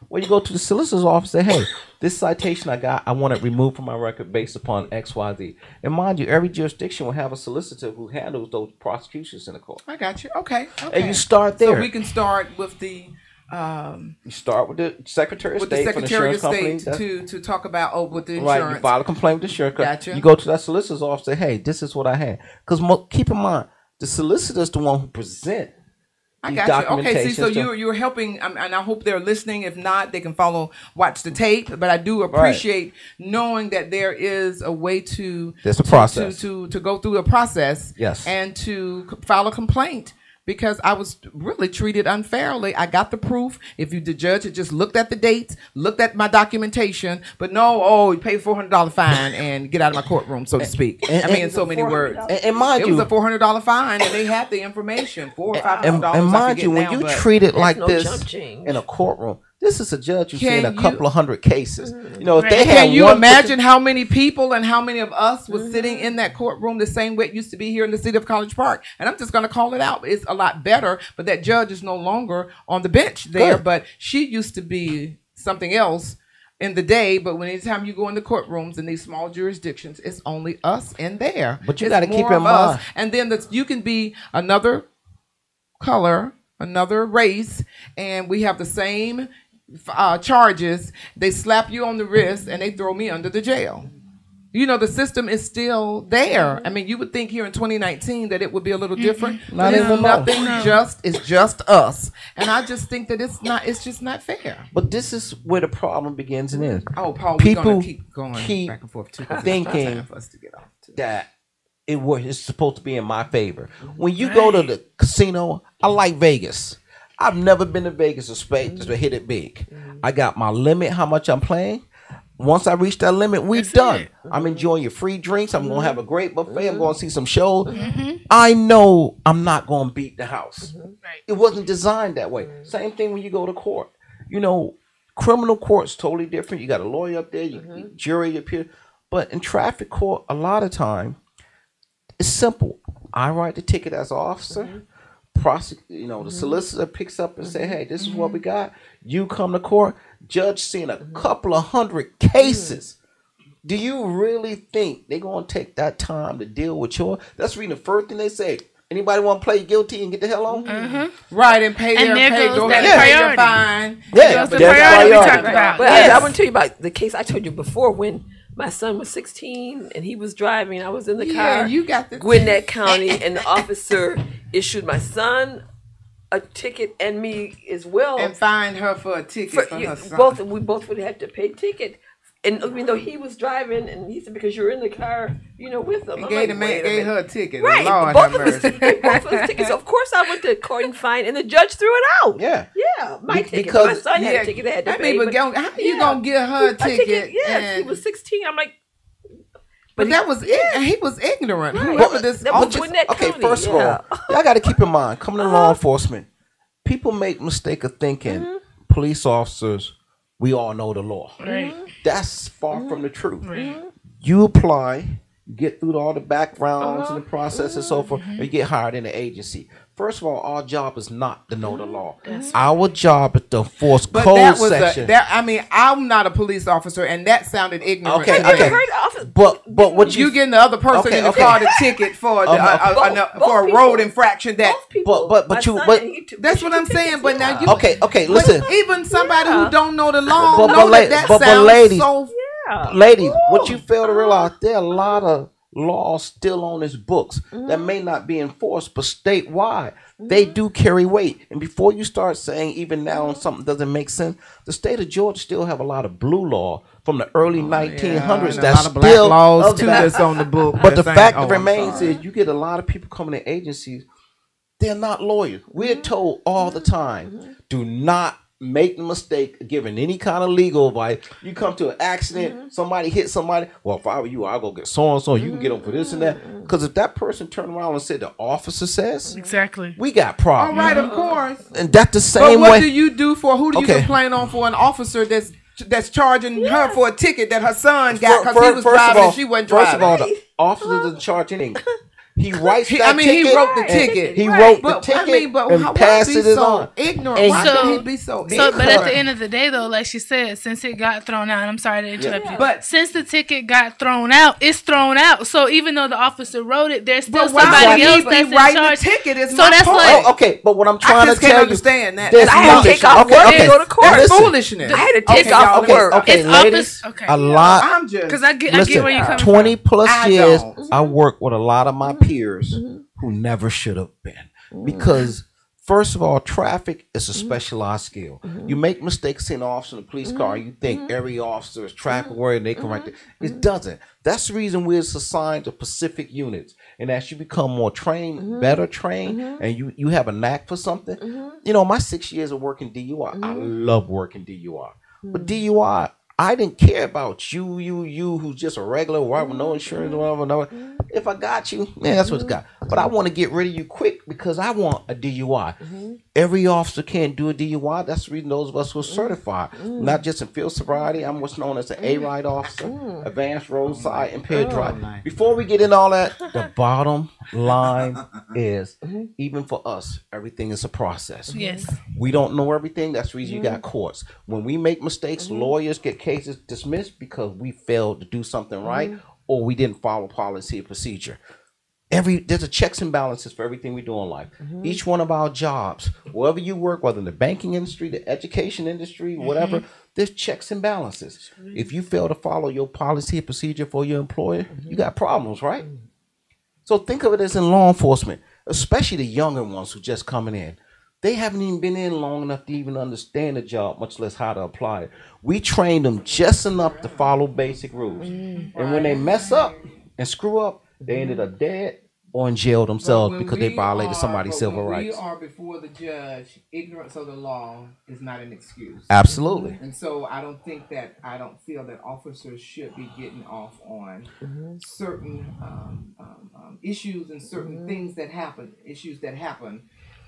Well, you go to the solicitor's office and say, hey, this citation I got, I want it removed from my record based upon X, Y, Z. And mind you, every jurisdiction will have a solicitor who handles those prosecutions in the court. I got you. Okay. And you start there. So we can start with the... you start with the Secretary of State, to talk about with the insurance. Right, you file a complaint with the insurance company. Gotcha. You go to that solicitor's office and say, hey, this is what I had. Because keep in mind, the solicitor is the one who present. I got you. Okay, so you're helping, and I hope they're listening. If not, they can watch the tape. But I do appreciate knowing that there is a way there's a process to go through a process. Yes. And to file a complaint. Because I was really treated unfairly. I got the proof. The judge had just looked at the dates, looked at my documentation, but you pay $400 fine and get out of my courtroom, so to speak. In so many words. And mind you, it was a $400 fine, and they had the information, $400 or $500. And mind you, when you treat it like this in a courtroom, this is a judge who's seen a couple of hundred cases. You know, if they had Can you imagine how many people and how many of us was sitting in that courtroom the same way it used to be here in the city of College Park? And I'm just going to call it out. It's a lot better, but that judge is no longer on the bench there. Good. But she used to be something else in the day. But anytime you go in the courtrooms in these small jurisdictions, it's only us in there. But you got to keep in mind. And then you can be another color, another race, and we have the same charges. They slap you on the wrist and they throw me under the jail. You know, the system is still there. I mean, you would think here in 2019 that it would be a little different. Not even nothing. It's just us. And I just think that it's just not fair. But this is where the problem begins and ends. Oh, Paul, people we're gonna keep going back and forth too, thinking that it's supposed to be in my favor. When you go to the casino, I like Vegas. I've never been to Vegas to hit it big. I got my limit, how much I'm playing. Once I reach that limit, we're done. I'm enjoying your free drinks. I'm going to have a great buffet. I'm going to see some shows. I know I'm not going to beat the house. It wasn't designed that way. Same thing when you go to court. You know, criminal court's totally different. You got a lawyer up there, jury up here. But in traffic court, a lot of time, it's simple. I write the ticket as an officer. The solicitor picks up and say, hey, this is what we got. You come to court. Judge seeing a couple of hundred cases. Do you really think they're going to take that time to deal with that's reading the first thing they say. Anybody want to play guilty and get the hell on? Right, and pay their fine. Yeah, the priority we talked about. But I want to tell you about the case I told you before when my son was 16 and he was driving. I was in the car. You got the Gwinnett County, and the officer issued my son a ticket and me as well, and fined her for a ticket for her son. We both would have to pay ticket. And even though he was driving, and he said, because you're in the car, with him. Gave her a ticket. Right. Lord both of us tickets. So of course I went to court and fined, and the judge threw it out. Yeah. Yeah. My ticket. Because my son had a ticket that had to pay. How you going to give her a ticket? Yes, he was 16. I'm like, but that was he was ignorant. Right. First of all, y'all got to keep in mind, coming to law enforcement, people make mistake of thinking police officers, we all know the law. Right. That's far from the truth. You apply, get through all the backgrounds and the process and so forth, and you get hired in the agency. First of all, our job is not to know the law. Our job is to enforce code section. I'm not a police officer, and that sounded ignorant. Okay. But what you getting the other person in the car the ticket for a road infraction? That's what I'm saying. But now listen. Even somebody who don't know the law ladies, what you fail to realize, there are a lot of laws still on its books that may not be enforced, but statewide, they do carry weight. And before you start saying even now when something doesn't make sense, the state of Georgia still have a lot of blue law from the early 1900s and that's a lot of black still laws too that's on the book. But the that's fact saying, remains is you get a lot of people coming to agencies, they're not lawyers. We're told all the time, do not make the mistake of giving any kind of legal advice. You come to an accident, somebody hit somebody. Well, if I were you, I'll go get so and so. You can get them for this and that. Because if that person turned around and said the officer says, Exactly. we got problems. All right, of course. And that's the But same what way. do you do for who do you Okay. complain on for an officer that's charging her for a ticket that her son got because he was driving and she wasn't driving? First of all, the officer doesn't charge anything. He writes that I mean, he ticket. wrote the and ticket. He Right. wrote the But, ticket I mean, but and why passes be it so on. ignorant? And Why So- can he be so So, ignorant? but at the end of the day, though, like she said, since it got thrown out, and I'm sorry to interrupt you, But- since the ticket got thrown out, it's thrown out. So even though the officer wrote it, there's still But why somebody would else he that's be in writing charge. the ticket? Is So my that's point. like- Oh, okay, but what I'm I trying just to can't tell understand that. there's I had to nothing- take off okay, work okay. to go to court. That's Listen. foolishness. I had to take Okay, off y'all, of work. Okay, It's ladies, office. Okay. a lot. I'm just Because I get Listen, where you're coming 20 from. plus I years, don't. I work with a lot of my peers who never should have been. Because, first of all, traffic is a specialized skill. You make mistakes in an officer in a police car, you think every officer is traffic aware and they correct it. It doesn't. That's the reason we're assigned to specific units. And as you become more trained, better trained, and you have a knack for something, you know, my 6 years of working DUI, I love working DUI. But DUI, I didn't care about you who's just a regular white with no insurance or whatever. If I got you, man, that's what it's got. But I want to get rid of you quick because I want a DUI. Every officer can't do a DUI. That's the reason those of us who are certified, not just in field sobriety. I'm what's known as an A-Ride officer, advanced roadside impaired driver. Before we get in all that, the bottom line is, even for us, everything is a process. Yes. We don't know everything. That's the reason you got courts. When we make mistakes, lawyers get cases dismissed because we failed to do something right or we didn't follow policy or procedure. There's a checks and balances for everything we do in life. Each one of our jobs, wherever you work, whether in the banking industry, the education industry, whatever, there's checks and balances. If you fail to follow your policy or procedure for your employer, you got problems, right? So think of it as in law enforcement, especially the younger ones who just coming in. They haven't even been in long enough to even understand the job, much less how to apply it. We train them just enough to follow basic rules. And when they mess up and screw up, they ended up dead or in jail themselves because they violated somebody's civil rights. We are before the judge. Ignorance of the law is not an excuse. Absolutely. And so I don't feel that officers should be getting off on certain issues and certain things that happen, issues that happen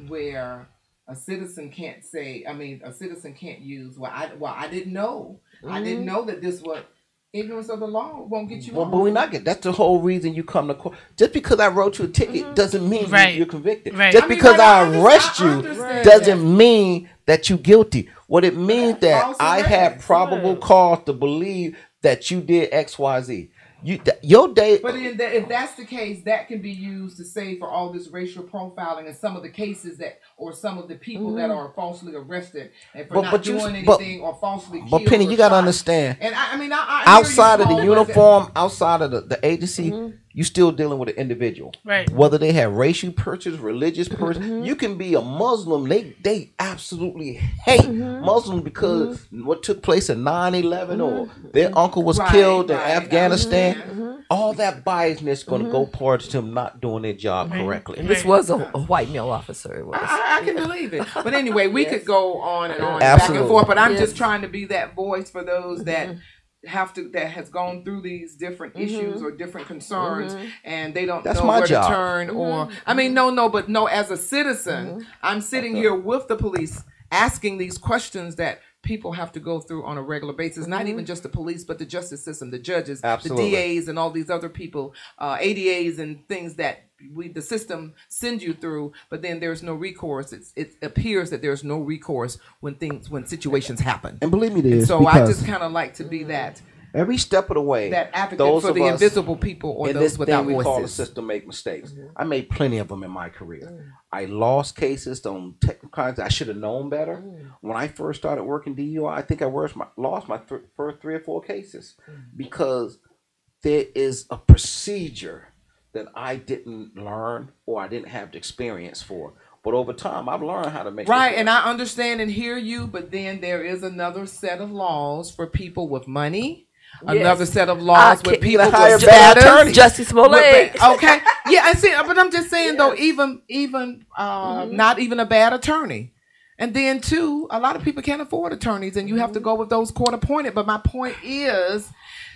where a citizen can't a citizen can't use, I didn't know. I didn't know that this was ignorance of the law won't get you Well, off. but we're not getting. That's the whole reason you come to court. Just because I wrote you a ticket doesn't mean Right. you're convicted. Right. Just I mean, because right, I I arrest you understand doesn't mean that you're guilty. What it means that false I arrest. have probable cause to believe that you did X, Y, Z. Your day. But if that's the case, that can be used to say for all this racial profiling and some of the cases or some of the people that are falsely arrested and for not doing anything or falsely killed. But Penny, or you got to shot. understand. And I hear you, Outside of the Paul, uniform, outside of the agency, you still dealing with an individual. Right. Whether they have racial purchase, religious purchase, you can be a Muslim. They absolutely hate Muslims because what took place in 9/11 or their uncle was killed in Afghanistan. All that biasness going to go towards them not doing their job correctly. And this was a white male officer. It was. I can believe it. But anyway, we could go on and on, Absolutely. back and forth. But I'm just trying to be that voice for those that that has gone through these different issues or different concerns and they don't That's know my where job. to turn or no, as a citizen, I'm sitting here with the police asking these questions that people have to go through on a regular basis, not even just the police, but the justice system, the judges, Absolutely. the DAs and all these other people, ADAs and things that the system sends you through, but then there's no recourse. It appears that there's no recourse when situations happen. And believe me, And this so I because just kind of like to be that every step of the way, advocate those for of the us invisible people or in those this without thing we call the voices. system make mistakes. I made plenty of them in my career. I lost cases on technical crimes I should have known better. When I first started working DUI, I think I lost my first 3 or 4 cases because there is a procedure that I didn't learn or I didn't have the experience for. But over time, I've learned how to make Right, it work. and I understand and hear you, but then there is another set of laws for people with money. Another set of laws with people with status. Justice Smollett. Okay, yeah, I see, but I'm just saying though, even not even a bad attorney. And then too, a lot of people can't afford attorneys, and you have to go with those court appointed. But my point is,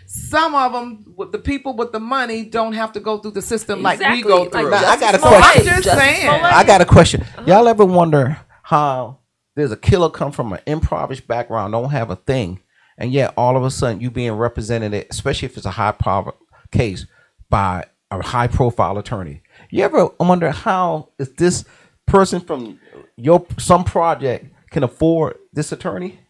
some of them, with the people with the money, don't have to go through the system like we go through. Now, I got a Smollett. question. I'm just saying. I got a question. Y'all ever wonder how there's a killer come from an impoverished background, don't have a thing, and yet all of a sudden you being represented, especially if it's a high power case, by a high profile attorney? You ever wonder how is this person from some project can afford this attorney?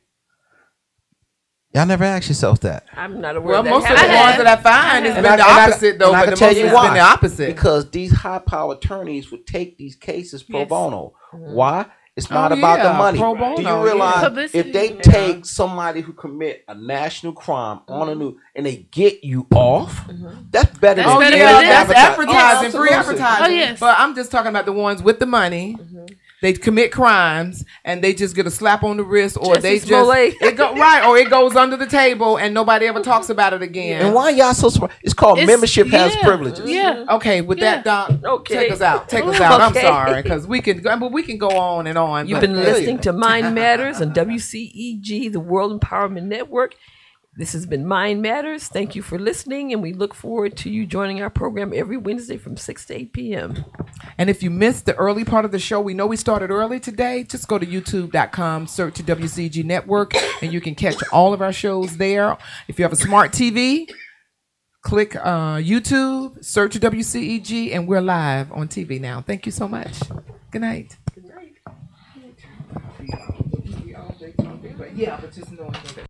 Y'all never ask yourself that. I'm not aware Well, of that. most of the happening. ones that I find has been the opposite, though. And I But can the tell most you has why. been the opposite. Because these high power attorneys would take these cases pro bono. Why? It's not about the money. Pro bono, Do you realize Publicity. if they take somebody who commit a national crime on a news and they get you off, that's better That's than better any for them. That's advertising. advertising, free Absolutely. advertising. Oh, yes. But I'm just talking about the ones with the money. They commit crimes and they just get a slap on the wrist, or Justice they just Smollett. or it goes under the table and nobody ever talks about it again. And why y'all so surprised? It's called membership has privileges. Yeah. Okay, with that, Doc, Okay. take us out. Take us out. I'm Okay. sorry, because we can go on and on. You've but- been listening to Mind Matters on WCEG, the World Empowerment Network. This has been Mind Matters. Thank you for listening, and we look forward to you joining our program every Wednesday from 6 to 8 p.m. And if you missed the early part of the show, we know we started early today. Just go to youtube.com, search the WCG Network, and you can catch all of our shows there. If you have a smart TV, click YouTube, search WCEG, and we're live on TV now. Thank you so much. Good night. Good night. Yeah, but just knowing that.